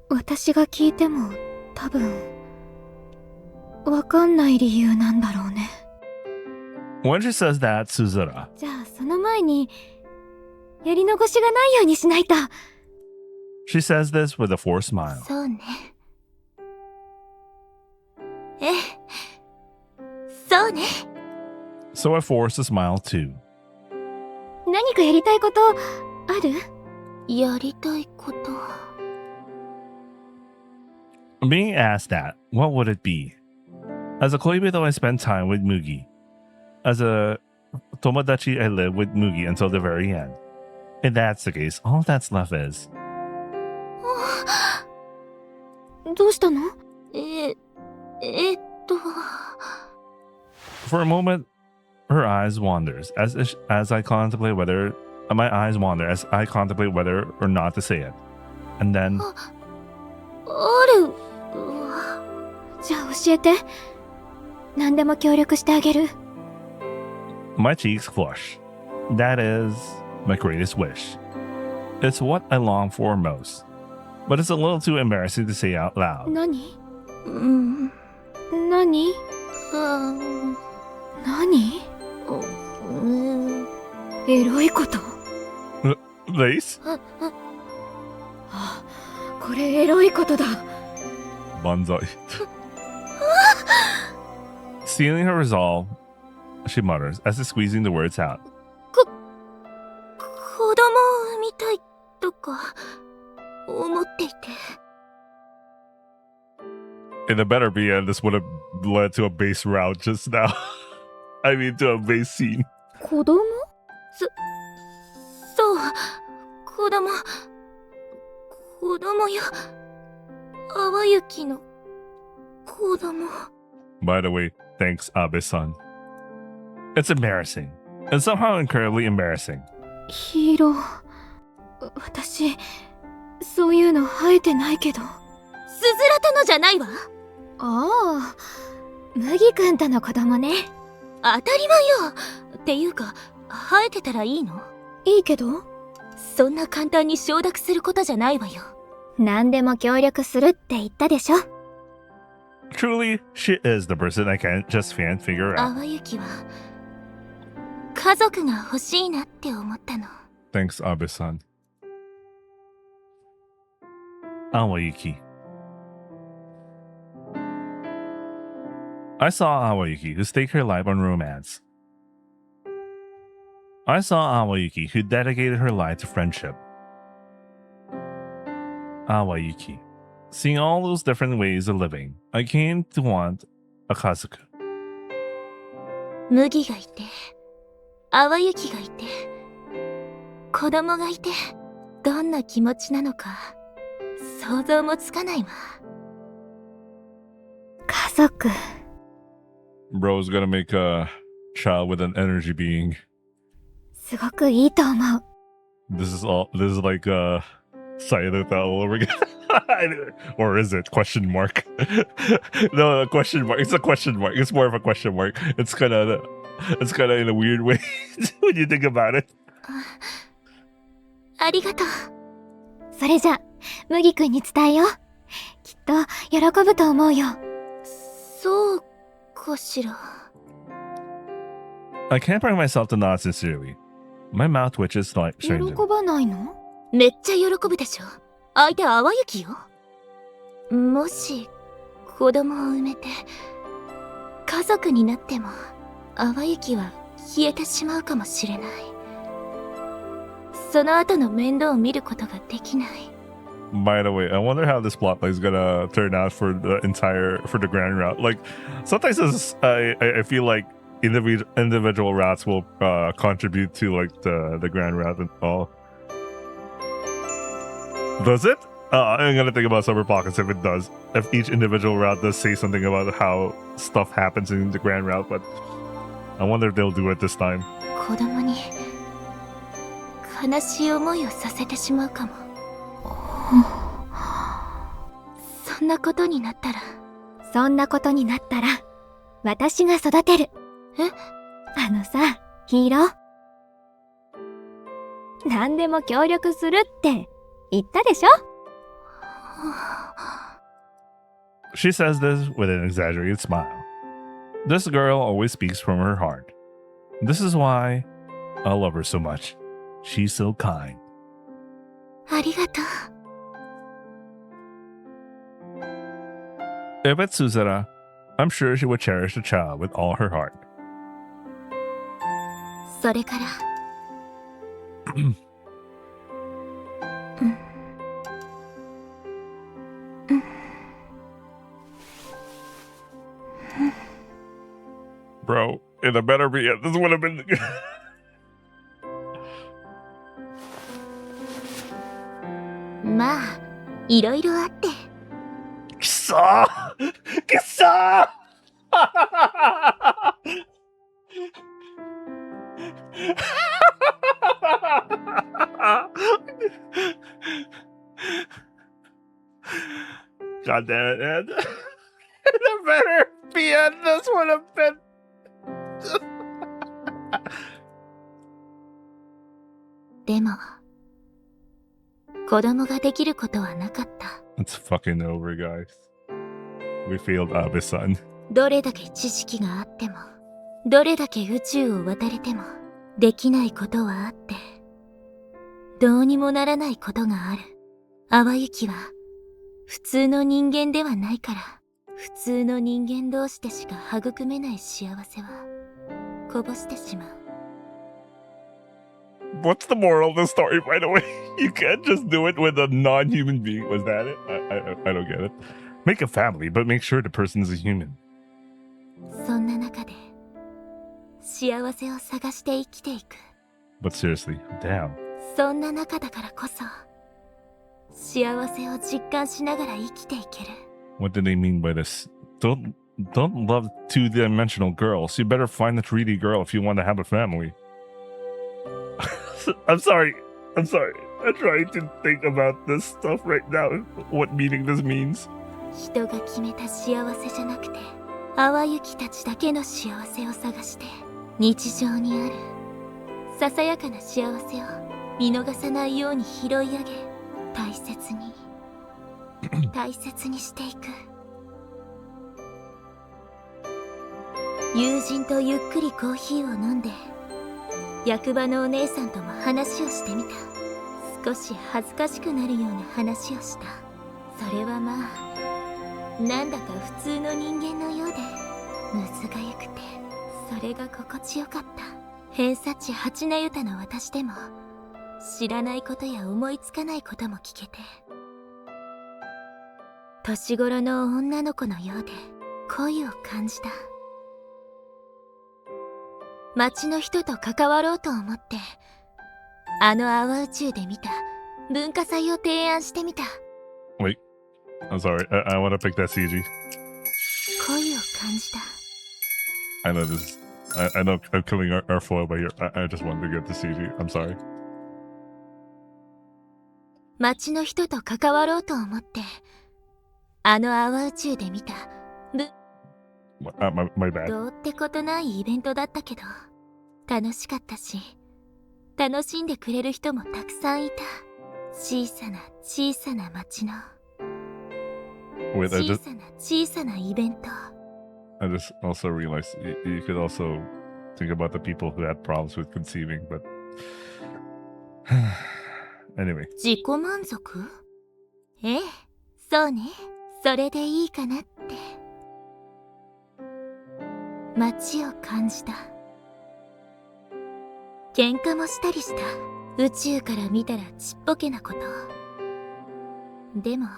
私が聞いても多分わかんない理由なんだろうね。 When she says that, Suzura. じゃあその前にやり残しがないようにしないと。 She says this with a forced smile. そうね。ええ。そうね。 So I forced a smile too. 何かやりたいことある？やりたいこと。Being asked that, what would it be? As a koibito, I spend time with Mugi. As a tomodachi, I live with Mugi until the very end. If that's the case, all that's left is... どうしたの？ For a moment, her eyes wanders as I contemplate whether... my eyes wander as I contemplate whether or not to say it. And then... あるわ。じゃあ教えて。何でも協力してあげる。My cheeks flush. That is my greatest wish. It's what I long for most. But it's a little too embarrassing to say out loud. 何？うん。何？何？エロいこと？ Lace? あ、これエロいことだ。Banzai. Stealing her resolve, she mutters as if squeezing the words out. 子供を産みたいとか思っていて。In the better be end, this would have led to a base route just now. I mean, to a base scene. 子供？そう、子供よ。淡雪の子供。By the way, thanks, Abe-san. It's embarrassing. And somehow incredibly embarrassing. ヒーロー。私、そういうの生えてないけど。スズラとのじゃないわ。ああ、麦くんとの子供ね。当たり前よ。っていうか、生えてたらいいの？いいけど？そんな簡単に承諾することじゃないわよ。何でも協力するって言ったでしょ。Truly, she is the person I can't figure out. 淡雪は家族が欲しいなって思ったの。Thanks, Abe-san. Awayuki. I saw Awayuki who staked her life on romance. I saw Awayuki who dedicated her life to friendship. Awayuki. Seeing all those different ways of living, I came to want a Kazuku. 麦がいて、淡雪がいて、子供がいて、どんな気持ちなのか想像もつかないわ。家族。Bro's gonna make a child with an energy being. すごくいいと思う。This is like Silent all over again. Or is it? Question mark. No, a question mark. It's a question mark. It's more of a question mark. It's kind of in a weird way when you think about it. ありがとう。それじゃ、麦くんに伝えよう。きっと喜ぶと思うよ。そうかしら。I can't bring myself to nod sincerely. My mouth twitches like 喜ばないの？めっちゃ喜ぶでしょ。相手淡雪よ。もし子供を産めて家族になっても淡雪は消えてしまうかもしれない。その後の面倒を見ることができない。By the way, I wonder how this plotline is gonna turn out for the grand route. Like sometimes I feel like individual routes will contribute to like the grand route and all. Does it? I'm gonna think about Summer Pockets if it does. If each individual route does say something about how stuff happens in the grand route, but I wonder if they'll do it this time. 子供に悲しい思いをさせてしまうかも。そんなことになったら私が育てる。え？あのさ、ヒーロー。何でも協力するって言ったでしょ？ She says this with an exaggerated smile. This girl always speaks from her heart. This is why I love her so much. She's so kind. ありがとう。If it's Suzera, I'm sure she would cherish the child with all her heart. それから it better be it. This would have been. まあいろいろあって。くそーくそーGod damn it, Ed. It better be Ed. This would have been. でも子供ができることはなかった。 It's fucking over, guys. We failed Abe-san. どれだけ知識があっても、どれだけ宇宙を渡れても、できないことはあって、どうにもならないことがある。淡雪は普通の人間ではないから、普通の人間同士でしか育めない幸せはこぼしてしまう。 What's the moral of the story, by the way? You can't just do it with a non-human being. Was that it? I don't get it. Make a family, but make sure the person is a human. そんな中で幸せを探して生きていく。 But seriously, damn. そんな中だからこそ幸せを実感しながら生きていける。 What did they mean by this? Don't love two-dimensional girls. You better find a 3D girl if you want to have a family. I'm sorry. I'm trying to think about this stuff right now. What meaning this means. 人が決めた幸せじゃなくて、淡雪たちだけの幸せを探して、日常にあるささやかな幸せを見逃さないように拾い上げ、大切にしていく。友人とゆっくりコーヒーを飲んで、役場のお姉さんとも話をしてみた。少し恥ずかしくなるような話をした。それはまあなんだか普通の人間のようでむずがゆくて、それが心地よかった。偏差値8なゆたの私でも知らないことや思いつかないことも聞けて、年頃の女の子のようで恋を感じた。街の人と関わろうと思って、あの淡宇宙で見た文化祭を提案してみた。 Wait, I'm sorry. I want to pick that CG. 恋を感じた。 I know this. I know I'm killing our foil by here. I just wanted to get the CG. I'm sorry. 街の人と関わろうと思って、あの淡宇宙で見たMy bad. どうってことないイベントだったけど、楽しかったし、楽しんでくれる人もたくさんいた。小さな小さな街の Wait, 小さなイベント。 I just also realized you could also think about the people who had problems with conceiving, but anyway. 自己満足？ええ、そうね。それでいいかなって。街を感じた。喧嘩もしたりした。宇宙から見たらちっぽけなこと。でも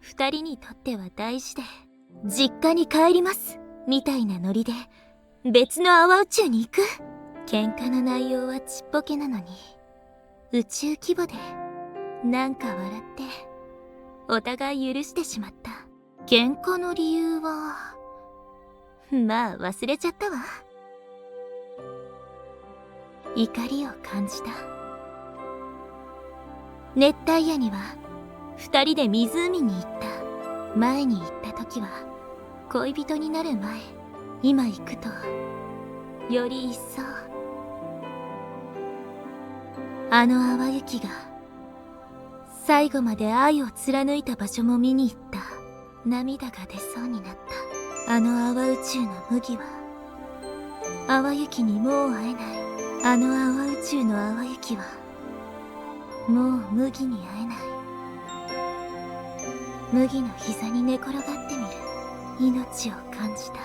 二人にとっては大事で、実家に帰りますみたいなノリで別の淡宇宙に行く。喧嘩の内容はちっぽけなのに、宇宙規模でなんか笑ってお互い許してしまった。喧嘩の理由はまあ忘れちゃったわ。怒りを感じた。熱帯夜には二人で湖に行った。前に行った時は恋人になる前、今行くとより一層あの淡雪が最後まで愛を貫いた場所も見に行った。涙が出そうになった。あの淡宇宙の麦は淡雪にもう会えない。あの淡宇宙の淡雪はもう麦に会えない。麦の膝に寝転がってみる。命を感じた。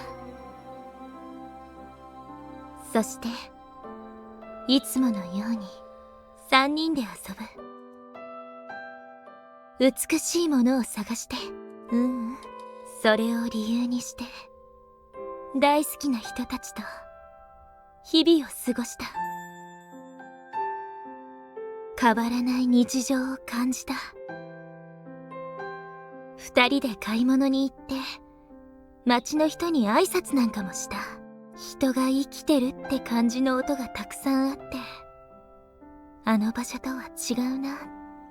そしていつものように3人で遊ぶ。美しいものを探して、それを理由にして大好きな人たちと日々を過ごした。変わらない日常を感じた。二人で買い物に行って、街の人に挨拶なんかもした。人が生きてるって感じの音がたくさんあって、あの場所とは違うな。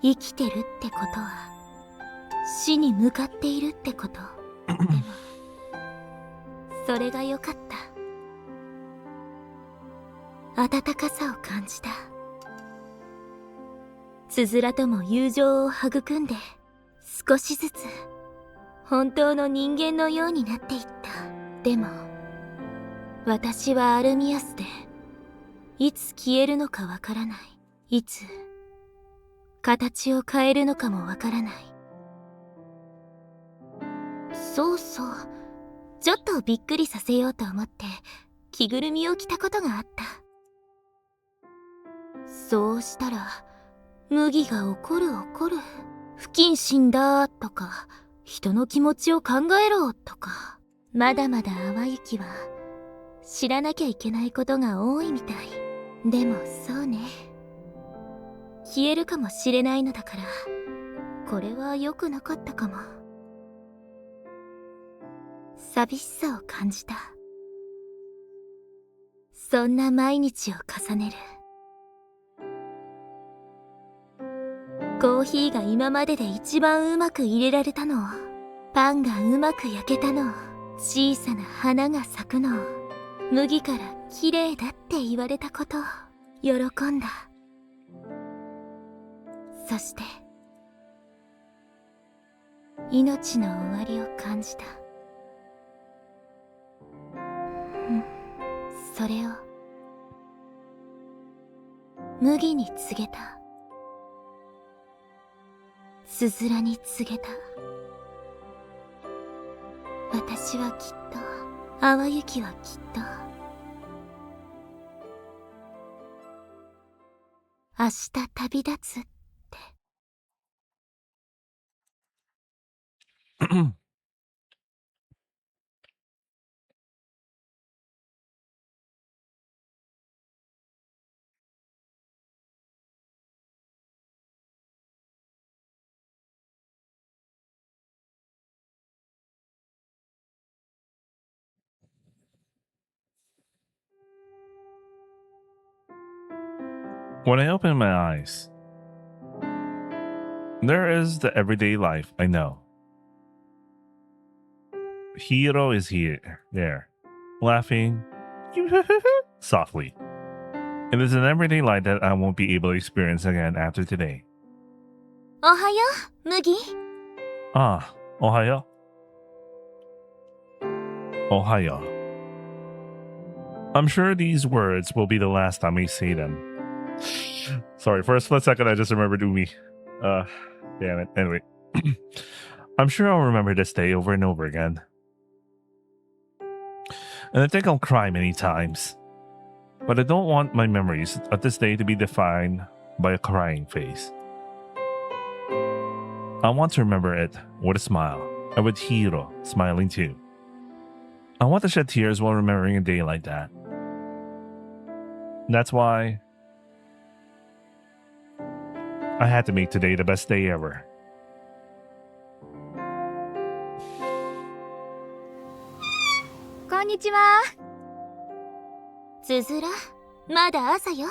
生きてるってことは、死に向かっているってこと。でも、それが良かった。温かさを感じた。つづらとも友情を育んで、少しずつ本当の人間のようになっていった。でも私はアルミアスで、いつ消えるのかわからない。いつ形を変えるのかもわからない。そうそう、ちょっとびっくりさせようと思って着ぐるみを着たことがあった。そうしたら麦が怒る。不謹慎だとか、人の気持ちを考えろとか、まだまだ淡雪は知らなきゃいけないことが多いみたい。でもそうね、消えるかもしれないのだから、これは良くなかったかも。寂しさを感じた。そんな毎日を重ねる。コーヒーが今までで一番うまく入れられたの、パンがうまく焼けたの、小さな花が咲くの、麦から綺麗だって言われたこと、喜んだ。そして命の終わりを感じた。それを麦に告げた。つづらに告げた。私はきっと、淡雪はきっと、明日旅立つって。When I open my eyes, there is the everyday life I know. Hiro is there, laughing softly. It is an everyday life that I won't be able to experience again after today. おはよう、麦。Ah, Ohayo. Ohayo. I'm sure these words will be the last time I say them. Sorry, for a split second I just remembered Umi. Damn it. Anyway. I'm sure I'll remember this day over and over again. And I think I'll cry many times. But I don't want my memories of this day to be defined by a crying face. I want to remember it with a smile, and with Hiro smiling too. I want to shed tears while remembering a day like that. That's why I had to make today the best day ever. こんにちは。つづら、まだ朝よ。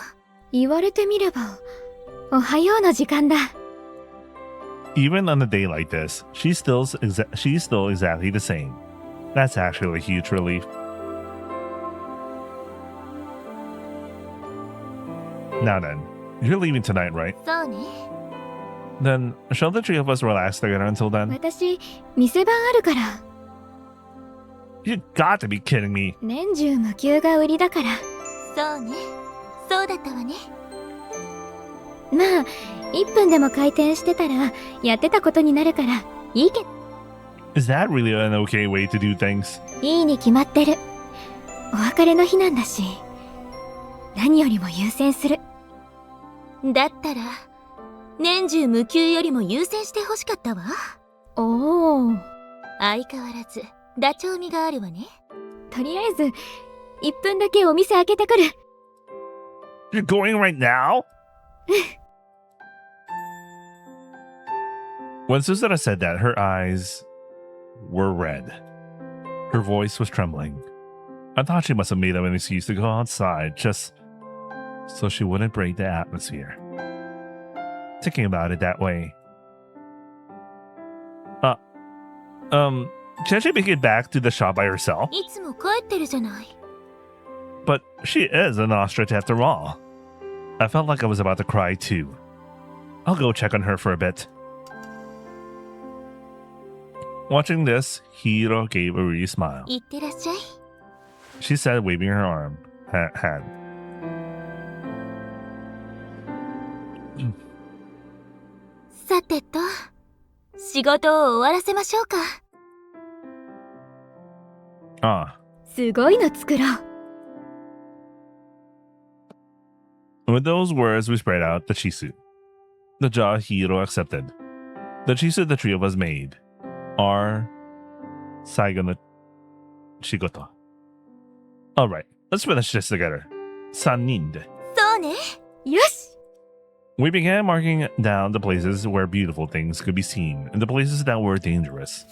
言われてみれば、おはようの時間だ。Even on a day like this, she's still exactly the same. That's actually a huge relief. Now then, you're leaving tonight, right? そうね。 Then, shall the three of us relax together until then? 私、店番あるから。You got to be kidding me. 年中無休が売りだから。そうね。そうだったわね。まあ、1分でも回転してたら、やってたことになるから、いいけど。Is that really an okay way to do things? いいに決まってる。お別れの日なんだし、何よりも優先する。だったら、年中無休よりも優先してほしかったわ。おお。相変わらず、ダチョウ味があるわね。とりあえず、1分だけお店開けてくる。 You're going right now? When Susara said that, her eyes were red. Her voice was trembling. I thought she must have made up an excuse to go outside just so she wouldn't break the atmosphere. Thinking about it that way. Can she make it back to the shop by herself? いつも帰ってるじゃない。 But she is an ostrich after all. I felt like I was about to cry too. I'll go check on her for a bit. Watching this, Hiro gave a weary smile. いってらっしゃい。 She said, waving her hand. さてと、仕事を終わらせましょうか。 Ah. すごいの作ろう。 With those words, we spread out the chisu. The job Hiro accepted. The chisu the three of us made. Our Saigo no Shigoto. Alright, let's finish this together. 3人で。そうね。よし。 We began marking down the places where beautiful things could be seen and the places that were dangerous.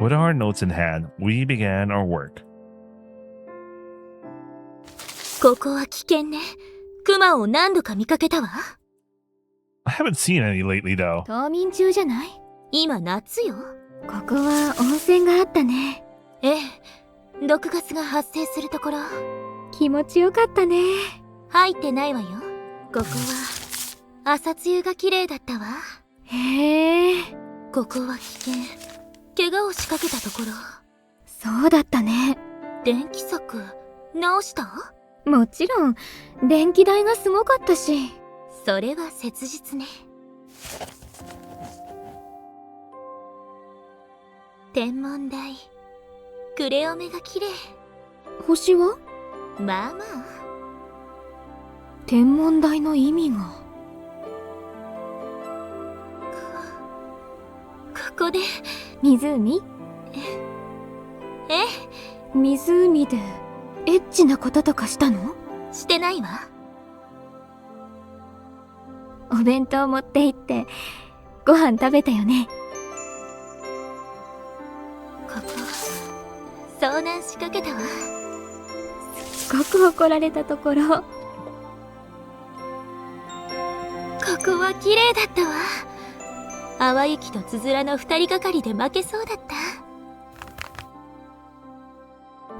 With our notes in hand, we began our work. ここは危険ね。クマを何度か見かけたわ。 I haven't seen any lately though. 冬眠中じゃない？今夏よ。ここは温泉があったね。ええ、毒ガスが発生するところ。気持ちよかったね。入ってないわよ。ここは朝露が綺麗だったわ。へえ。ここは危険。怪我を仕掛けたところ。そうだったね。電気柵直した？もちろん電気代がすごかったし。それは切実ね。天文台クレオメが綺麗。星は？まあまあ。天文台の意味が。ここで湖？ええ、湖でエッチなこととかしたの？してないわ。お弁当持って行ってご飯食べたよね。ここ遭難しかけたわ。すっごく怒られたところ。ここは綺麗だったわ。淡雪とつづらの二人がかりで負けそうだった。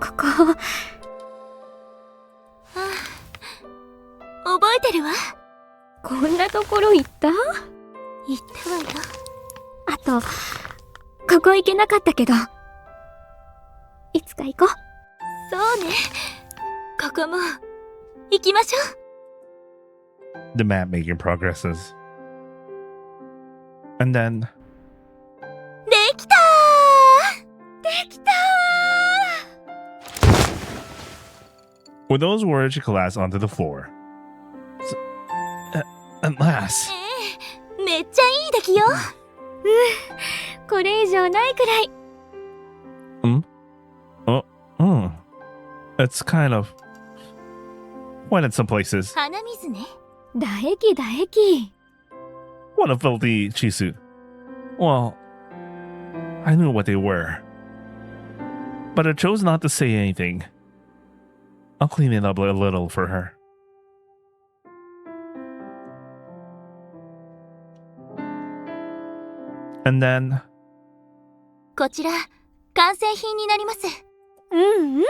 ここ覚えてるわ。こんなところ行った？行ったわよ。あとここ行けなかったけどいつか行こう。そうね。ここも行きましょう。 The map making progresses. And then できたー！できたー！ with those words, she collapsed onto the floor. At last. ええ、めっちゃいい出来よ。これ以上ないくらい。It's kind of wet in some places. 鼻水ね。唾液唾液。 What a filthy chisu. Well, I knew what they were. But I chose not to say anything. I'll clean it up a little for her. And then こちら完成品になります。うんうん。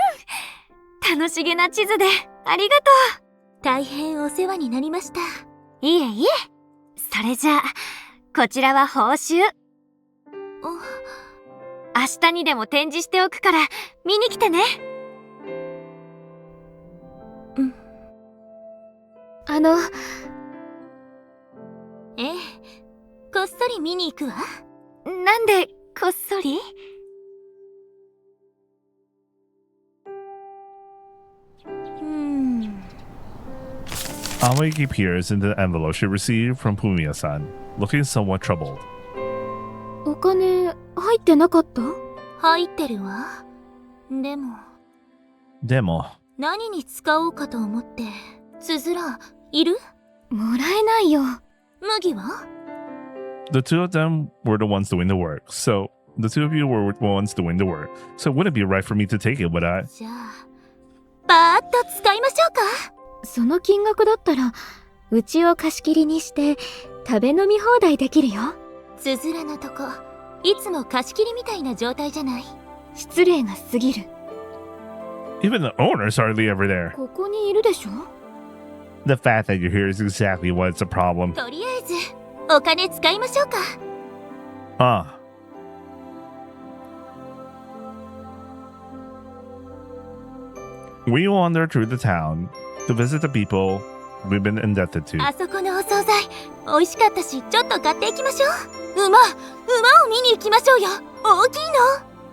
楽しげな地図でありがとう。大変お世話になりました。いえいえ。それじゃあこちらは報酬。明日にでも展示しておくから見に来てね。うん。ええ、こっそり見に行くわ。なんでこっそりAwayuki peers into the envelope she received from Pumiya-san, looking somewhat troubled. お金入ってなかった？入ってるわ。でも。何に使おうかと思って。つづら、いる？もらえないよ。麦は？ The two of them were the ones doing the work. So the two of you were the ones doing the work. So it wouldn't be right for me to take it, would I? じゃあ、バーッと使いましょうか。その金額だったら、うちを貸し切りにして、食べ飲み放題できるよ。つづらのとこ、いつも貸し切りみたいな状態じゃない？失礼が過ぎる。Even the owner's hardly ever there. ここにいるでしょ？ The fact that you're here is exactly what's a problem. とりあえず、お金使いましょうか。Ah. We wander through the town to visit the people we've been indebted to. あそこのお惣菜、美味しかったし、ちょっと買っていきましょう。馬を見に行きましょうよ。大きい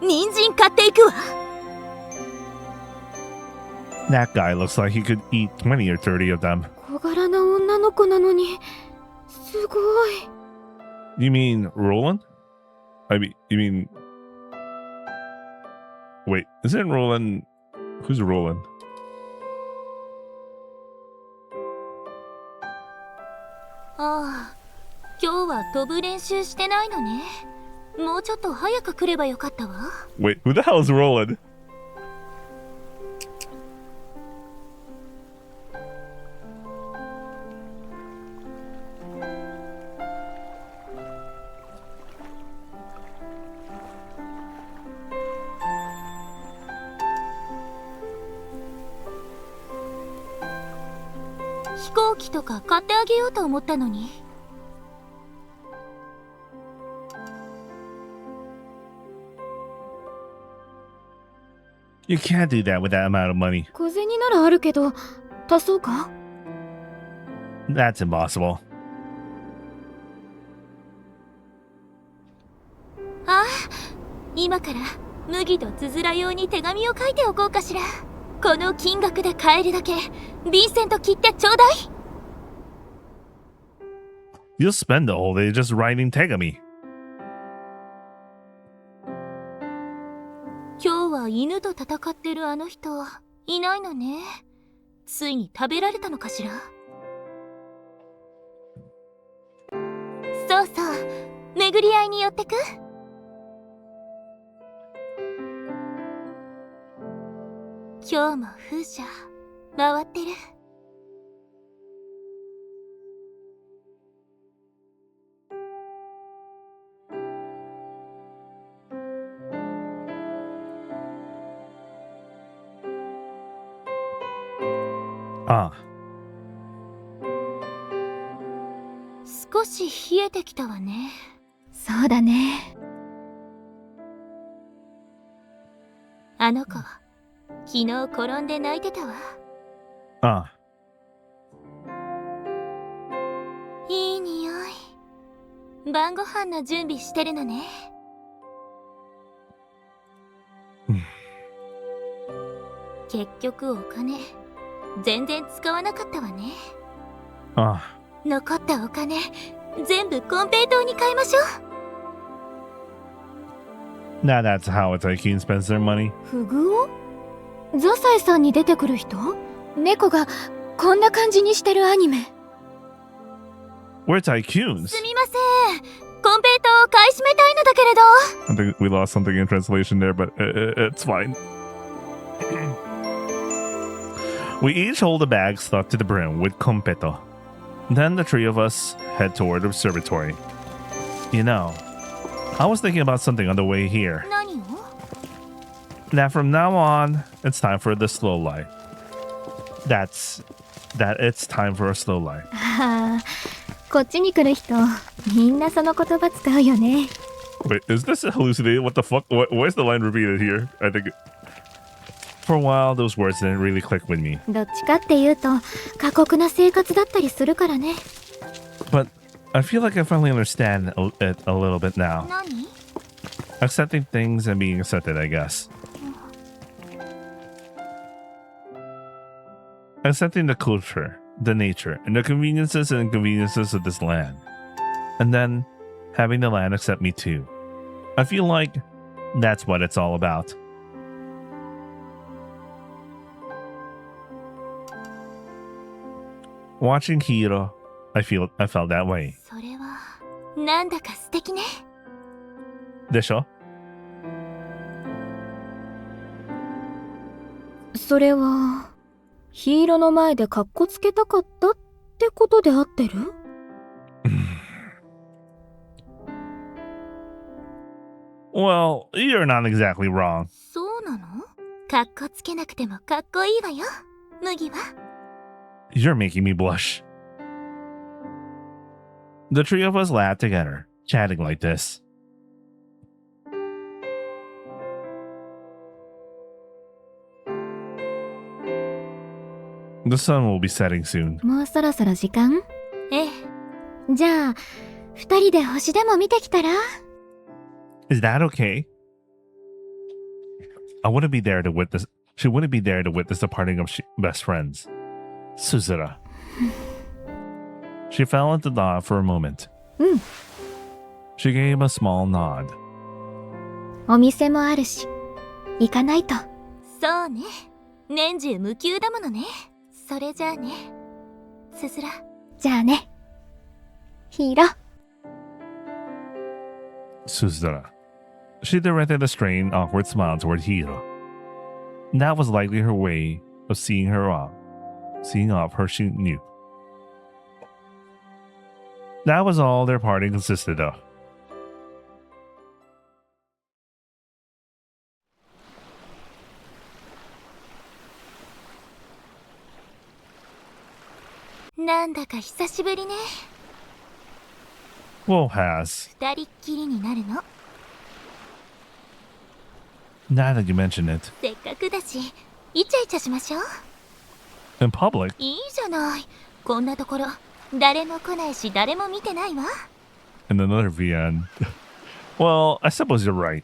の。人参買っていくわ。That guy looks like he could eat 20 or 30 of them. 小柄な女の子なのに、すごい。You mean Roland? You mean... Wait, isn't Roland... Who's Roland? ああ、今日は飛ぶ練習してないのね。もうちょっと早く来ればよかったわ。Wait, who the hell is Roland?飛行機とか買ってあげようと思ったのに。You can't do that with that amount of money. 小銭ならあるけど、足そうか？ That's impossible. ああ、今から麦とつづら用に手紙を書いておこうかしら。この金額で買えるだけヴィンセント切ってちょうだい。You'll spend the whole day just writing tegami. 今日は犬と戦ってるあの人いないのね。ついに食べられたのかしら。そうそう、巡り合いに寄ってく。今日も風車回ってる。Ah. 少し冷えてきたわね。そうだね。あの子、昨日転んで泣いてたわ。Ah. いい匂い。晩ご飯の準備してるのね。結局お金全然使わなかったわね。Ah. 残ったお金全部コンペイトーに変えましょう。Now that's how a tycoon spends their money. フグオ？ザサイさんに出てくる人？猫がこんな感じにしてるアニメ。We're tycoons. すみません。コンペイトーを買い占めたいのだけれど。I think we lost something in translation there, but it's fine. We each hold a bag stuck to the brim with competo. Then the three of us head toward the observatory. You know, I was thinking about something on the way here. 何を？ That from now on, it's time for the slow life. That it's time for a slow life. ああ、こっちに来る人、みんなその言葉使うよね。 Wait, is this hallucinated? What the fuck? Why is the line repeated here? I think... For a while, those words didn't really click with me. どっちかっていうと、過酷な生活だったりするからね。But I feel like I finally understand it a little bit now. 何？ Accepting things and being accepted, I guess. Accepting the culture, the nature, and the conveniences and inconveniences of this land. And then having the land accept me too. I feel like that's what it's all about. Watching Hiro, I felt that way. それはなんだか素敵ね。でしょ？それはヒーローの前でカッコつけたかったってことで合ってる？Well, you're not exactly wrong. そうなの？かっこつけなくてもかっこいいわよ、麦は。You're making me blush. The three of us laughed together, chatting like this. The sun will be setting soon. もうそろそろ時間？ええ。じゃあ二人で星でも見てきたら？ Is that okay? I wouldn't be there to witness. She wouldn't be there to witness the parting of best friends. Suzura. She fell into thought for a moment. She gave a small nod. お店もあるし行かないと。そうね。年中無休だものね。それじゃあね、すずら。じゃあね、ヒーロー。Suzura. She directed a strained, awkward smile toward Hiro. That was likely her way of seeing off her she knew. That was all their parting consisted of. なんだか久しぶりね。Woe has. 二人っきりになるの。Now that you mention it. せっかくだし、イチャイチャしましょう。In public? いいじゃない。こんなところ、誰も来ないし誰も見てないわ。In another VN. Well, I suppose you're right.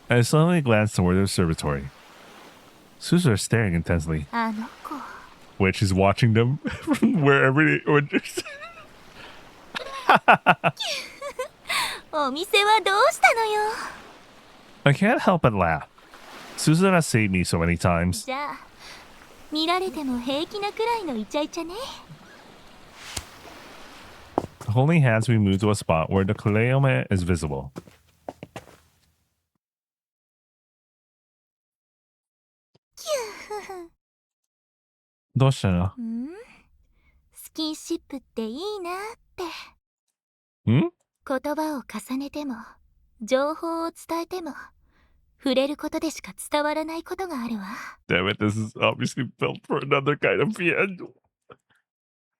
I suddenly glanced toward the observatory. Suzura is staring intensely. あの子。 Wait, she's watching them from wherever they or お店はどうしたのよ。 I can't help but laugh. Suzura saved me so many times. じゃあ、見られても平気なくらいのイチャイチャね。 Holding hands, we move to a spot where the Kuleome is visible. どうしたの？スキンシップっていいなって。ん？言葉を重ねても、情報を伝えても、触れることでしか伝わらないことがあるわ。Damn it, this is obviously built for another kind of VN.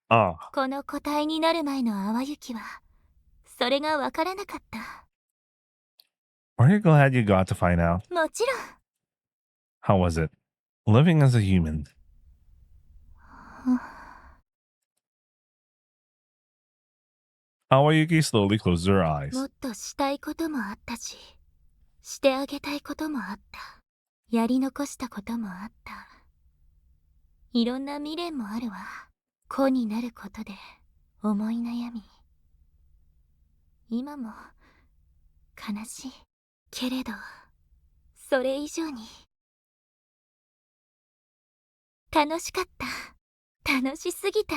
ああ。この個体になる前の淡雪は、それがわからなかった。Are you glad you got to find out? もちろん。 How was it? Living as a human. Awayuki slowly closed her eyes. もっとしたいこともあったし、してあげたいこともあった。やり残したこともあった。いろんな未練もあるわ。子になることで思い悩み。今も悲しい。けれど、それ以上に楽しかった。楽しすぎた。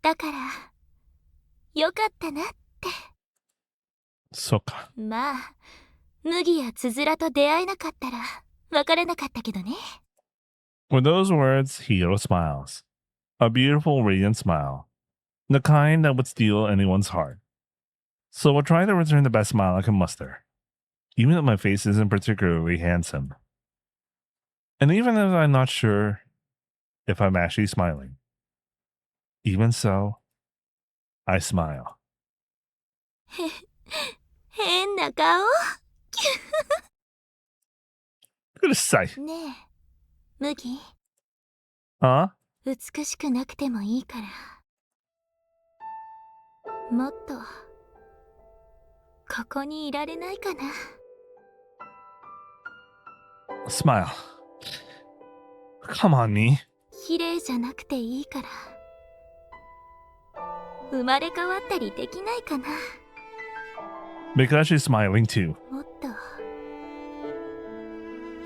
だから、よかったなって。そっか。まあ、麦やつづらと出会えなかったら、わからなかったけどね。With those words, Hiro smiles. A beautiful, radiant smile. The kind that would steal anyone's heart. So I'll try to return the best smile I can muster. Even if my face isn't particularly handsome. And even if I'm not sure if I'm actually smiling. Even so, I smile. 変な顔。うるさい。ねえ、麦。Huh? 美しくなくてもいいから。もっと、ここにいられないかな。Smile. Come on, me. 綺麗じゃなくていいから。生まれ変わったりできないかな。Because she's smiling too. もっと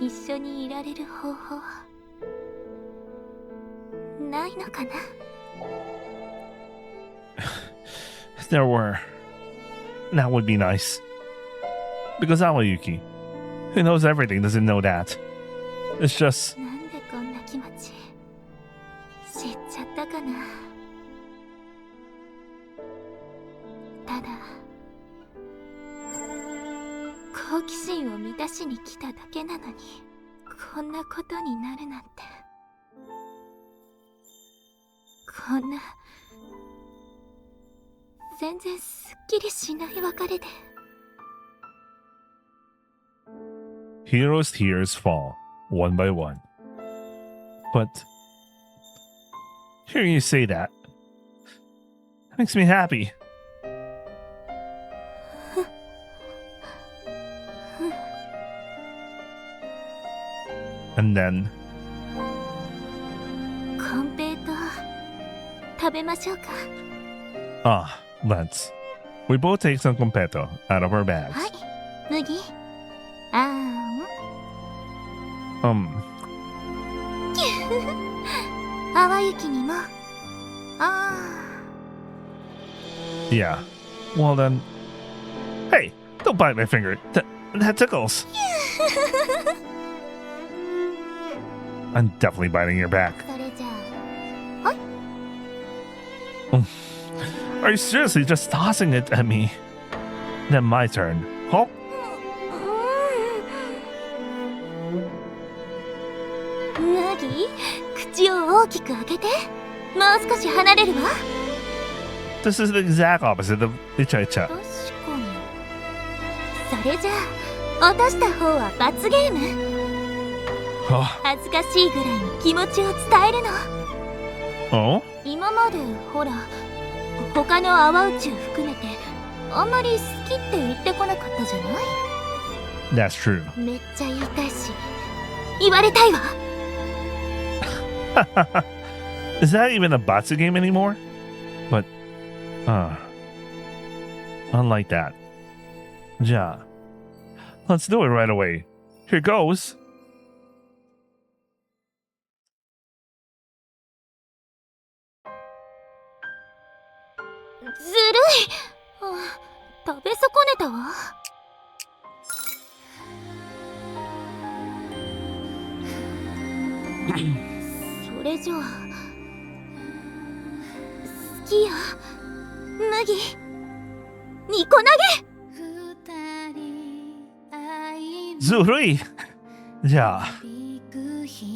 一緒にいられる方法ないのかな。If there were, that would be nice. Because Awayuki, who knows everything, doesn't know that. It's just, なんでこんな気持ち知っちゃったかな。ただ好奇心を満たしに来ただけなのにこんなことになるなんて。こんな全然すっきりしない別れで。 Hero's tears fall, one by one. But hearing you say that makes me happy. And then コンペイト食べましょうか。 let's. We both take some competto out of our bags. はい、麦。淡雪にも。Yeah. Well then. Hey, don't bite my finger. That tickles. I'm definitely biting your back. それじゃあ、はい。 Are you seriously just tossing it at me? Then my turn. Oh, 麦、口を大きく開けて。もう少し離れるわ。 this is the exact opposite of Icha Icha. 確かに。それじゃあ、落とした方は罰ゲーム。 Oh, 恥ずかしいぐらいに気持ちを伝えるの。 oh? 今までほら他の阿波宇宙含めてあんまり好きって言ってこなかったじゃない。 That's true. めっちゃ言いたいし言われたいわ。 Is that even a Batsu game anymore? But, unlike that. Ja. Let's do it right away. Here goes. ずるい。食べ損ねたわ。それじゃあ好きや麦ニコ投げ。 Zurui. Ja.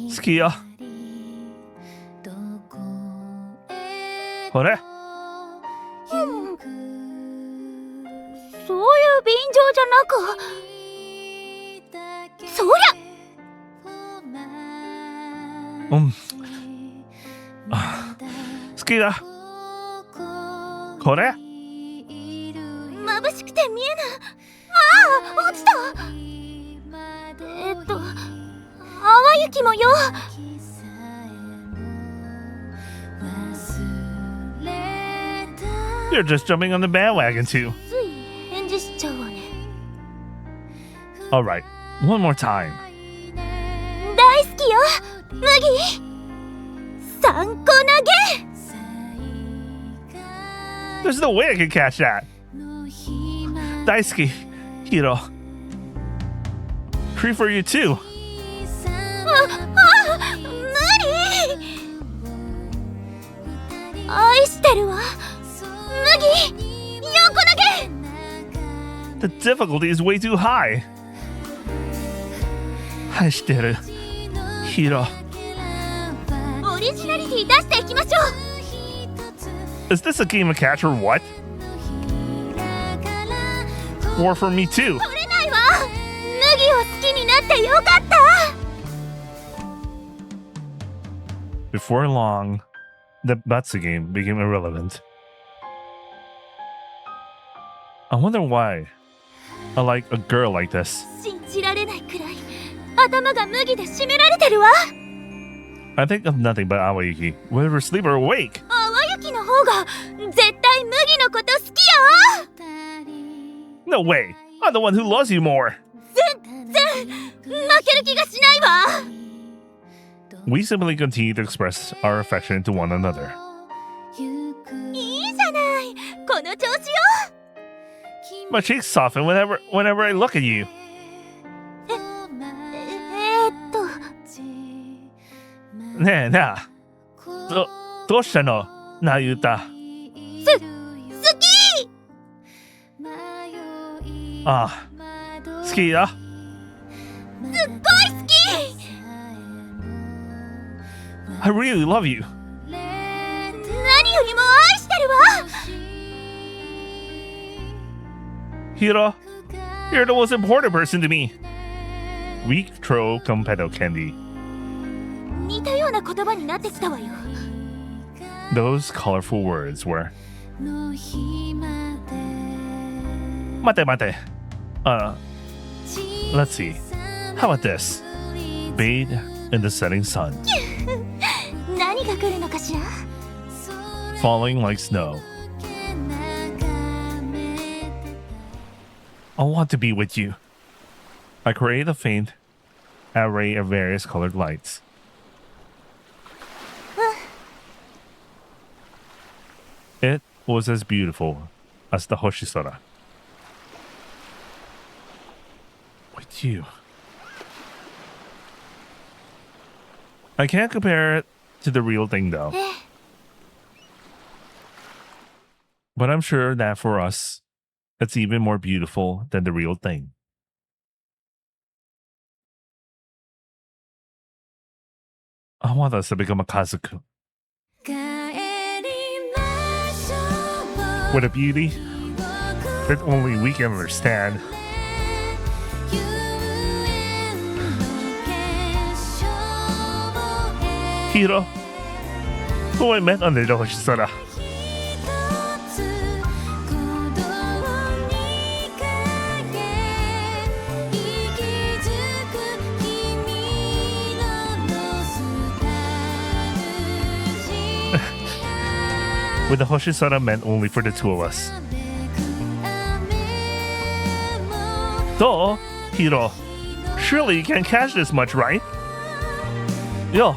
Skiya. Kore? そういう便乗じゃなく、そりゃ。 好きだ。これ？眩しくて見えぬ。ああ、落ちた。淡雪もよ。 You're just jumping on the bandwagon too. つい返事しちゃうわね。 Alright, one more time. 大好きよ麦。3個投げ。 There's no way I can catch that. Daisuke, Hiro. Free for you too. 無理。愛してるわ麦。4個投げ。 The difficulty is way too high. 愛してる、Hiro. オリジナリティ出していきましょう。 Is this a game of catch or what? Or for me too. 取れないわ。麦を好きになってよかった。 Before long, the Batsu game became irrelevant. I wonder why I like a girl like this. 信じられないくらい頭が麦で締められてるわ。 I think of nothing but Awayuki, whether asleep or awake. 淡雪の方が絶対麦のこと好きよ。 No way! I'm the one who loves you more! 全然負ける気がしないわ。 We simply continue to express our affection to one another. いいじゃない。この調子よ。My cheeks soften whenever I look at you. ねえなあ、どうしたのなゆうた。好きああ、好きだ。すっごい好き I really love you. 何よりも愛してるわ Hiro, you're the most important person to me. Weak throw competitive candy. 似たような言葉になってきたわよ Those colorful words were. 待て待て。Let's see. How about this? Bathe in the setting sun, 何が来るのかしら falling like snow. I want to be with you. I create a faint array of various colored lights. It was as beautiful as the Hoshisora. With you. I can't compare it to the real thing though. But I'm sure that for us, it's even more beautiful than the real thing. I want us to become a Kazuku. With a beauty that only we can understand. Hiro, who I met under the Hoshisora. With the Hoshisora meant only for the two of us. So, Hiro, surely you can't catch this much, right? Yo.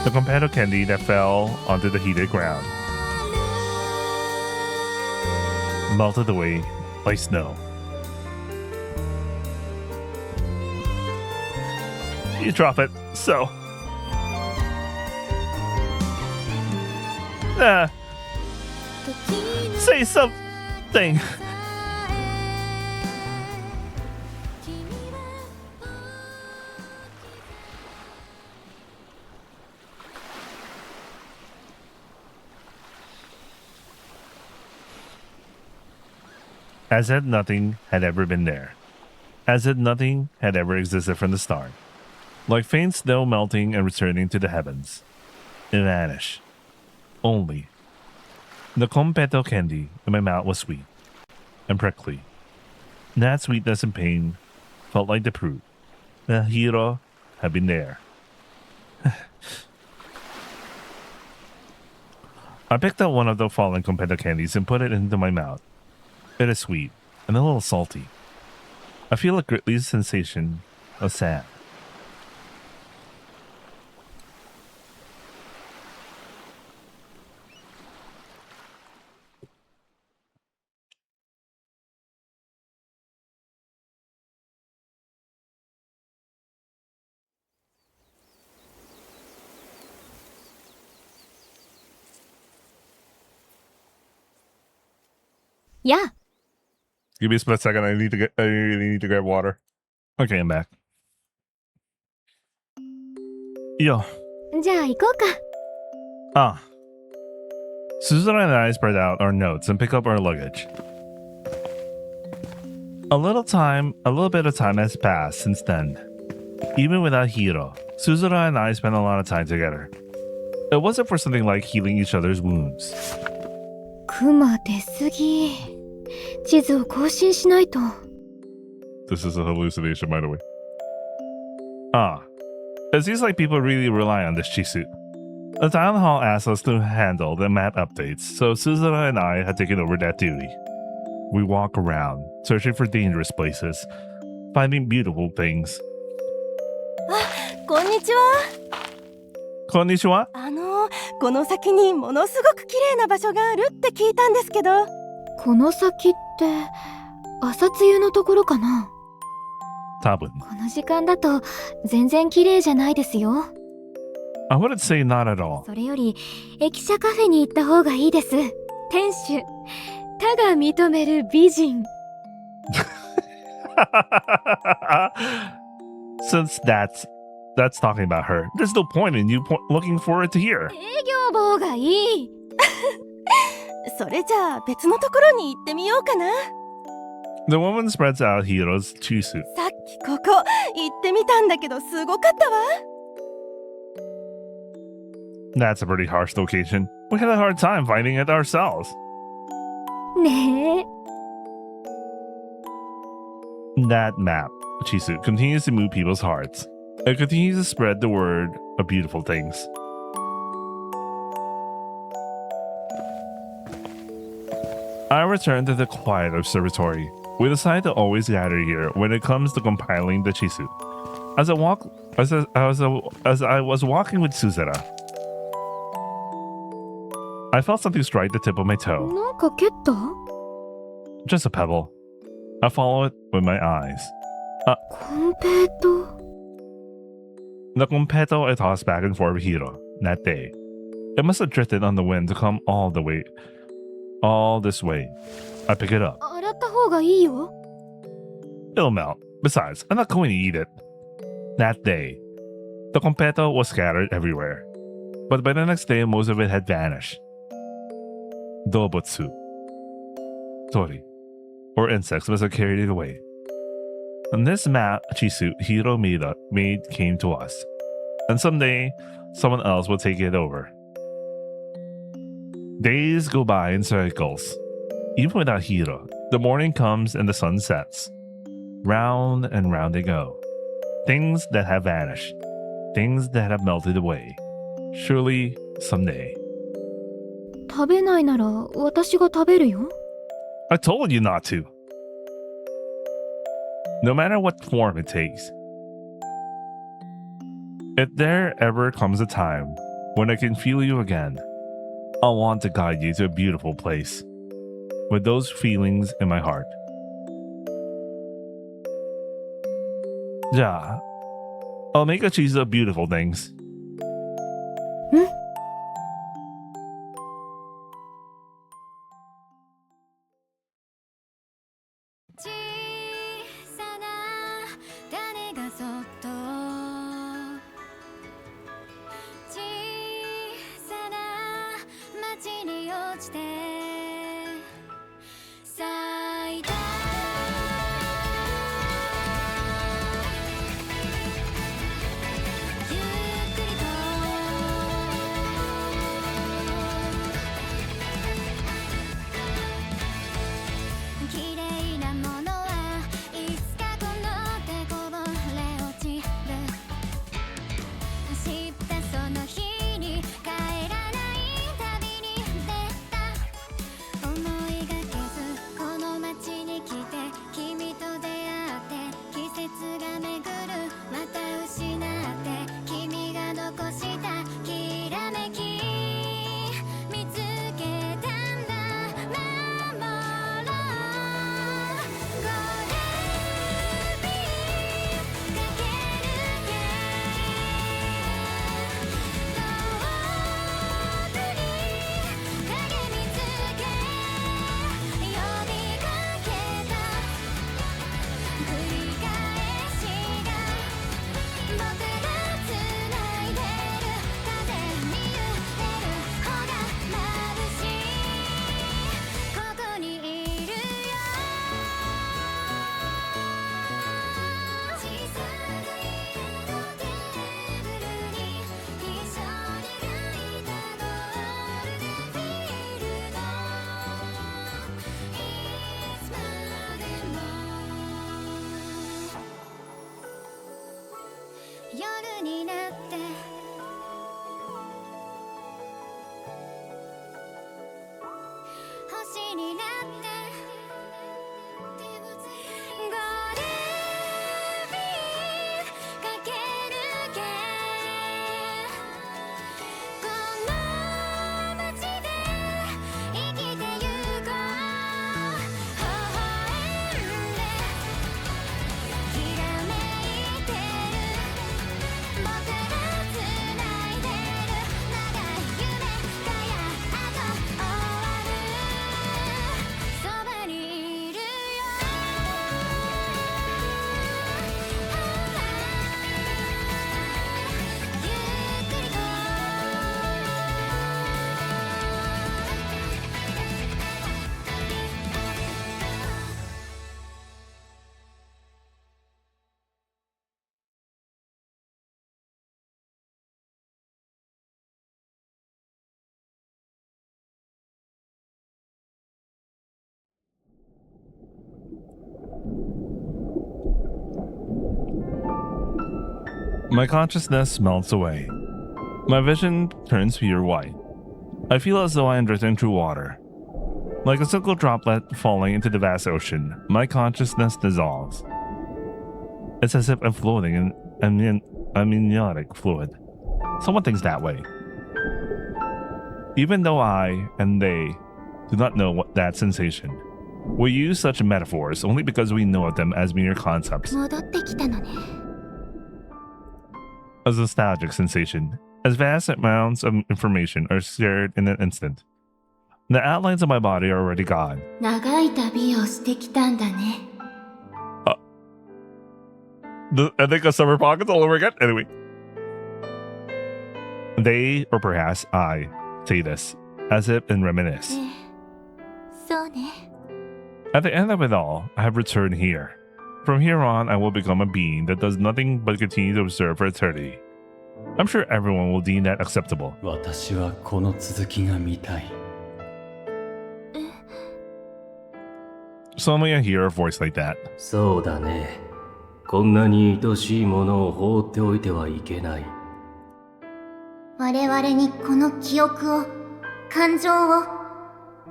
The competitive candy that fell onto the heated ground melted away like snow. You drop it, so. Say something. As if nothing had ever been there. As if nothing had ever existed from the start. Like faint snow melting and returning to the heavens. It vanished. Only. The competitive candy in my mouth was sweet and prickly. That sweetness and pain felt like the proof that Hiro had been there. I picked up one of the fallen competitive candies and put it into my mouth. It is sweet and a little salty. I feel a gritty sensation of sad. Yeah. Give me a split second. I really need to grab water. Okay, I'm back. Yo. じゃあ行こうか Suzura and I spread out our notes and pick up our luggage. A little bit of time has passed since then. Even without Hiro, Suzura and I spent a lot of time together. It wasn't for something like healing each other's wounds. クマ出すぎ地図を更新しないと This is a hallucination, by the way. It seems like people really rely on this Chisu. The town hall asked us to handle the map updates, so Suzura and I had taken over that duty. we walk around, searching for dangerous places, finding beautiful things. こんにちは。Konnichiwa? この先にものすごく綺麗な場所があるって聞いたんですけど。この先って朝露のところかな。多分。この時間だと全然綺麗じゃないですよ。 I wouldn't say not at all. それより駅舎カフェに行った方がいいです。店主他が認める美人。Since that's talking about her, there's no point in you looking forward to here. 営業棒がいい。それじゃあ別のところに行ってみようかな。 The woman spreads out Hiro's chisu. さっきここ行ってみたんだけどすごかったわ。 That's a pretty harsh location. We had a hard time finding it ourselves. ねえ。 That map, Chisu, continues to move people's hearts. It continues to spread the word of beautiful things. I return to the quiet observatory. We decide to always gather here when it comes to compiling the Chisu. As I was walking with Suzera, I felt something strike the tip of my toe. なんか蹴った？ Just a pebble. I follow it with my eyes. コンペイト。 The competto I tossed back and forth with Hiro that day. It must have drifted on the wind to come all this way. I pick it up. 洗った方がいいよ。 It'll melt. Besides, I'm not going to eat it. That day, the competto was scattered everywhere. But by the next day, most of it had vanished. Dobotsu, tori, or insects must have carried it away. And this map Chisu Hiro made came to us. And someday, someone else will take it over. Days go by in circles. Even without Hiro, the morning comes and the sun sets. Round and round they go. Things that have vanished. Things that have melted away. Surely, someday. 食べないなら私が食べるよ。 I told you not to. No matter what form it takes. If there ever comes a time when I can feel you again, I'll want to guide you to a beautiful place with those feelings in my heart. じゃあ I'll make a choose of beautiful things. 小さな種がそっと小さな町に落ちて咲いたゆっくりと綺麗なものはいつかこの手こぼれ落ちる知ったその日に帰らない旅に出た My consciousness melts away. My vision turns pure white. I feel as though I am drifting through water. Like a single droplet falling into the vast ocean, my consciousness dissolves. It's as if I'm floating in amniotic fluid. Someone thinks that way. Even though I and they do not know what that sensation. We use such metaphors only because we know of them as mere concepts. 戻ってきたのね。 A nostalgic sensation, as vast amounts of information are shared in an instant. The outlines of my body are already gone. 長い旅をしてきたんだね。 I think a summer pockets all over again. Anyway. They, or perhaps I, say this, as if and reminisce. そうね。 At the end of it all, I have returned here. From here on, I will become a being that does nothing but continue to observe for eternity. I'm sure everyone will deem that acceptable. 私はこの続きが見たい。 Suddenly I hear a voice like that. そうだね。こんなに愛しいものを放っておいてはいけない。我々にこの記憶を、感情を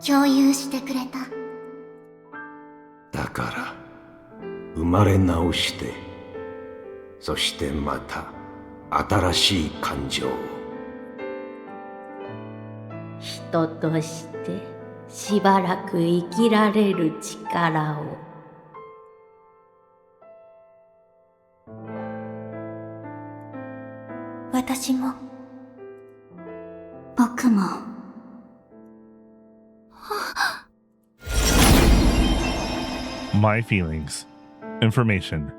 共有してくれた。だから生まれ直して、そしてまた新しい感情を。人としてしばらく生きられる力を。私も、僕も。 My feelings. Information.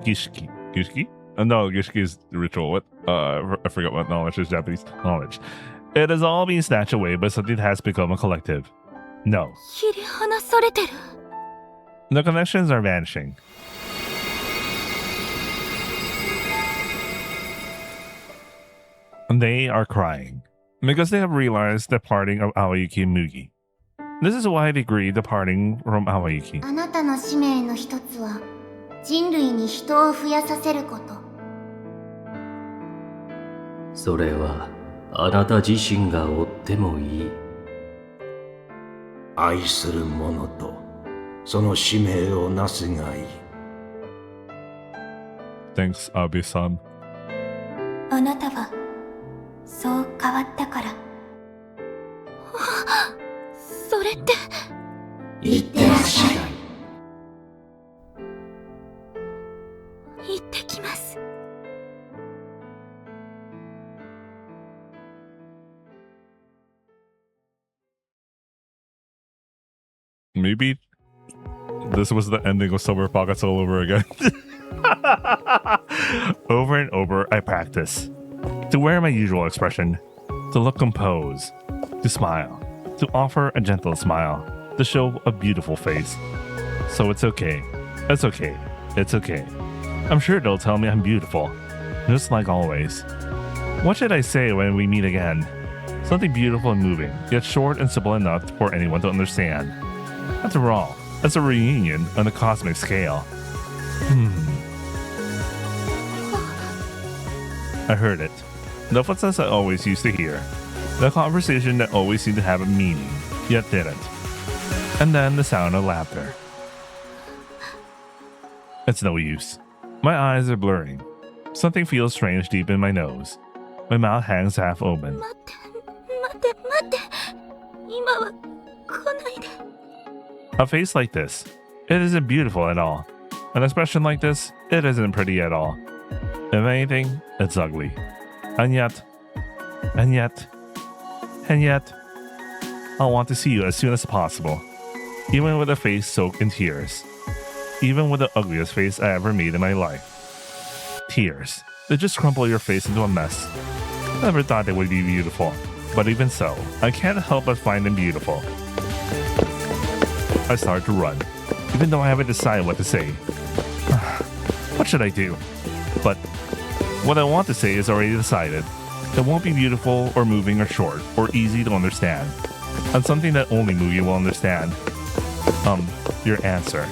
Gishiki. Gishiki? No, Gishiki is the ritual. What? I forgot what knowledge is. Japanese knowledge. It is all being snatched away by something that has become a collective. No. 切り離されてる。 The connections are vanishing. They are crying because they have realized the parting of Awayuki and Mugi. This is why they grieve the parting from Awayuki. あなたの使命の一つは、人類に人を増やさせること。それはあなた自身が追ってもいい。愛する者とその使命をなすがいい。 Thanks, Abe-san. あなたは、そう変わったから。それって。いってらっしゃい。行ってきます。 Maybe this was the ending of Summer Pockets all over again. Over and over, I practice. To wear my usual expression. To look composed. To smile. To offer a gentle smile. To show a beautiful face. So it's okay. It's okay. It's okay. I'm sure they'll tell me I'm beautiful. Just like always. What should I say when we meet again? Something beautiful and moving, yet short and simple enough for anyone to understand. After all, it's a reunion on a cosmic scale. I heard it. The footsteps I always used to hear. The conversation that always seemed to have a meaning, yet didn't. And then the sound of laughter. It's no use. My eyes are blurring. Something feels strange deep in my nose. My mouth hangs half open. 待って待って。今は来ないで。 A face like this, it isn't beautiful at all. An expression like this, it isn't pretty at all. If anything, it's ugly. And yet, I want to see you as soon as possible. Even with a face soaked in tears. Even with the ugliest face I ever made in my life. Tears. They just crumple your face into a mess. I never thought they would be beautiful. But even so, I can't help but find them beautiful. I start to run, even though I haven't decided what to say. What should I do? But what I want to say is already decided. It won't be beautiful or moving or short or easy to understand. And something that only Mugi will understand. Your answer.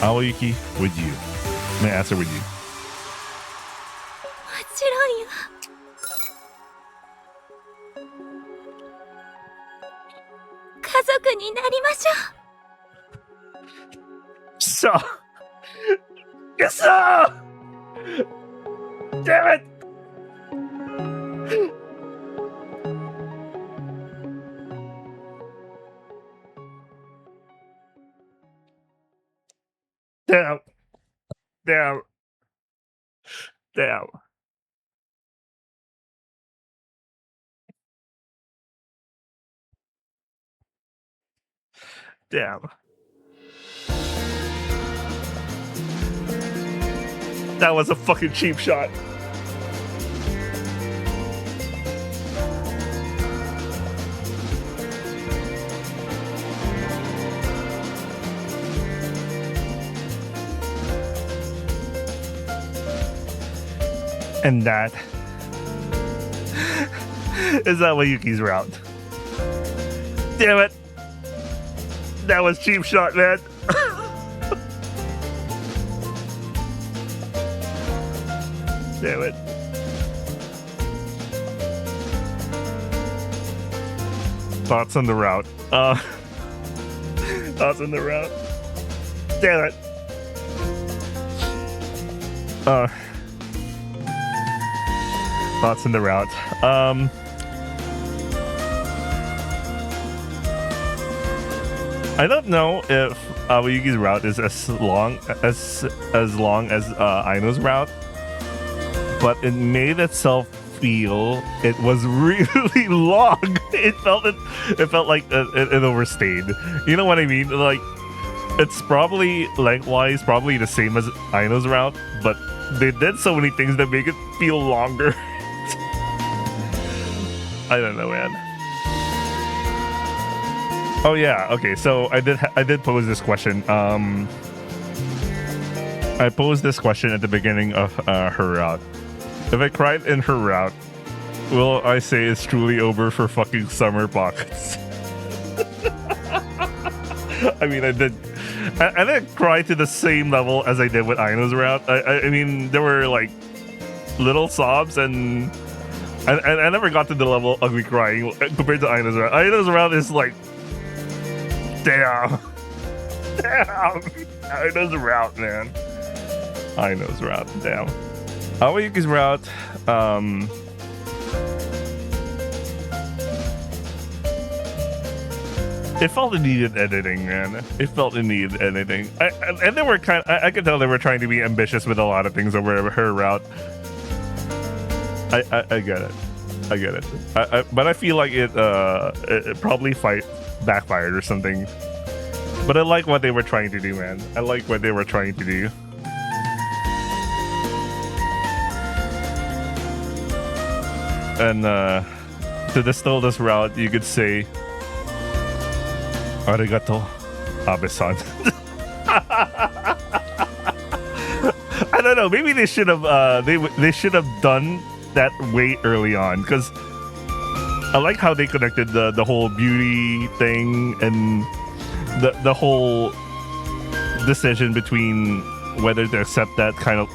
Awayuki, would you? My answer would you. もちろんよ。家族になりましょう。 So, yes, sir! Damn it! Damn. Damn. Damn. Damn. That was a fucking cheap shot. And that is Awayuki's route. Damn it. That was cheap shot, man. Damn it. Thoughts on the route. Thoughts on the route. Damn it. Thoughts on the route. I don't know if Awayuki's route is as long as Aino's route, but it made itself feel it was really long. It felt like it overstayed. You know what I mean? Like, it's probably lengthwise probably the same as Aino's route, but they did so many things that make it feel longer. I don't know, man. Oh yeah, okay. So I did pose this question. I posed this question at the beginning of her route. If I cried in her route, will I say it's truly over for fucking summer pockets? I mean, I didn't cry to the same level as I did with Aino's route. I mean, there were like little sobs, and I never got to the level of me crying compared to Aino's route. Aino's route is like, damn. Aino's route, man. Aino's route, damn. Awayuki's route, it felt it needed editing, man. It felt it needed editing. And they were I could tell they were trying to be ambitious with a lot of things over her route. I get it. I get it. But I feel like it probably backfired or something. But I like what they were trying to do, man. I like what they were trying to do. And to distill this route, you could say, Arigatou Abe-san. I don't know. Maybe they should have they should have done that way early on, because I like how they connected the whole beauty thing and the whole decision between whether to accept that kind of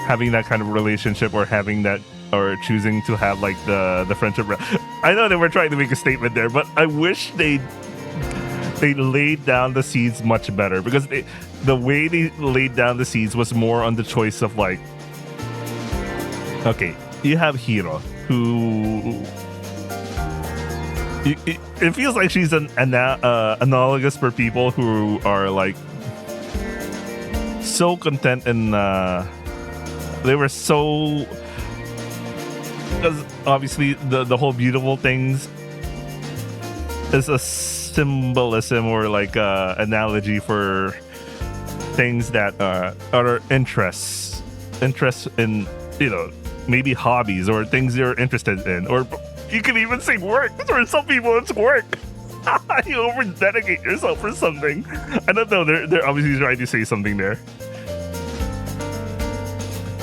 having that kind of relationship or having that or choosing to have like the friendship. I know they were trying to make a statement there, but I wish they laid down the seeds much better, because the way they laid down the seeds was more on the choice of like, okay, you have Hiro, who it feels like she's an analogous for people who are like so content and they were so, because obviously the whole beautiful things is a symbolism or like analogy for things that are interests in, you know, maybe hobbies or things you're interested in, or you can even say work. For some people it's work. You over dedicate yourself for something. I don't know, they're obviously trying to say something there.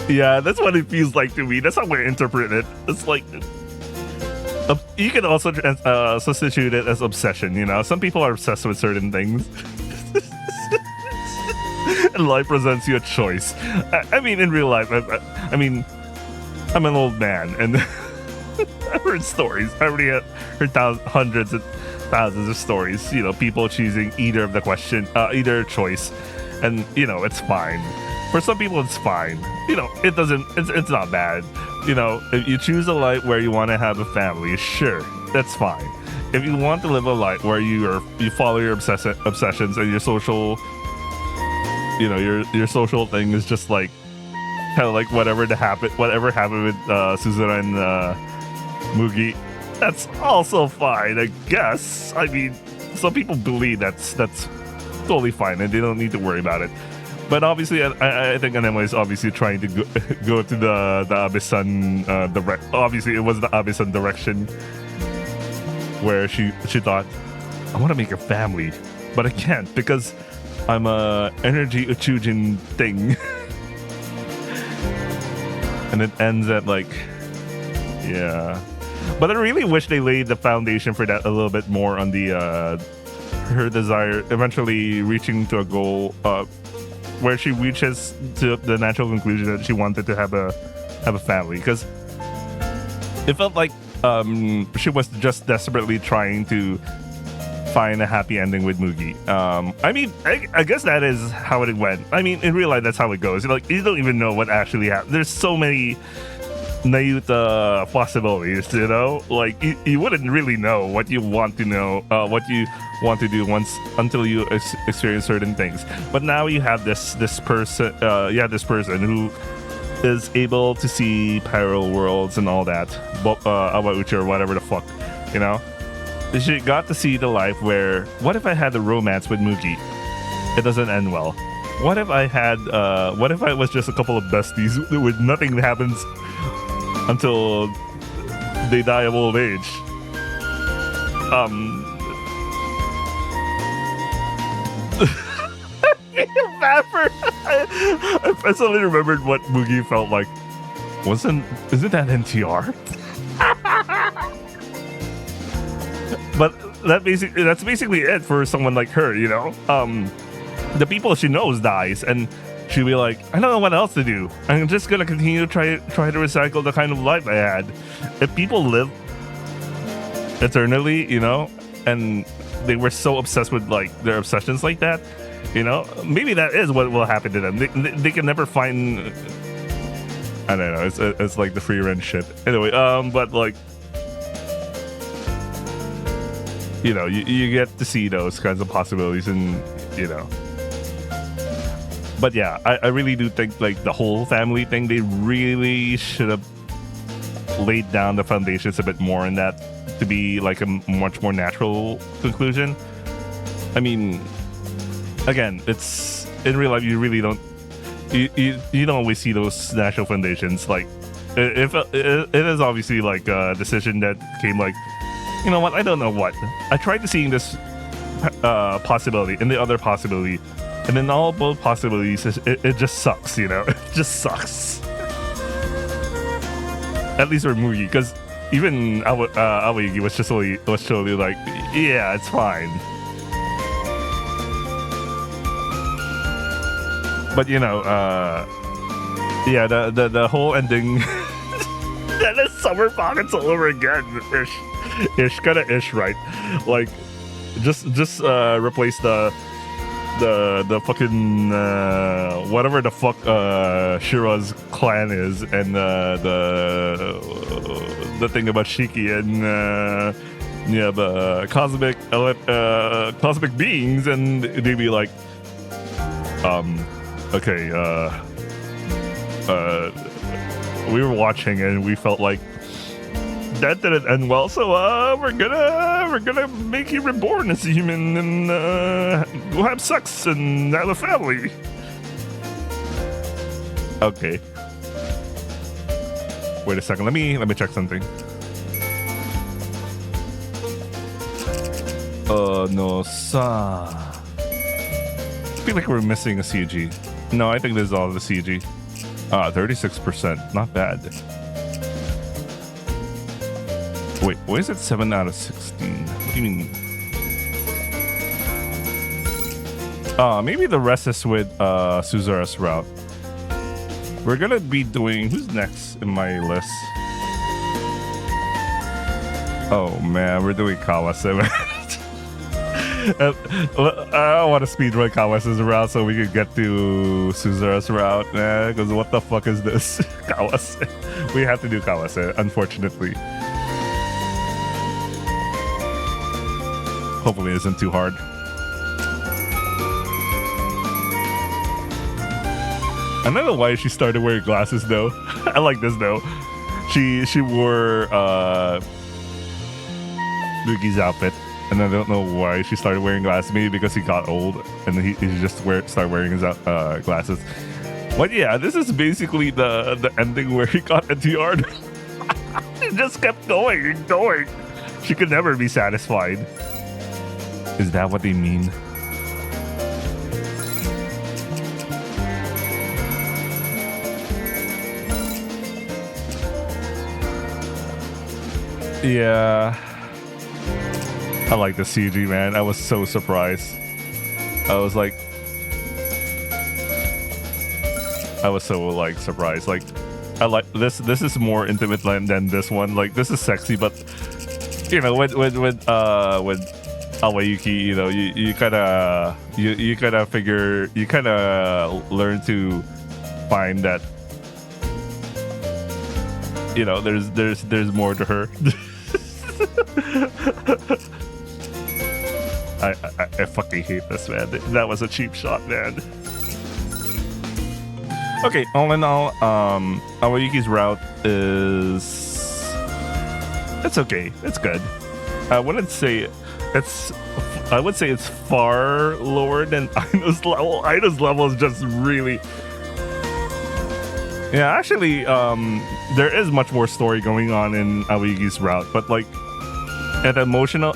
Yeah, that's what it feels like to me. That's how I interpret it. It's like, you can also substitute it as obsession, you know? Some people are obsessed with certain things. and life presents you a choice. I mean, in real life, I mean, I'm an old man, and I've heard stories. I already heard hundreds and thousands of stories. You know, people choosing either of the question, either choice, and you know, it's fine. For some people, it's fine. You know, it doesn't. It's not bad. You know, if you choose a life where you want to have a family, sure, that's fine. If you want to live a life where you follow your obsessions and your social, you know, your social thing is just like kind of like whatever happened with Suzuna and Mugi, that's also fine, I guess. I mean, some people believe that's totally fine and they don't need to worry about it. But obviously, I think Anemo is obviously trying to go to the Abe-san obviously, it was the Abe-san direction where she thought, I want to make a family, but I can't because I'm a energy Uchujin thing. And it ends at like, yeah. But I really wish they laid the foundation for that a little bit more on the her desire eventually reaching to a goal where she reaches to the natural conclusion that she wanted to have a family, because it felt like she was just desperately trying to find a happy ending with Mugi. I mean, I guess that is how it went. I mean, in real life, that's how it goes. Like, you don't even know what actually happened. There's so many naive possibilities, you know? Like, you wouldn't really know what you want to know, what you want to do until you experience certain things. But now you have this person who is able to see parallel worlds and all that, Awayuki or whatever the fuck, you know? She got to see the life where, what if I had a romance with Mugi? It doesn't end well. What if I was just a couple of besties with nothing happens until they die of old age? I feel bad for I suddenly remembered what Mugi felt like. Isn't that NTR? But that's basically it for someone like her, you know? The people she knows dies, and she'll be like, I don't know what else to do. I'm just gonna continue to try to recycle the kind of life I had. If people live eternally, you know, and they were so obsessed with like their obsessions like that, you know, maybe that is what will happen to them. They can never find. I don't know. It's like the free rent shit. Anyway, but like, you know, you get to see those kinds of possibilities, and you know. But yeah, I really do think like the whole family thing, they really should have laid down the foundations a bit more in that to be like a much more natural conclusion. I mean, again, it's in real life, you really don't you don't always see those natural foundations. Like it is obviously like a decision that came like, you know what, I don't know what. I tried to seeing this possibility and the other possibility, and then both possibilities, it just sucks, you know? It just sucks. At least for Mugi, because even Awayuki was totally like, yeah, it's fine. But you know, yeah, the whole ending, that is summer pockets all over again. Ish, kind of ish, right? Like, just replace the fucking whatever the fuck Shira's clan is, and the thing about Shiki and yeah, the cosmic beings, and they'd be like, okay, we were watching and we felt like that didn't end well, so we're gonna make you reborn as a human and go have sex and have a family. Okay. Wait a second. Let me check something. No, sa. I feel like we're missing a CG. No, I think this is all the CG. 36%. Not bad. Wait, why is it 7 out of 16? What do you mean? Maybe the rest is with Suzera's route. We're gonna be doing, who's next in my list? Oh man, we're doing Kawase. I want to speedrun Kawase's route so we can get to Suzera's route, man. Because what the fuck is this? Kawase. We have to do Kawase, unfortunately. Hopefully it isn't too hard. I don't know why she started wearing glasses though. I like this though. She wore Lugi's outfit, and I don't know why she started wearing glasses. Maybe because he got old and he just started wearing his glasses. But yeah, this is basically the ending where he got NTR'd. He just kept going and going. She could never be satisfied. Is that what they mean? Yeah. I like the CG, man. I was so surprised. I was so surprised. Like, I like this. This is more intimate than this one. Like, this is sexy, but you know, with Awayuki, you know, you kind of figure, you kind of learn to find that, you know, there's more to her. I fucking hate this, man. That was a cheap shot, man. Okay, all in all, Awayuki's route is, it's okay. It's good. I would say it's far lower than Aino's level. Aino's level is just really, yeah. Actually, there is much more story going on in Awayuki's route, but like at an emotional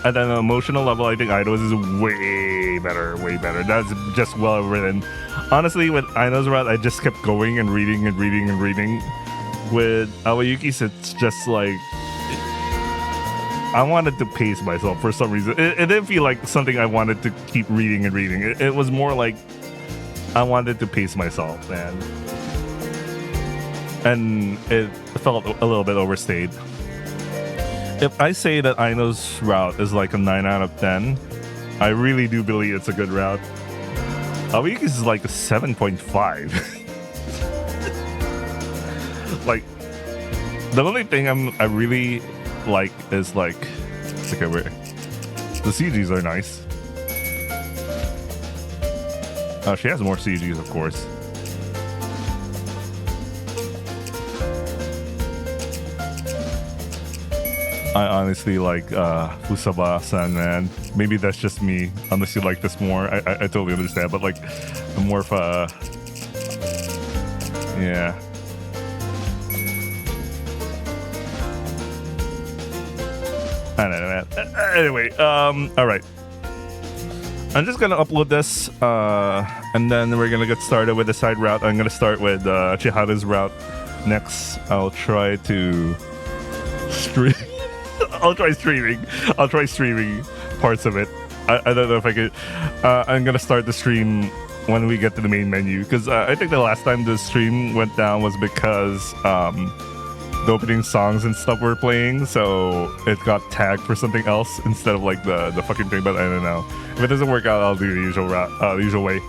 level, I think Aino's is way better. That's just well written. Honestly, with Aino's route, I just kept going and reading. With Awayuki's, it's just like, I wanted to pace myself for some reason. It didn't feel like something I wanted to keep reading. It was more like I wanted to pace myself, man. And it felt a little bit overstayed. If I say that Aino's route is like a 9 out of 10, I really do believe it's a good route. Awayuki's is like a 7.5. Like, the only thing I really like is like, okay, the CGs are nice. She has more CGs, of course. I honestly like Fusaba-san, man. Maybe that's just me, unless you like this more. I totally understand, but like, I'm more of a, yeah. I don't know, man. Anyway, all right. I'm just gonna upload this, and then we're gonna get started with the side route. I'm gonna start with Chiharu's route. Next, I'll try to stream. I'll try streaming parts of it. I don't know if I could. I'm gonna start the stream when we get to the main menu, because I think the last time the stream went down was because the opening songs and stuff were playing, so it got tagged for something else instead of like the fucking thing. But I don't know. If it doesn't work out, I'll do the usual route, the usual way.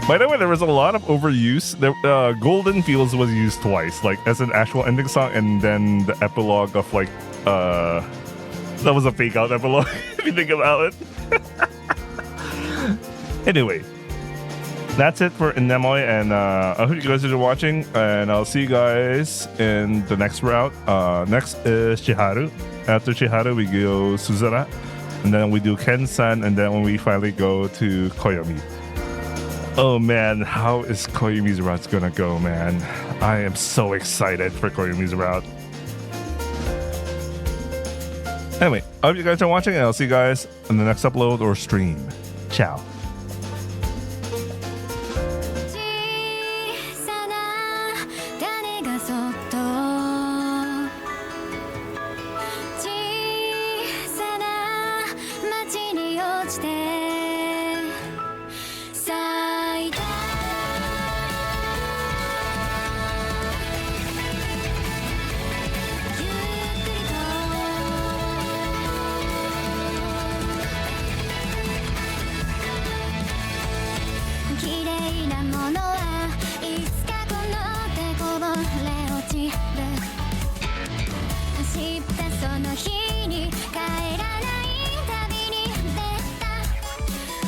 By the way, there was a lot of overuse. Golden Fields was used twice, like as an actual ending song, and then the epilogue of like, that was a fake out epilogue, if you think about it. Anyway, that's it for Inemoi, and I hope you guys are watching, and I'll see you guys in the next route. Next is Chiharu. After Chiharu, we go Suzera, and then we do Ken-san, and then when we finally go to Koyomi. Oh man, how is Koyomi's route gonna go, man? I am so excited for Koyomi's route. Anyway, I hope you guys are watching, and I'll see you guys in the next upload or stream. Ciao. "小さな町に落ちてのはいつかこの手こぼれ落ちる走ったその日に帰らない旅に出た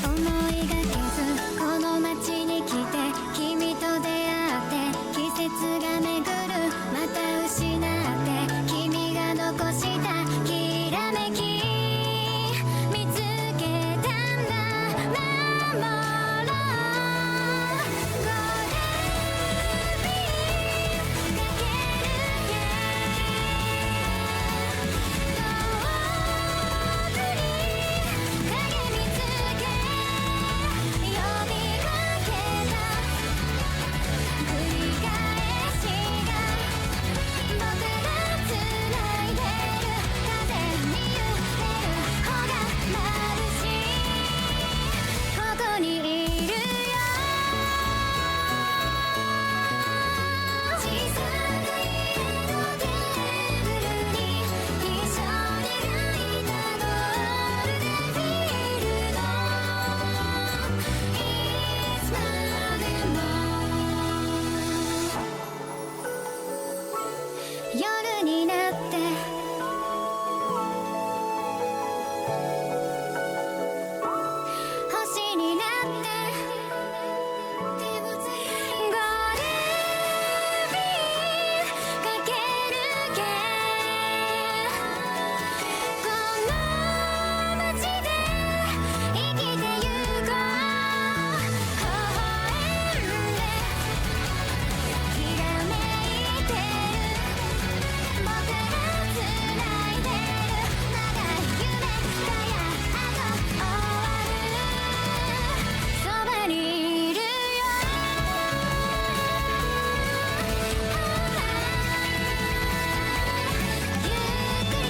思いがけずこの街に来て君と出会って季節が巡るまた失って君が残したきらめき見つけたんだ守ろうゴールビーかけるけ遠くに影見つけ呼びかけた繰り返しが僕ら繋いでる風に揺れる方が眩しいここにいるよ小さな家のテーブルに一緒に描いたゴールデンフィールドいつまでも夜になって星になってゴールビーかけるけこの街で生きてゆこう微笑んできらめいてる僕ら繋いでる長い夢がやっと終わるそばにいるよゆっくりと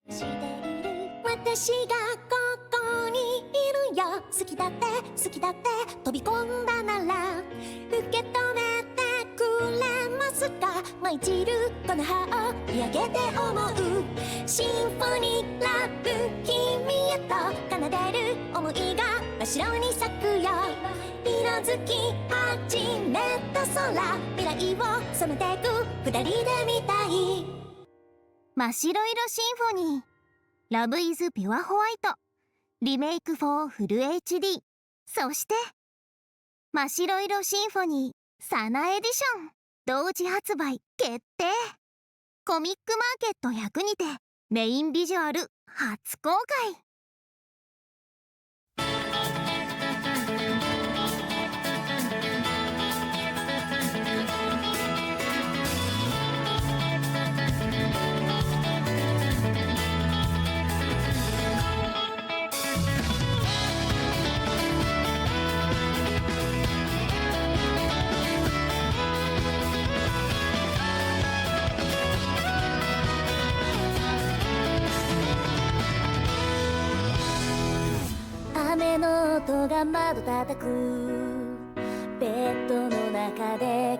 している私がここにいるよ好きだって好きだって飛び込んだなら受け止めてくれますか舞い散るこの葉を見上げて思うシンフォニーラブ君へと奏でる思いが真っ白に咲くよ色づき始めた空未来を染めてく二人で見たい真っ白色シンフォニー Love is Pure White リメイク for フル HD そして真っ白色シンフォニーサナエディション同時発売決定コミックマーケット100にてメインビジュアル初公開雨の音が窓叩くベッドの中で